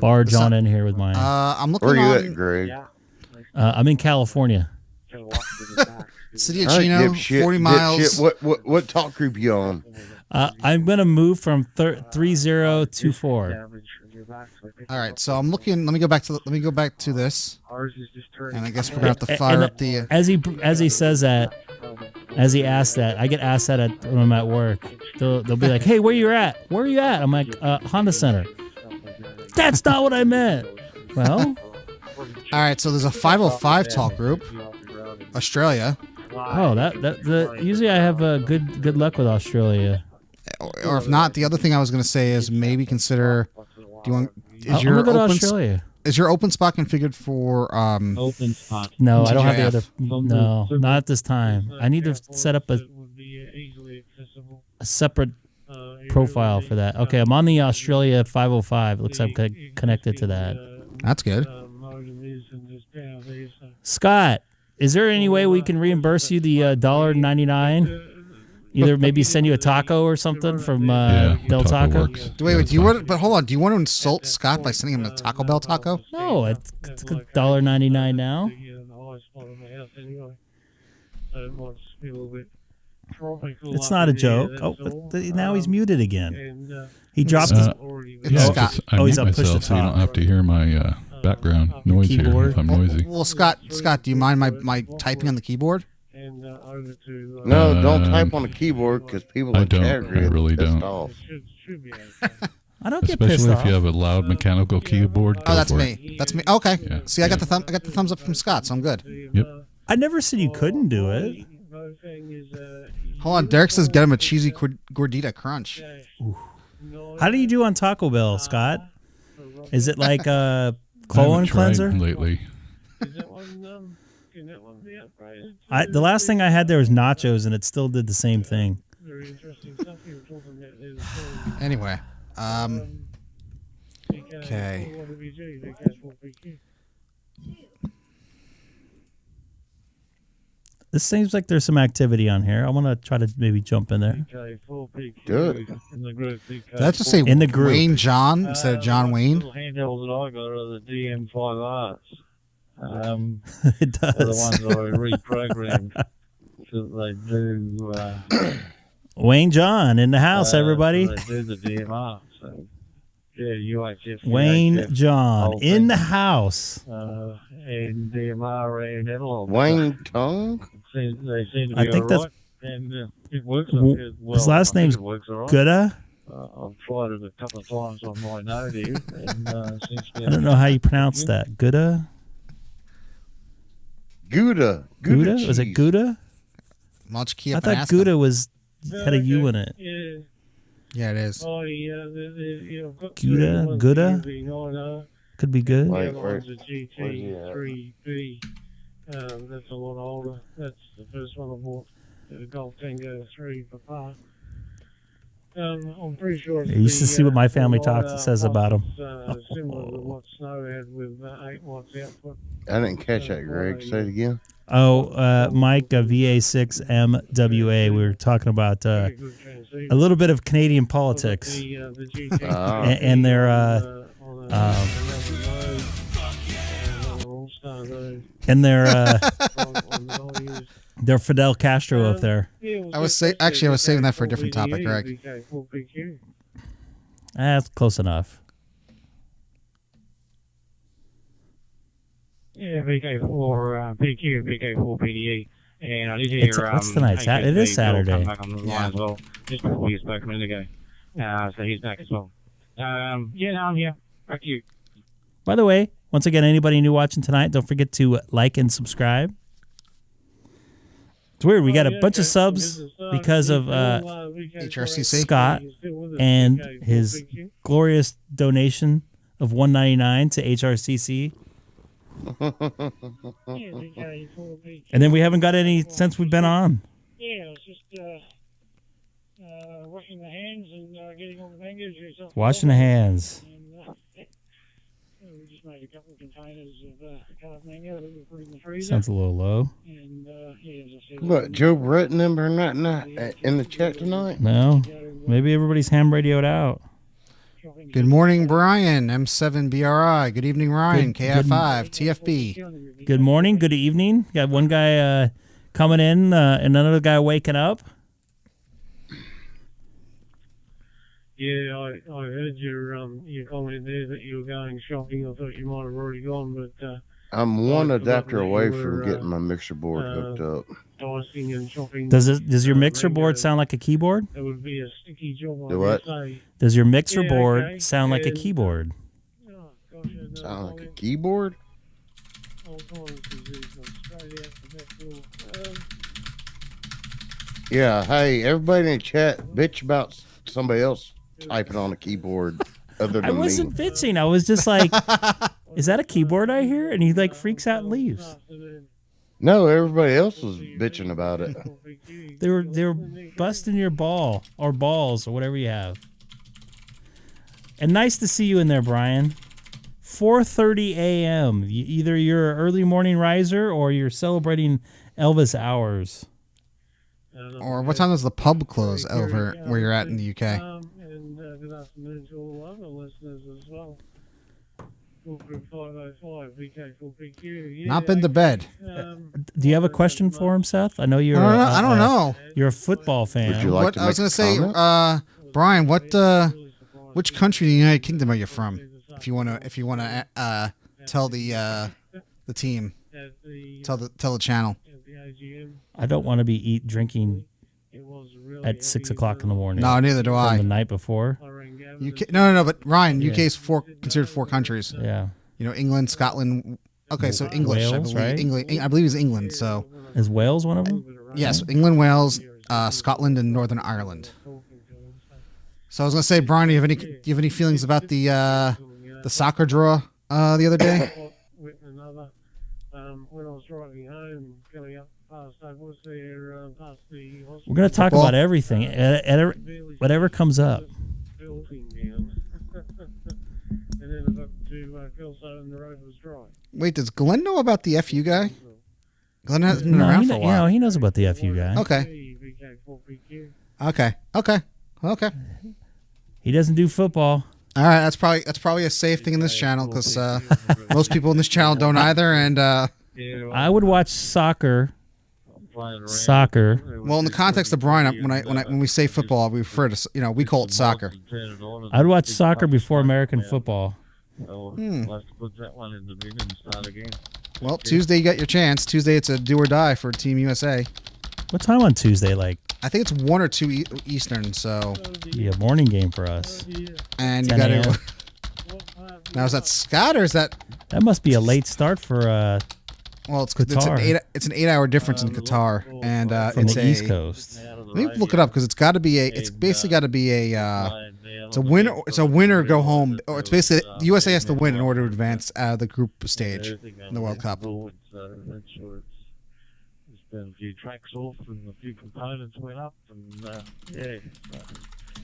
barge on in here with mine. I'm looking. Where are you at, Greg? I'm in California. City of Chino, 40 miles. What talk group you on? I'm gonna move from 3024. All right, so I'm looking. Let me go back to this. And I guess we're gonna have to fire up the. As he says that, as he asks that, I get asked that when I'm at work. They'll be like, "Hey, where you at? Where are you at?" I'm like, "Honda Center." That's not what I meant. Well. All right, so there's a 505 talk group, Australia. Oh, usually I have good luck with Australia. Or if not, the other thing I was going to say is maybe consider. I'm gonna go to Australia. Is your open spot configured for open spot? No, I don't have the other. No, not at this time. I need to set up a separate profile for that. Okay, I'm on the Australia 505. It looks like I'm connected to that. That's good. Scott, is there any way we can reimburse you the $1.99? Either maybe send you a taco or something from Del Taco. Wait, do you want? But hold on, do you want to insult Scott by sending him a Taco Bell taco? No, it's $1.99 now. It's not a joke. Oh, but now he's muted again. He dropped his. I mute myself so you don't have to hear my background noise here if I'm noisy. Well, Scott, do you mind my typing on the keyboard? No, don't type on the keyboard because people in chat I really don't. off. I don't get pissed Especially off. if you have a loud mechanical keyboard. Oh, that's go for me. it. That's me. Okay. Yeah. See, I got the thumbs up from Scott, so I'm good. Yep. I never said you couldn't do it. Hold on, Derek says get him a cheesy gordita crunch. Ooh. How do you do on Taco Bell, Scott? Is it like a I colon haven't tried cleanser? lately. The last thing I had there was nachos, and it still did the same thing. Anyway, okay. This seems like there's some activity on here. I want to try to maybe jump in there. Good. Did I just say in the group. Wayne John instead of John Wayne? Handhelds that I got are the DM5Rs. It does. They're the ones that I reprogrammed so that they do. Wayne John in the house, everybody. They do the DMR. So yeah, UHF. Wayne VHF, John whole in thing. the house. And DMR and analog. Wayne Tongue? They seem to be I think that's. alright, and it works. W- Well, his last I think name's it works all right. Gooda. I've tried it a couple of times on my note here, and seems to be I don't know how you pronounce that. Gooda. Gouda. Gouda? Was it Gouda? Much Kia I thought Gouda had a U in it. Yeah, it is. Gouda? Gouda? Could be good. The other one's a GT3B. That's a lot older. That's the first one I bought. The Golf Tango 3 Papa. I'm pretty sure it's You used to see what my family the says about him. Similar to what Snow had with 8 watts output. I didn't catch that, Greg. Say it again. Oh, Mike, VA6MWA. We were talking about a little bit of Canadian politics and their their Fidel Castro up there. I was saving that for a different topic, Greg. That's close enough. Yeah, VK4 PQ, VK4 PDE. And I did hear What's tonight? It is Saturday. Come back on the line as well, just before he spoke a minute ago. So he's back as well. Yeah, no, I'm here. Back to you. By the way, once again, anybody new watching tonight, don't forget to like and subscribe. It's weird. We got a bunch of subs because of HRCC Scott and his glorious donation of $1.99 to HRCC. And then we haven't got any since we've been on. Yeah, it's just washing the hands and getting all the mangoes yourself. Washing the hands. We just made a couple of containers of carved mango that we put in the freezer. Sounds a little low. And yeah, as I said, What, Joe Brett and them are not in the chat tonight? No. Maybe everybody's ham radioed out. Good morning, Brian, M7BRI. Good evening, Ryan, KF5, TFB. Good morning, good evening. Got one guy coming in and another guy waking up. Yeah, I heard your comment there that you were going shopping. I thought you might have already gone, but I'm one adapter away from getting my mixer board hooked up. Dicing and shopping. Does your mixer board sound like a keyboard? It would be a sticky job. Do what? Does your mixer board sound like a keyboard? Sound like a keyboard? Yeah, hey, everybody in the chat, bitch about somebody else typing on a keyboard other than I wasn't bitching. I was just like, is that a keyboard I hear? And he like freaks out and leaves. No, everybody else was bitching about it. They were busting your ball or balls or whatever you have. And nice to see you in there, Brian. 4:30 a.m. Either you're an early morning riser or you're celebrating Elvis hours. Or what time does the pub close over where you're at in the UK? And good afternoon to all other listeners as well. Not been to bed. Do you have a question for him, Seth? I know you're. I don't know. You're a football fan. Would you like to I was make going to a say, comment? Brian, which country in the United Kingdom are you from? If you want to tell the team, tell the channel. I don't want to be drinking at 6 o'clock in the morning. No, neither do I. From the night before. UK, no. But Ryan, UK is considered 4 countries. Yeah. You know, England, Scotland. Okay, so English, Wales, I believe. right? England, I believe it's England. So is Wales one of them? Yes, England, Wales, Scotland, and Northern Ireland. So I was gonna say, Brian, do you have any feelings about the soccer draw the other day? When I was driving home, coming up past past the hospital. We're gonna talk about everything, whatever comes up. And then I got to Philstone and the road was dry. Wait, does Glenn know about the FU guy? Glenn hasn't been around for a while. He knows about the FU guy. Okay. He doesn't do football. All right, that's probably a safe thing in this channel because most people in this channel don't either. And I would watch soccer. Well, in the context of Brian, when we say football, we refer to we call it soccer. I'd watch soccer before American football. Let's put that one in the bin and start again. Well, Tuesday you got your chance. Tuesday it's a do or die for Team USA. What time on Tuesday? I think it's 1 or 2 Eastern. So be a morning game for us. And you got to. Now is that Scott or is that? That must be a late start for. Well, it's Qatar. it's an 8-hour difference in Qatar, and from it's the East Coast. Let me look it up because it's got to be it's basically got to be it's a winner. It's a winner go home, or it's basically the USA has to win in order to advance out of the group stage in the World Cup. There's been a few tracks off and a few components went up, and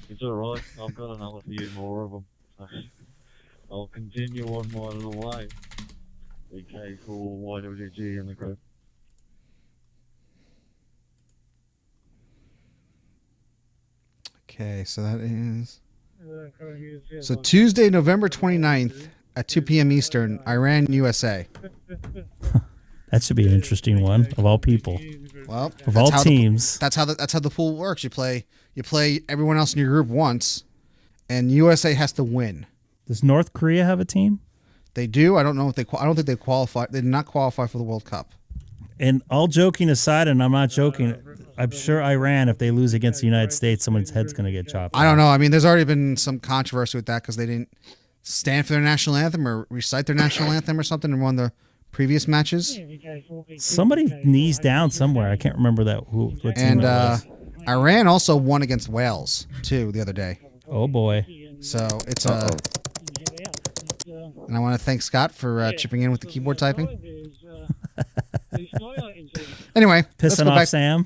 it's all right. I've got another few more of them. I'll continue on my little way. K4 YWG in the group. Okay, so that is Tuesday, November 29th at 2 p.m. Eastern, Iran, USA. That should be an interesting one of all people. Well, of all teams, that's how the pool works. You play everyone else in your group once, and USA has to win. Does North Korea have a team? They do. I don't know if I don't think they qualify. They did not qualify for the World Cup. And all joking aside, and I'm not joking, I'm sure Iran, if they lose against the United States, someone's head's going to get chopped. I don't know. I mean, there's already been some controversy with that because they didn't stand for their national anthem or recite their national anthem or something in one of the previous matches. Somebody knees down somewhere. I can't remember what team that was. Iran also won against Wales too the other day. Oh boy! So it's and I want to thank Scott for chipping in with the keyboard typing. Anyway, pissing off Sam.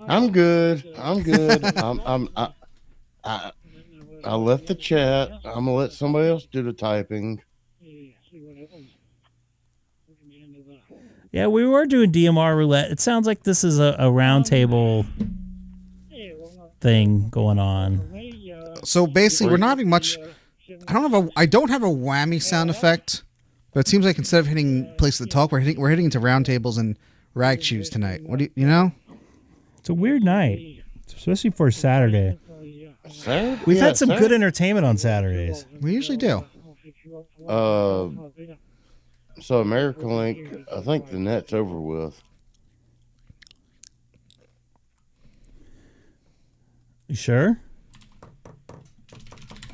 I'm good. I left the chat. I'm gonna let somebody else do the typing. Yeah, we were doing DMR roulette. It sounds like this is a round table thing going on. So basically, we're not having much. I don't have a whammy sound effect, but it seems like instead of hitting place to talk, we're hitting into round tables and rag chews tonight. What do you know? It's a weird night, especially for Saturday. Saturday? We've had some good entertainment on Saturdays. We usually do. So American Link, I think the net's over with. You sure?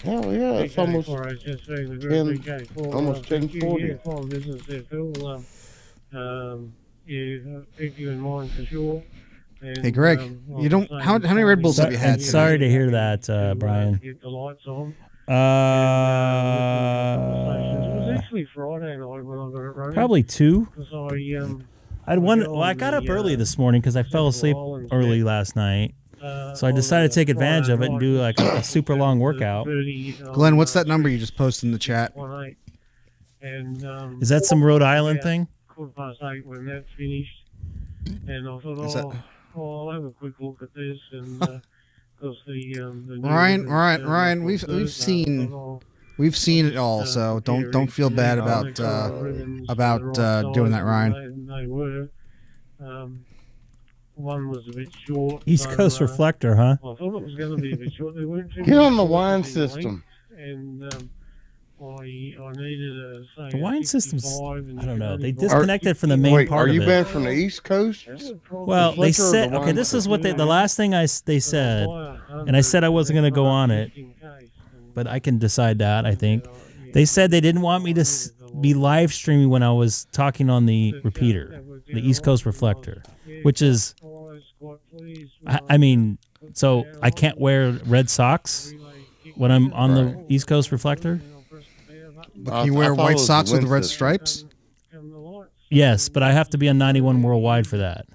Hell yeah, it's almost 10:40. Keep you in mind for sure. And, Hey Greg, you don't. How many Red Bulls have you had? Sorry to hear that, Brian. Get the lights on. Uh, It was actually Friday night when I got it running. Probably two. I I got up early this morning because I fell asleep early last night. So I decided to take advantage of it and do like a super long workout. Glenn, what's that number you just posted in the chat? And, Is that some Rhode Island thing? 8:15 when that's finished. And I thought, I'll have a quick look at this, and because the Ryan, we've seen it all, so don't feel bad about doing that, Ryan. They were. One was a bit short. East Coast reflector, huh? I thought it was going to be a bit short. They weren't too Get on the short wine to be system. length, and I needed a say The wine systems, 65, and I don't know. They you can only disconnected from the main part Are of you it. banned from the East Coast? Well, they Reflector or said, the okay, wine this is system? what the last thing they said, and I said I wasn't going to go on it, but I can decide that, I think. They said they didn't want me to be live streaming when I was talking on the repeater, the East Coast reflector, which is, I mean, so I can't wear red socks when I'm on the East Coast reflector? But can you wear white socks with red stripes? Yes, but I have to be on 91 worldwide for that.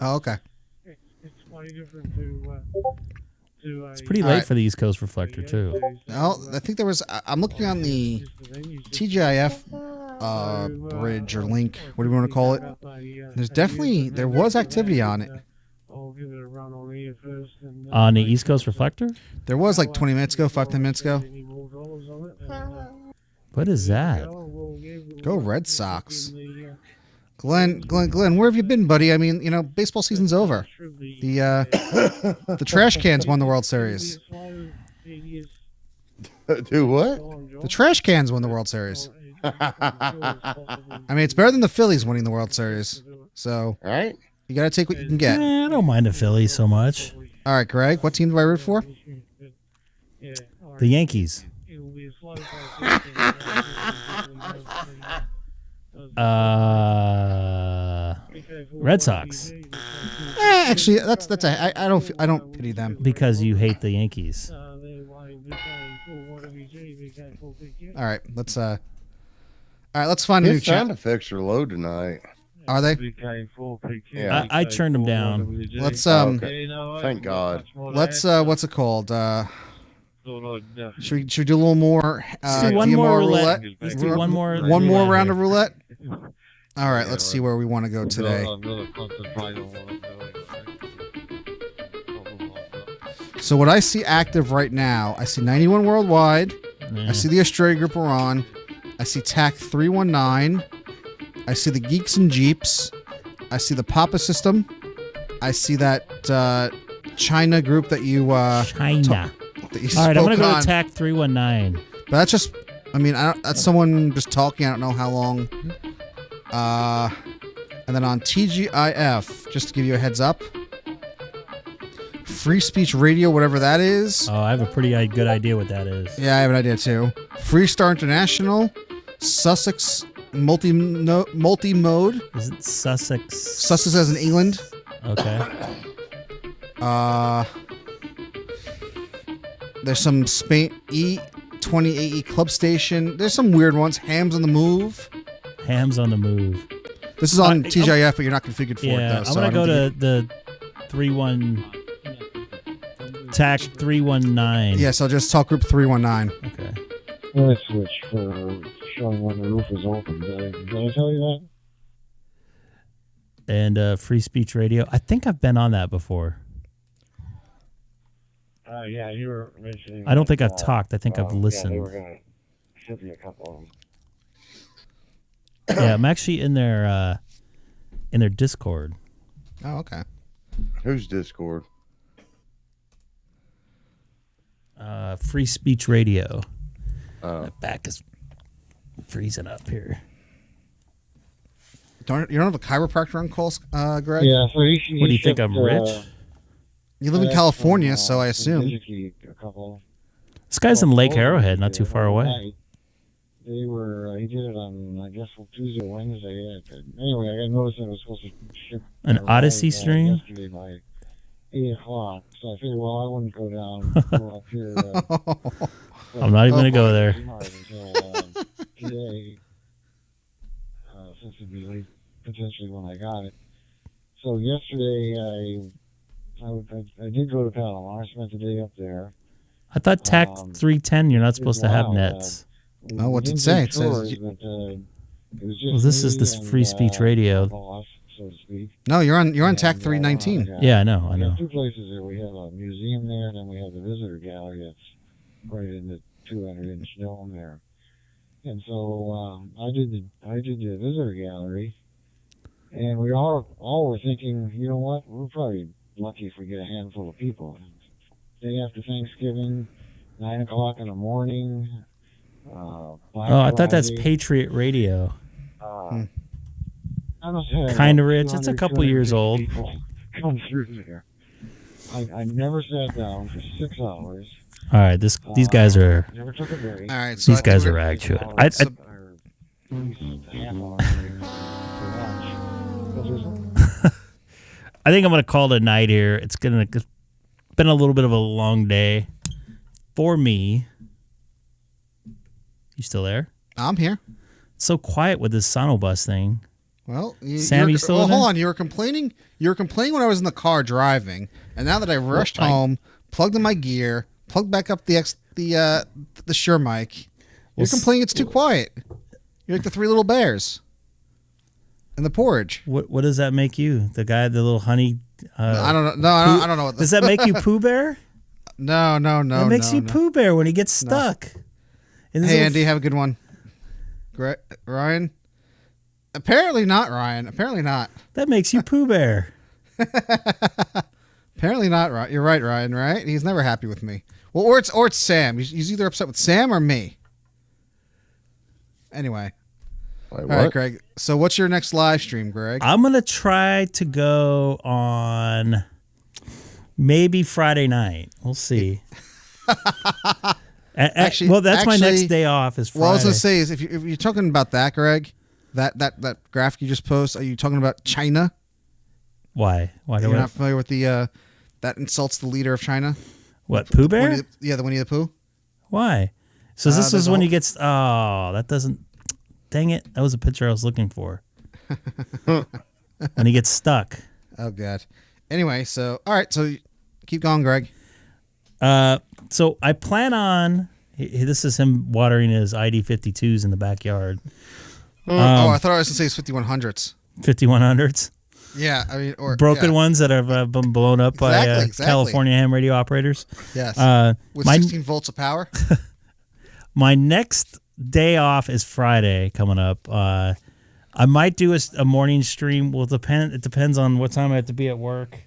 Oh, okay. It's pretty late for the East Coast reflector, too. Well, I think there was. I'm looking on the TGIF bridge or link, what do you want to call it? There was activity on it. On the East Coast reflector? There was like 20 minutes ago, 5-10 minutes ago. What is that? Go Red Sox. Glenn, where have you been, buddy? I mean, baseball season's over. The trash cans won the World Series. Do what? The trash cans won the World Series. I mean, it's better than the Phillies winning the World Series. So, right? You got to take what you can get. I don't mind the Phillies so much. All right, Greg, what team do I root for? The Yankees. Red Sox. Actually, I don't pity them because you hate the Yankees. All right, let's find a new sound effects are low tonight. Are they? Yeah, I turned them down. Let's thank God. Let's what's it called? Should we do a little more? Let's do one DMR more roulette. Let's do one more round of roulette. All right, let's see where we want to go today. So what I see active right now, I see 91 worldwide. I see the Australia group we're on. I see TAC 319. I see the Geeks and Jeeps. I see the Papa System. I see that China group that you China. All right, I'm gonna go to TAC 319. But that's just, that's someone just talking. I don't know how long. And then on TGIF, just to give you a heads up, Free Speech Radio, whatever that is. Oh, I have a pretty good idea what that is. Yeah, I have an idea too. Freestar International, Sussex multi-mode. Is it Sussex? Sussex as in England. Okay. There's some Spain E20AE Club Station. There's some weird ones. Hams on the Move. Hams on the Move. This is on TGIF, but you're not configured for it, though. I'm going to go to the 31... TAC 319. Yes, I'll just talk group 319. Okay. Let's switch for showing when the roof is open. Did I tell you that? And Free Speech Radio. I think I've been on that before. Yeah, you were mentioning. I don't think I've talked. I think I've listened. Yeah, they were going to ship you a couple of them. Yeah, I'm actually in their Discord. Oh, okay. Who's Discord? Free Speech Radio. My back is freezing up here. You don't have a chiropractor on call, Greg? Yeah. So what do you think? I'm rich? You live in California, so I assume. This guy's in Lake Arrowhead, not too far away. They were. He did it on, I guess, Tuesday or Wednesday. Anyway, I noticed that it was supposed to ship an Odyssey stream. Yesterday by 8 o'clock. So I figured, well, I wouldn't go down go up here. I'm not even going to go there. Until today, since it'd be late, potentially when I got it. So yesterday, I did go to Panama. I spent the day up there. I thought TAC 310, you're not supposed to have nets. Oh, what's it say? It says. Well, this is this Free Speech Radio. so to speak. No, you're on TAC 319. Yeah, I know. We have two places there. We have a museum there, and then we have the visitor gallery that's right in the 200-inch dome there. And so I did the visitor gallery, and we all were thinking, you know what? We're probably lucky if we get a handful of people. Day after Thanksgiving, 9 o'clock in the morning. I thought that's Patriot Radio. Kind of rich. It's a couple years old. Come through there. I never sat down for 6 hours. All right, these guys are. Never took a break. All right, so these guys are rag shit. I think I'm gonna call it a night here. It's been a little bit of a long day for me. You still there? I'm here. So quiet with this Sonobus thing. Well, Sam, you still there? Hold on. You were complaining when I was in the car driving, and now that I rushed home, plugged in my gear, plugged back up the Shure mic, you're complaining it's too quiet. You're like the three little bears in the porridge. What does that make you? The little honey? I don't know. No, I don't know. Does that make you Pooh Bear? No. It makes you Pooh Bear when he gets stuck. Hey, Andy, have a good one. Great, Ryan. Apparently not, Ryan. Apparently not. That makes you Pooh Bear. Apparently not, right? You're right, Ryan. Right? He's never happy with me. Well, or it's Sam. He's either upset with Sam or me. Anyway. Wait, all right, Greg. So, what's your next live stream, Greg? I'm gonna try to go on maybe Friday night. We'll see. Well, that's my next day off. Is Friday. Well, I was gonna say is if you're talking about that, Greg, that graphic you just posted, are you talking about China? Why? Why do you're not familiar with the that insults the leader of China? What, Pooh Bear? The Winnie the Pooh. Why? So this is when he gets. Oh, that doesn't. Dang it! That was a picture I was looking for. When he gets stuck. Oh God. Anyway, so all right, so keep going, Greg. So I plan on. This is him watering his ID52s in the backyard. I thought I was going to say it's 5100s. 5100s. Yeah, I mean, or broken ones that have been blown up by California ham radio operators. Yes. With 16 volts of power. My next day off is Friday coming up. I might do a morning stream. It depends on what time I have to be at work.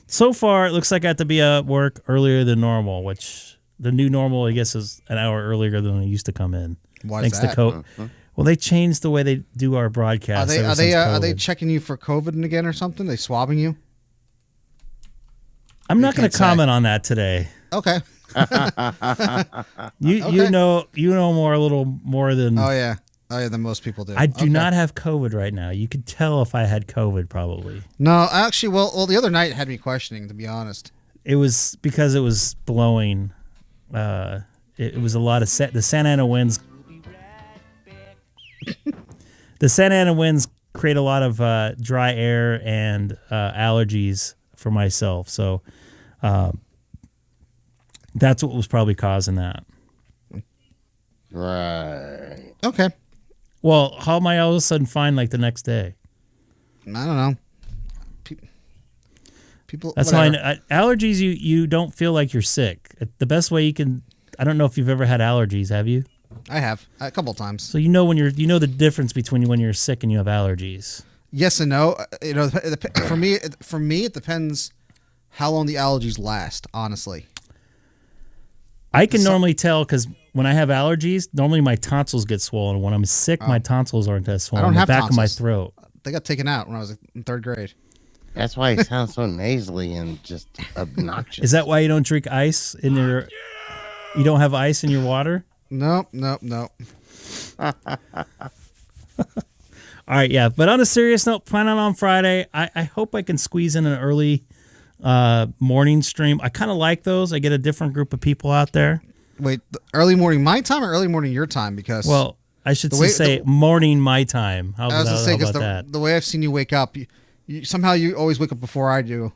So far, it looks like I have to be at work earlier than normal, which the new normal, I guess, is an hour earlier than I used to come in. Why thanks is that? to COVID. Well, they changed the way they do our broadcast. Are they checking you for COVID again or something? They swabbing you? I'm not going to comment on that today. Okay. You know a little more than. Oh yeah, than most people do. I do not have COVID right now. You could tell if I had COVID probably. No, actually, well, the other night it had me questioning, to be honest. It was because it was blowing. It was a lot of the Santa Ana winds. The Santa Ana winds create a lot of dry air and allergies for myself. So that's what was probably causing that. Right. Okay. Well, how am I all of a sudden fine like the next day? I don't know. People. That's whatever. fine. Allergies, you don't feel like you're sick. The best way you can. I don't know if you've ever had allergies. Have you? I have a couple times. So you know the difference between when you're sick and you have allergies. Yes and no. For me, it depends how long the allergies last. Honestly, I can normally tell because when I have allergies, normally my tonsils get swollen. When I'm sick, my tonsils aren't as swollen. I don't have the back tonsils. of my throat. They got taken out when I was in third grade. That's why he sounds so nasally and just obnoxious. Is that why you don't drink ice in your? You don't have ice in your water? Nope. All right, yeah. But on a serious note, planning on Friday, I hope I can squeeze in an early morning stream. I kind of like those. I get a different group of people out there. Wait, early morning my time or early morning your time? Because I should say morning my time. How about that? The way I've seen you wake up, you somehow you always wake up before I do.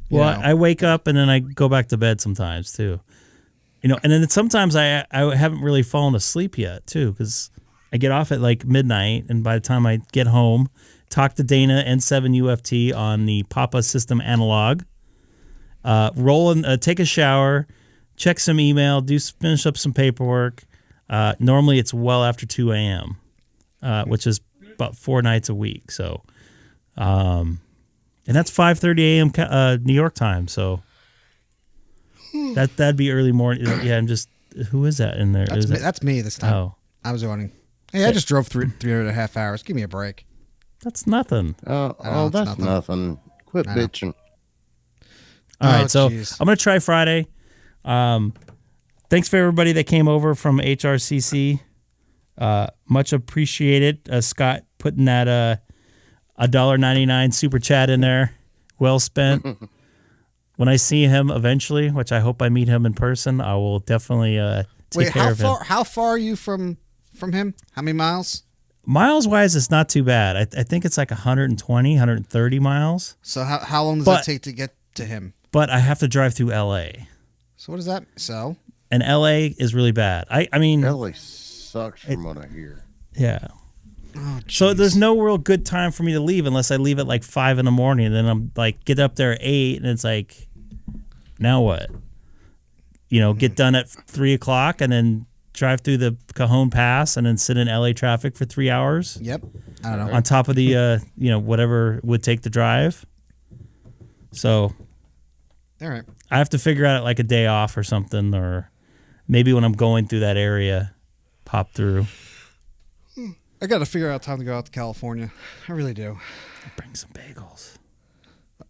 Well, I wake up and then I go back to bed sometimes too. And then sometimes I haven't really fallen asleep yet too because I get off at like midnight and by the time I get home, talk to Dana N7 UFT on the Papa system analog. Take a shower, check some email, finish up some paperwork. Normally it's well after 2 a.m., which is about 4 nights a week. So, and that's 5:30 a.m. New York time. So that'd be early morning. Yeah, I'm just. Who is that in there? That's me this time. Oh, I was running. Hey, I just drove 3.5 hours. Give me a break. That's nothing. That's nothing. Quit bitching. All right, so geez. I'm going to try Friday. Thanks for everybody that came over from HRCC. Much appreciated. Scott putting that $1.99 super chat in there. Well spent. When I see him eventually, which I hope I meet him in person, I will definitely take care of him. How far are you from him? How many miles? Miles wise, it's not too bad. I think it's like 120, 130 miles. So how long does that take to get to him? But I have to drive through LA. So what is that? So? And LA is really bad. I mean, LA sucks from what I hear. Yeah. Oh, so there's no real good time for me to leave unless I leave at like 5 a.m. and then I'm like get up there at 8 and it's like, now what? Get done at 3 o'clock and then drive through the Cajon Pass and then sit in LA traffic for 3 hours. Yep. I don't know. On top of the whatever would take the drive. So all right. I have to figure out like a day off or something, or maybe when I'm going through that area, pop through. I got to figure out time to go out to California. I really do. Bring some bagels.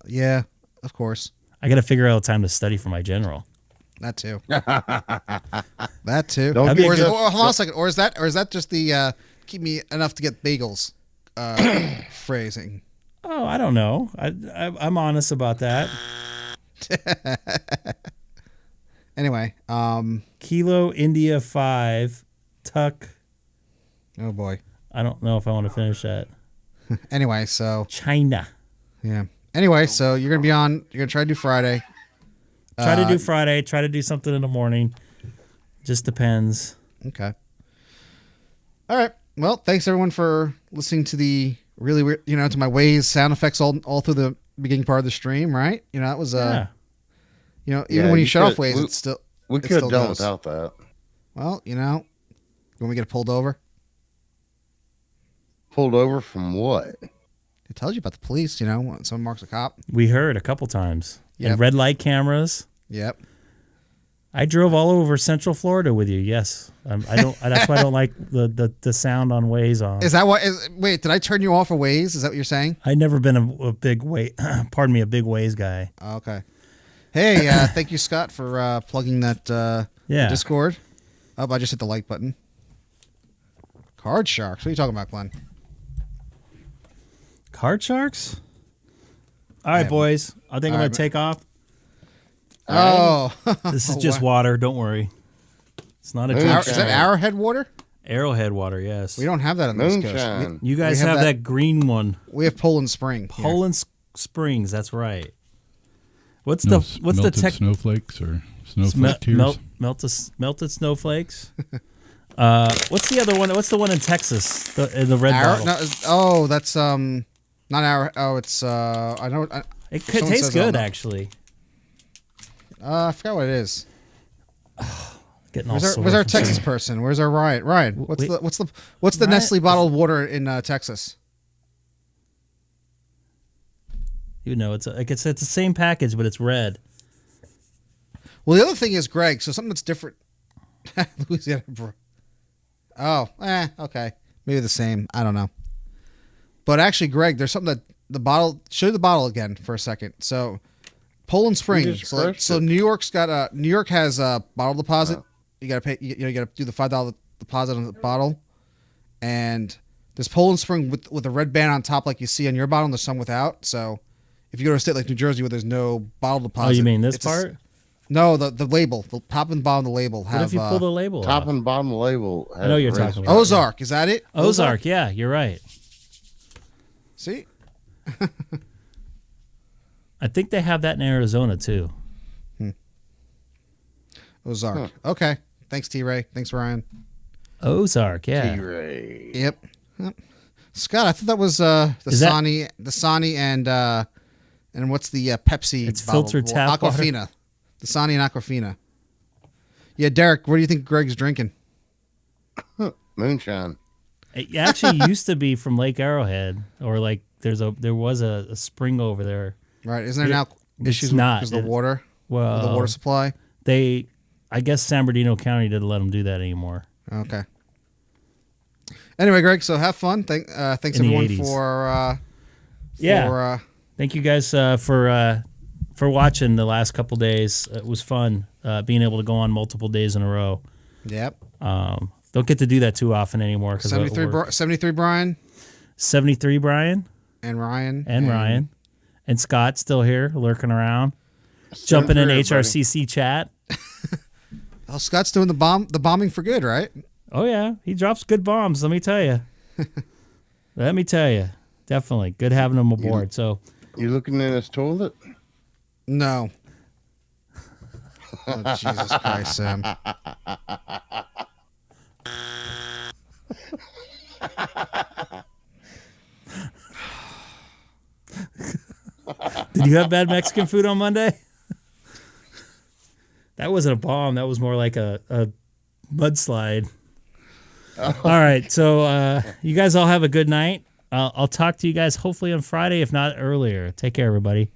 Yeah, of course. I got to figure out time to study for my general. That too. That too. Hold on a second. Or is that just the keep me enough to get bagels phrasing? Oh, I don't know. I'm honest about that. Anyway, Kilo India 5 Tuck. Oh boy. I don't know if I want to finish that. Anyway, so China. Yeah. Anyway, so you're gonna try to do Friday. Try to do Friday. Try to do something in the morning. Just depends. Okay. All right. Well, thanks everyone for listening to the really weird, to my Waze sound effects all through the beginning part of the stream, right? That was even when you shut off Waze, it's still we could have done without that. Well, when we get pulled over. Pulled over from what? It tells you about the police, when someone marks a cop. We heard a couple times. Yep. And red light cameras. Yep. I drove all over Central Florida with you. Yes, I don't. That's why I don't like the sound on Waze on. Is that what? Wait, did I turn you off of Waze? Is that what you're saying? I've never been a big pardon me, a big Waze guy. Okay. Hey, thank you, Scott, for plugging that Discord. Oh, I just hit the like button. Card Sharks. What are you talking about, Glenn? Card Sharks? All right, boys. I think I'm going to take off. Oh. This is just water. Don't worry. It's not a drink. Is that Arrowhead water? Arrowhead water, yes. We don't have that on the East Coast. You guys have that green one. We have Poland Spring. Poland Springs, that's right. What's melted the tech? Snowflakes or snowflake tears? Melted snowflakes. What's the other one? What's the one in Texas? The red bottle. No, that's not Arrow. Oh, it's I know. It tastes good actually. I forgot what it is. Where's our Texas person? Where's our Ryan? Ryan, what's the Nestle bottled water in Texas? It's the same package, but it's red. Well, the other thing is, Greg. So something that's different. Louisiana. Okay, maybe the same. I don't know. But actually, Greg, there's something that the bottle. Show the bottle again for a second. So, Poland Springs. So New York has a bottle deposit. You got to pay. You got to do the $5 deposit on the bottle, and there's Poland Spring with a red band on top, like you see on your bottle. And there's some without. So, if you go to a state like New Jersey where there's no bottle deposit, oh, you mean this part? No, the label, the top and bottom of the label have. What if you pull the label top off? and bottom of the label? I know you're talking about Ozark. Is that it? Ozark. Yeah, you're right. See. I think they have that in Arizona too. Ozark. Huh. Okay. Thanks, T-Ray. Thanks, Ryan. Ozark. Yeah. T-Ray. Yep. Scott, I thought that was the Dasani and what's the Pepsi? It's filtered tap Aquafina. water. Dasani and Aquafina. Yeah, Derek, what do you think Greg's drinking? Moonshine. It actually used to be from Lake Arrowhead, or like there was a spring over there. Right? Isn't there now issues because of the water? Well, the water supply. I guess San Bernardino County didn't let them do that anymore. Okay. Anyway, Greg, so have fun. Thanks everyone for thank you guys for watching the last couple days. It was fun being able to go on multiple days in a row. Yep. Don't get to do that too often anymore. 73 Brian. 73 Brian. And Ryan. And Ryan. And Scott still here, lurking around. Jumping in HRCC chat. Oh, Scott's doing the bombing for good, right? Oh, yeah. He drops good bombs, let me tell you. Definitely. Good having him aboard. You looking in his toilet? No. Oh, Jesus Christ, Sam. Did you have bad Mexican food on Monday? That wasn't a bomb. That was more like a mudslide. Oh. All right. So you guys all have a good night. I'll talk to you guys hopefully on Friday, if not earlier. Take care, everybody.